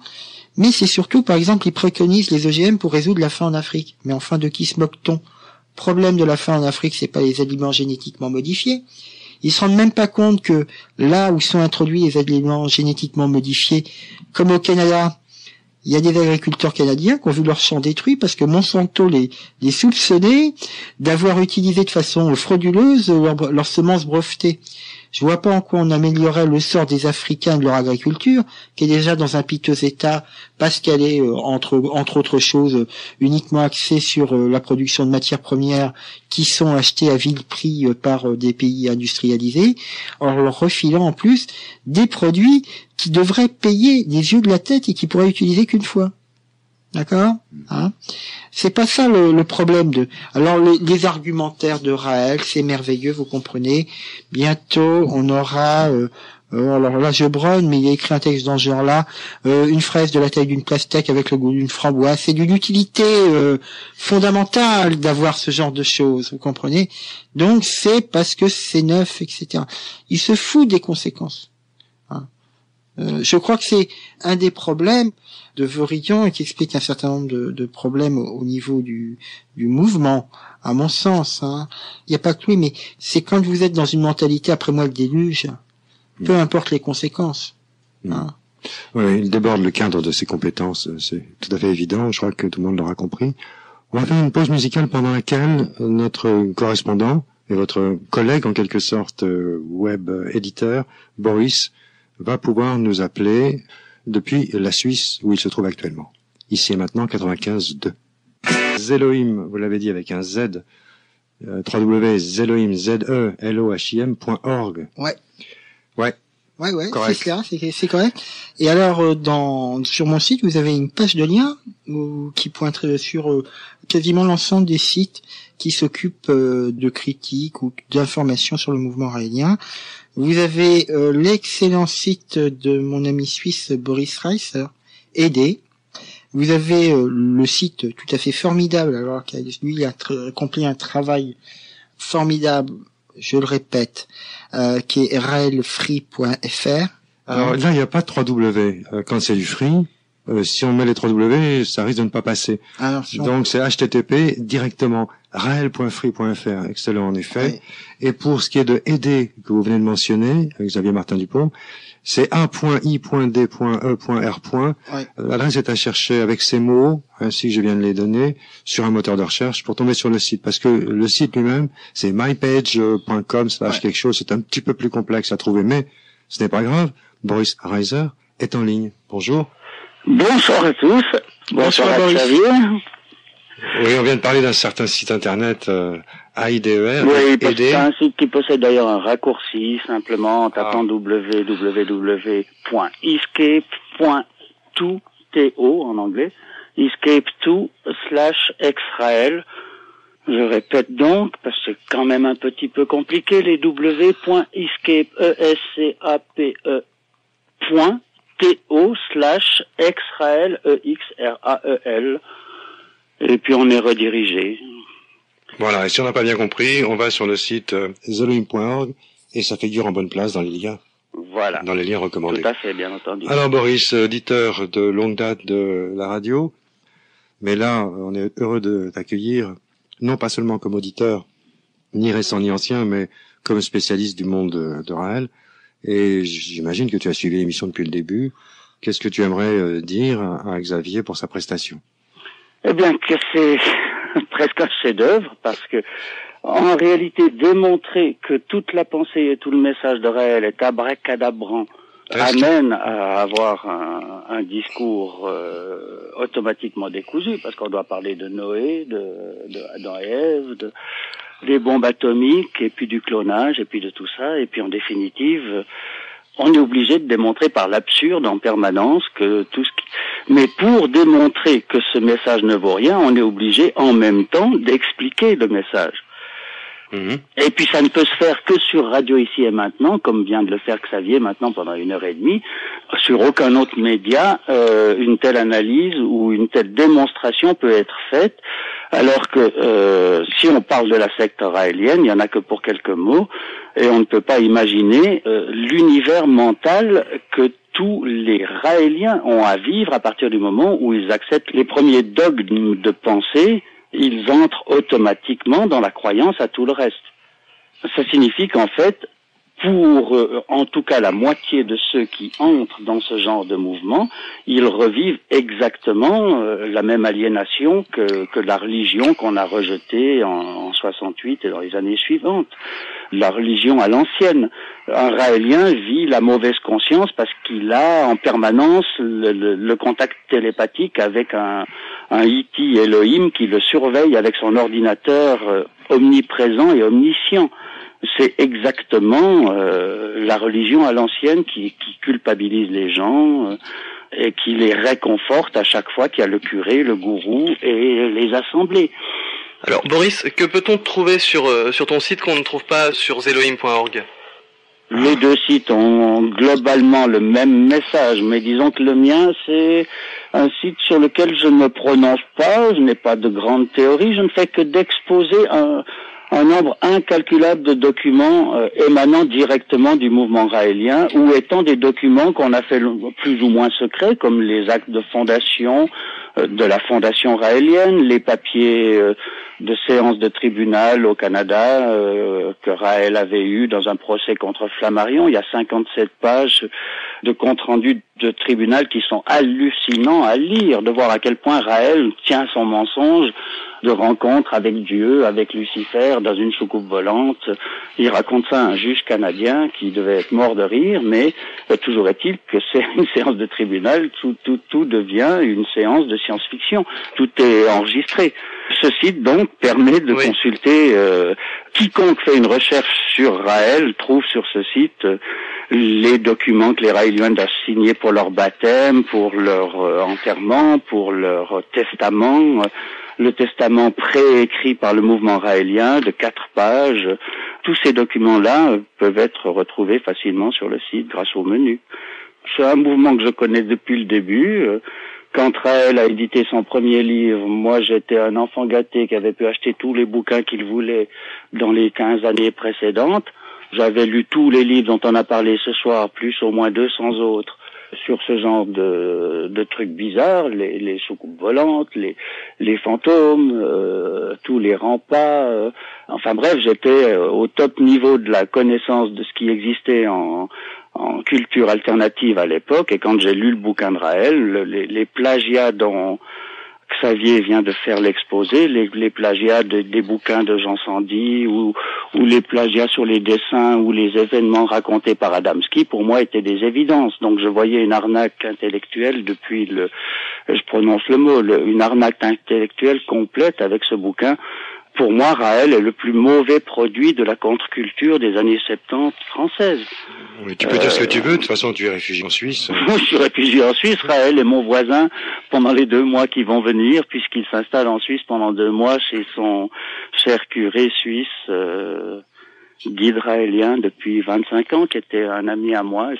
Mais c'est surtout, par exemple, il préconise les OGM pour résoudre la faim en Afrique. Mais enfin, de qui se moque-t-on? Problème de la faim en Afrique, c'est pas les aliments génétiquement modifiés. Ils se rendent même pas compte que là où sont introduits les aliments génétiquement modifiés, comme au Canada, il y a des agriculteurs canadiens qui ont vu leur champ détruit parce que Monsanto les soupçonnait d'avoir utilisé de façon frauduleuse leurs semences brevetées. Je vois pas en quoi on améliorerait le sort des Africains de leur agriculture, qui est déjà dans un piteux état, parce qu'elle est, entre autres choses, uniquement axée sur la production de matières premières qui sont achetées à vil prix par des pays industrialisés, en leur refilant en plus des produits qui devraient payer des yeux de la tête et qui pourraient utiliser qu'une fois. D'accord, hein? C'est pas ça le problème de. Alors les argumentaires de Raël, c'est merveilleux, vous comprenez. Bientôt, on aura. Alors là, je bronne, mais il a écrit un texte dans ce genre-là. Une fraise de la taille d'une pastèque avec le goût d'une framboise. C'est d'une utilité fondamentale d'avoir ce genre de choses, vous comprenez. Donc c'est parce que c'est neuf, etc. Il se fout des conséquences. Hein. Je crois que c'est un des problèmes de Vorillon et qui explique un certain nombre de problèmes au niveau du mouvement, à mon sens. Hein. Il n'y a pas que lui, mais c'est quand vous êtes dans une mentalité après moi le déluge, peu importe les conséquences. Hein. Oui, il déborde le cadre de ses compétences, c'est tout à fait évident, je crois que tout le monde l'aura compris. On va faire une pause musicale pendant laquelle notre correspondant et votre collègue en quelque sorte web éditeur, Boris, va pouvoir nous appeler depuis la Suisse où il se trouve actuellement. Ici et maintenant, 95.2. Zelohim, vous l'avez dit avec un Z, www.zelohim.org. Ouais. Ouais. Ouais, correct. C'est correct. Et alors, sur mon site, vous avez une page de lien qui pointerait sur quasiment l'ensemble des sites qui s'occupent de critiques ou d'informations sur le mouvement raélien. Vous avez l'excellent site de mon ami suisse Boris Reiser, Aider. Vous avez le site tout à fait formidable, alors qu'il lui a accompli un travail formidable, je le répète, qui est raelfree.fr. Alors là, il n'y a pas de 3W. Quand c'est du free, si on met les 3W, ça risque de ne pas passer. Alors, donc c'est HTTP directement rael.free.fr. Excellent en effet. Oui. Et pour ce qui est de aider que vous venez de mentionner, avec Xavier Martin Dupont, c'est a.i.d.e.r. Oui. L'adresse est à chercher avec ces mots, ainsi que je viens de les donner, sur un moteur de recherche pour tomber sur le site. Parce que le site lui-même, c'est mypage.com/ quelque chose. C'est un petit peu plus complexe à trouver, mais ce n'est pas grave. Boris Reiser est en ligne. Bonjour. Bonsoir à tous. Bonsoir à Xavier. Oui, on vient de parler d'un certain site internet AIDER. Oui, c'est un site qui possède d'ailleurs un raccourci, simplement en tapant www.escape.to en anglais, escape2/xrael. Je répète donc, parce que c'est quand même un petit peu compliqué, les w.escape, .to/xrael, EXRAEL. Et puis on est redirigé. Voilà, et si on n'a pas bien compris, on va sur le site zelohim.org et ça figure en bonne place dans les liens. Voilà. Dans les liens recommandés. Tout à fait, bien entendu. Alors Boris, auditeur de longue date de la radio, mais là, on est heureux de t'accueillir, non pas seulement comme auditeur, ni récent ni ancien, mais comme spécialiste du monde de Raël. Et j'imagine que tu as suivi l'émission depuis le début. Qu'est-ce que tu aimerais dire à Xavier pour sa prestation? Eh bien, que c'est presque un chef-d'œuvre, parce que, en réalité, démontrer que toute la pensée et tout le message de Raël est abracadabrant amène à avoir un discours automatiquement décousu, parce qu'on doit parler de Noé, de Adam et Ève, des bombes atomiques, et puis du clonage, et puis de tout ça, et puis en définitive, on est obligé de démontrer par l'absurde en permanence que tout ce qui... Mais pour démontrer que ce message ne vaut rien, on est obligé en même temps d'expliquer le message. Et puis ça ne peut se faire que sur Radio Ici et Maintenant, comme vient de le faire Xavier maintenant pendant 1h30. Sur aucun autre média, une telle analyse ou une telle démonstration peut être faite, alors que si on parle de la secte raélienne, il n'y en a que pour quelques mots, et on ne peut pas imaginer l'univers mental que tous les Raéliens ont à vivre à partir du moment où ils acceptent les premiers dogmes de pensée. Ils entrent automatiquement dans la croyance à tout le reste. Ça signifie qu'en fait, pour en tout cas la moitié de ceux qui entrent dans ce genre de mouvement, ils revivent exactement la même aliénation que la religion qu'on a rejetée en 68 et dans les années suivantes. La religion à l'ancienne. Un raélien vit la mauvaise conscience parce qu'il a en permanence le contact télépathique avec un E.T. Elohim qui le surveille avec son ordinateur omniprésent et omniscient. C'est exactement la religion à l'ancienne qui culpabilise les gens et qui les réconforte à chaque fois qu'il y a le curé, le gourou et les assemblées. Alors Boris, que peut-on trouver sur ton site qu'on ne trouve pas sur zelohim.org? Les deux sites ont globalement le même message, mais disons que le mien, c'est un site sur lequel je ne me prononce pas, je n'ai pas de grande théorie, je ne fais que d'exposer un nombre incalculable de documents émanant directement du mouvement raélien ou étant des documents qu'on a fait plus ou moins secrets, comme les actes de fondation de la fondation raélienne, les papiers de séance de tribunal au Canada que Raël avait eu dans un procès contre Flammarion. Il y a 57 pages de compte-rendu de tribunal qui sont hallucinants à lire, de voir à quel point Raël tient son mensonge de rencontre avec Dieu, avec Lucifer, dans une soucoupe volante. Il raconte ça à un juge canadien qui devait être mort de rire, mais toujours est-il que c'est une séance de tribunal, tout devient une séance de science-fiction. Tout est enregistré. Ce site, donc, permet de consulter... quiconque fait une recherche sur Raël trouve sur ce site les documents que les Raéliens doivent signer pour leur baptême, pour leur enterrement, pour leur testament... le testament préécrit par le mouvement raélien de 4 pages. Tous ces documents-là peuvent être retrouvés facilement sur le site grâce au menu. C'est un mouvement que je connais depuis le début. Quand Raël a édité son premier livre, moi j'étais un enfant gâté qui avait pu acheter tous les bouquins qu'il voulait dans les 15 années précédentes. J'avais lu tous les livres dont on a parlé ce soir, plus au moins 200 autres. Sur ce genre de trucs bizarres, les soucoupes volantes, les fantômes, tous les remparts. Enfin bref, j'étais au top niveau de la connaissance de ce qui existait en culture alternative à l'époque. Et quand j'ai lu le bouquin de Raël, les plagiats dont Xavier vient de faire l'exposé, les plagiats des bouquins de Jean Sandy ou les plagiats sur les dessins ou les événements racontés par Adamski, pour moi, étaient des évidences. Donc je voyais une arnaque intellectuelle depuis je prononce le mot, une arnaque intellectuelle complète avec ce bouquin. Pour moi, Raël est le plus mauvais produit de la contre-culture des années 70 françaises. Oui, tu peux dire ce que tu veux, de toute façon tu es réfugié en Suisse. Je suis réfugié en Suisse, Raël est mon voisin pendant les 2 mois qui vont venir, puisqu'il s'installe en Suisse pendant 2 mois chez son cher curé suisse, guide raélien depuis 25 ans, qui était un ami à moi.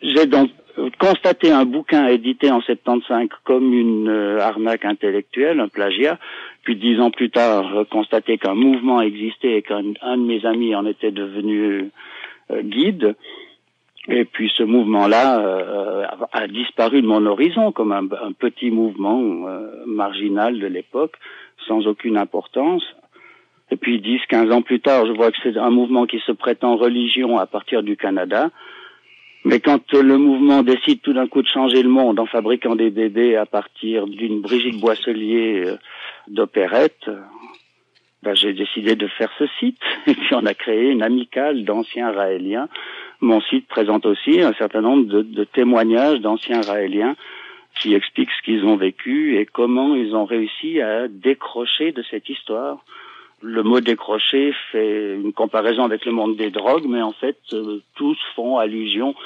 J'ai donc constaté un bouquin édité en 75 comme une arnaque intellectuelle, un plagiat, puis 10 ans plus tard constaté qu'un mouvement existait et qu'un de mes amis en était devenu guide. Et puis ce mouvement-là a disparu de mon horizon comme un petit mouvement marginal de l'époque, sans aucune importance. Et puis 10-15 ans plus tard, je vois que c'est un mouvement qui se prétend religion à partir du Canada. Mais quand le mouvement décide tout d'un coup de changer le monde en fabriquant des bébés à partir d'une Brigitte Boisselier d'opérette, j'ai décidé de faire ce site. Et puis on a créé une amicale d'anciens raéliens. Mon site présente aussi un certain nombre de témoignages d'anciens raéliens qui expliquent ce qu'ils ont vécu et comment ils ont réussi à décrocher de cette histoire. Le mot décrocher fait une comparaison avec le monde des drogues, mais en fait, tous font allusion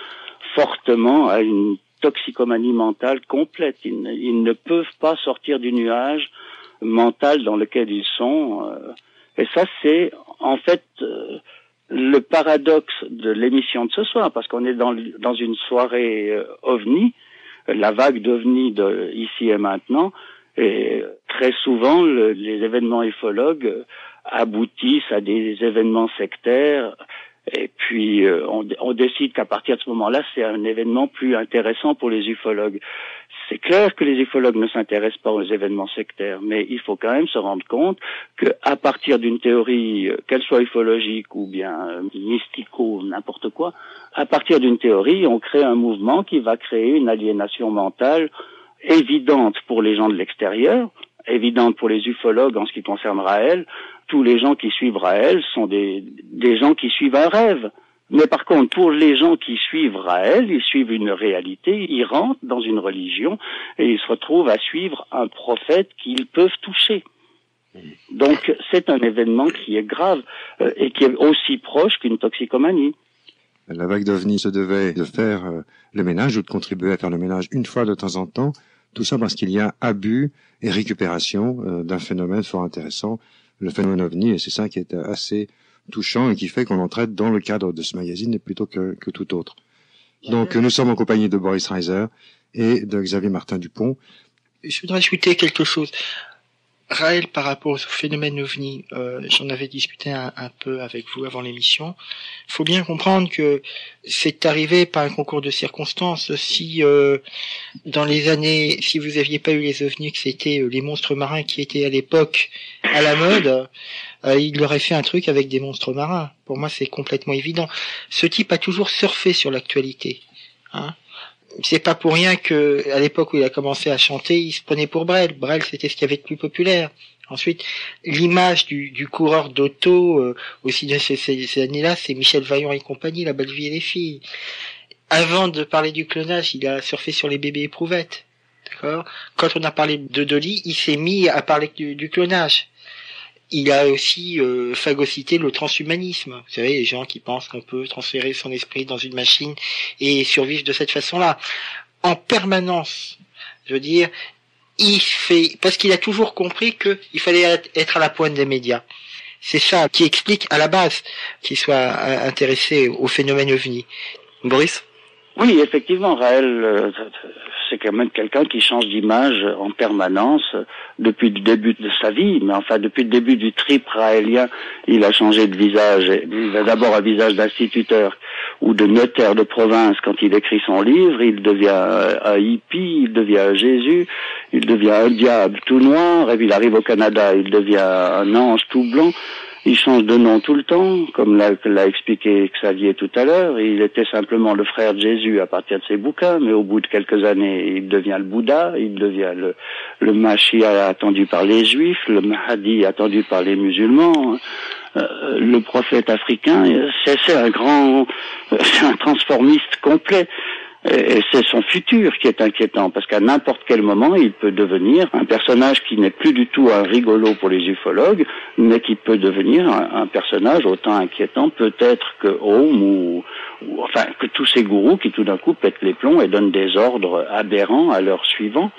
fortement à une toxicomanie mentale complète. Ils ne peuvent pas sortir du nuage mental dans lequel ils sont. Et ça, c'est en fait le paradoxe de l'émission de ce soir, parce qu'on est dans une soirée ovni, la vague d'ovni de Ici et Maintenant. Et très souvent, les événements ufologues aboutissent à des événements sectaires. Et puis, on décide qu'à partir de ce moment-là, c'est un événement plus intéressant pour les ufologues. C'est clair que les ufologues ne s'intéressent pas aux événements sectaires, mais il faut quand même se rendre compte qu'à partir d'une théorie, qu'elle soit ufologique ou bien mystico, n'importe quoi, à partir d'une théorie, on crée un mouvement qui va créer une aliénation mentale évidente pour les gens de l'extérieur, évidente pour les ufologues en ce qui concerne Raël. Tous les gens qui suivent Raël sont des gens qui suivent un rêve. Mais par contre, pour les gens qui suivent Raël, ils suivent une réalité, ils rentrent dans une religion et ils se retrouvent à suivre un prophète qu'ils peuvent toucher. Donc c'est un événement qui est grave et qui est aussi proche qu'une toxicomanie. La vague d'OVNI se devait de faire le ménage ou de contribuer à faire le ménage une fois de temps en temps, tout ça parce qu'il y a abus et récupération d'un phénomène fort intéressant, le phénomène OVNI, et c'est ça qui est assez touchant et qui fait qu'on en traite dans le cadre de ce magazine plutôt que tout autre. Donc nous sommes en compagnie de Boris Reiser et de Xavier Martin-Dupont. Je voudrais ajouter quelque chose. Raël, par rapport au phénomène OVNI, j'en avais discuté un peu avec vous avant l'émission. Il faut bien comprendre que c'est arrivé par un concours de circonstances. Si dans les années, si vous aviez pas eu les OVNI, que c'était les monstres marins qui étaient à l'époque à la mode, il aurait fait un truc avec des monstres marins. Pour moi, c'est complètement évident. Ce type a toujours surfé sur l'actualité. Hein. C'est pas pour rien que, à l'époque où il a commencé à chanter, il se prenait pour Brel. Brel, c'était ce qu'il y avait de plus populaire. Ensuite, l'image du coureur d'auto, aussi de ces années-là, c'est Michel Vaillant et compagnie, La Belle Vie et les Filles. Avant de parler du clonage, il a surfé sur les bébés éprouvettes. D'accord? Quand on a parlé de Dolly, il s'est mis à parler du clonage. Il a aussi phagocyté le transhumanisme. Vous savez, les gens qui pensent qu'on peut transférer son esprit dans une machine et survivre de cette façon-là. En permanence, je veux dire, parce qu'il a toujours compris qu'il fallait être à la pointe des médias. C'est ça qui explique à la base qu'il soit intéressé au phénomène OVNI. Boris ? Oui, effectivement, Raël, c'est quand même quelqu'un qui change d'image en permanence depuis le début de sa vie, mais enfin depuis le début du trip raélien, il a changé de visage. Il a d'abord un visage d'instituteur ou de notaire de province quand il écrit son livre, il devient un hippie, il devient un Jésus, il devient un diable tout noir, et puis il arrive au Canada, il devient un ange tout blanc. Il change de nom tout le temps, comme l'a expliqué Xavier tout à l'heure. Il était simplement le frère de Jésus à partir de ses bouquins, mais au bout de quelques années, il devient le Bouddha, il devient le Mashiach attendu par les Juifs, le Mahdi attendu par les musulmans, le prophète africain. C'est un transformiste complet. Et c'est son futur qui est inquiétant, parce qu'à n'importe quel moment, il peut devenir un personnage qui n'est plus du tout un rigolo pour les ufologues, mais qui peut devenir un personnage autant inquiétant peut-être que Homme ou enfin que tous ces gourous qui tout d'un coup pètent les plombs et donnent des ordres aberrants à leurs suivants.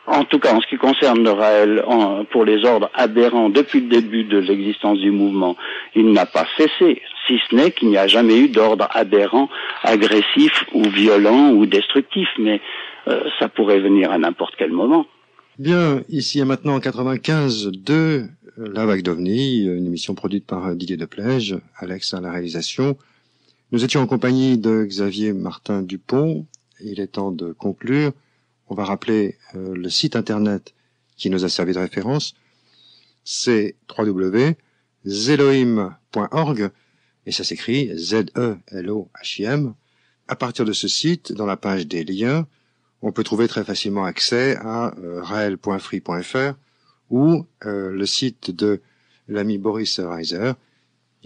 En tout cas, en ce qui concerne Raël, pour les ordres aberrants depuis le début de l'existence du mouvement, il n'a pas cessé, si ce n'est qu'il n'y a jamais eu d'ordre aberrant, agressif ou violent ou destructif, mais ça pourrait venir à n'importe quel moment. Bien, ici et maintenant en 95.2, La Vague d'OVNI, une émission produite par Didier Deplège, Alex à la réalisation. Nous étions en compagnie de Xavier Martin-Dupont. Il est temps de conclure. On va rappeler le site internet qui nous a servi de référence. C'est www.zelohim.org et ça s'écrit Z-E-L-O-H-I-M. À partir de ce site, dans la page des liens, on peut trouver très facilement accès à rael.free.fr ou le site de l'ami Boris Reiser,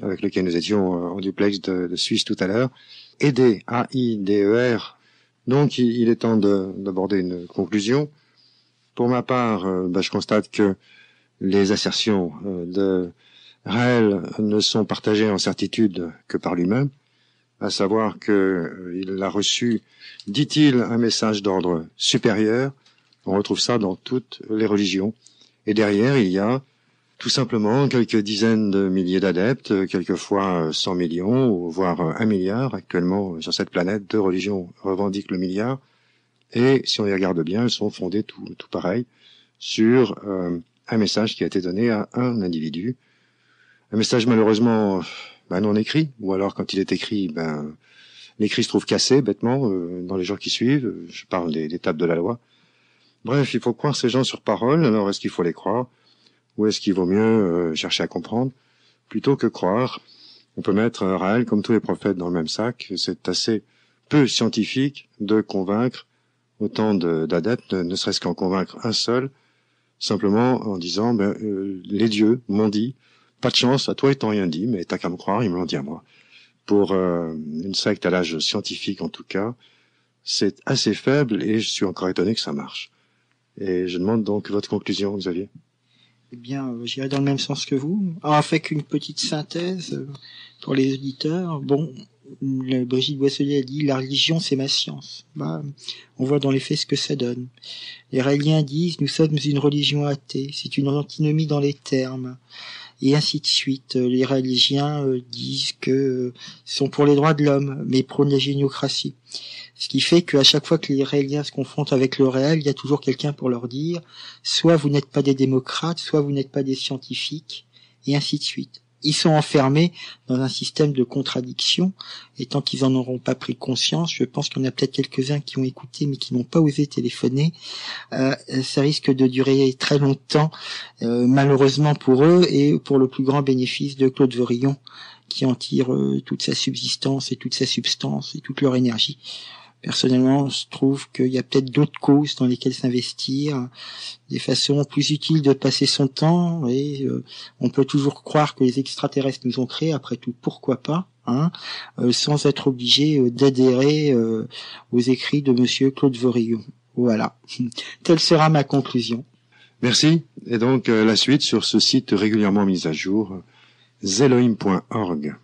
avec lequel nous étions en duplex de Suisse tout à l'heure, aider, A-I-D-E-R. Donc, il est temps d'aborder une conclusion. Pour ma part, je constate que les assertions de Raël ne sont partagées en certitude que par lui-même, à savoir qu'il a reçu, dit-il, un message d'ordre supérieur. On retrouve ça dans toutes les religions. Et derrière, il y a tout simplement quelques dizaines de milliers d'adeptes, quelquefois 100 millions, voire 1 milliard. Actuellement, sur cette planète, 2 religions revendiquent le milliard. Et si on y regarde bien, elles sont fondées tout pareil sur un message qui a été donné à un individu. Un message malheureusement non écrit, ou alors quand il est écrit, l'écrit se trouve cassé bêtement dans les jours qui suivent. Je parle des tables de la loi. Bref, il faut croire ces gens sur parole. Alors, est-ce qu'il faut les croire? Ou est-ce qu'il vaut mieux chercher à comprendre plutôt que croire? On peut mettre Raël, comme tous les prophètes, dans le même sac. C'est assez peu scientifique de convaincre autant d'adeptes, ne serait-ce qu'en convaincre un seul, simplement en disant les dieux m'ont dit, pas de chance, à toi ils t'ont rien dit, mais t'as qu'à me croire, ils me l'ont dit à moi. Pour une secte à l'âge scientifique en tout cas, c'est assez faible et je suis encore étonné que ça marche. Et je demande donc votre conclusion, Xavier. Eh bien, j'irai dans le même sens que vous. Alors, avec une petite synthèse pour les auditeurs. Bon, Brigitte Boisselier a dit « La religion, c'est ma science ». Bah, on voit dans les faits ce que ça donne. Les Raéliens disent « Nous sommes une religion athée ». C'est une antinomie dans les termes. Et ainsi de suite. Les Raéliens disent que sont pour les droits de l'homme, mais prônent la géniocratie. Ce qui fait qu'à chaque fois que les Raéliens se confrontent avec le réel, il y a toujours quelqu'un pour leur dire soit vous n'êtes pas des démocrates, soit vous n'êtes pas des scientifiques, et ainsi de suite. Ils sont enfermés dans un système de contradiction, et tant qu'ils en auront pas pris conscience, je pense qu'il y en a peut-être quelques-uns qui ont écouté mais qui n'ont pas osé téléphoner, ça risque de durer très longtemps, malheureusement pour eux, et pour le plus grand bénéfice de Claude Vorillon, qui en tire toute sa subsistance et toute sa substance et toute leur énergie. Personnellement, je trouve qu'il y a peut-être d'autres causes dans lesquelles s'investir, des façons plus utiles de passer son temps, et on peut toujours croire que les extraterrestres nous ont créés, après tout, pourquoi pas, sans être obligé d'adhérer aux écrits de monsieur Claude Vorillon. Voilà. Telle sera ma conclusion. Merci. Et donc, la suite sur ce site régulièrement mis à jour, zelohim.org.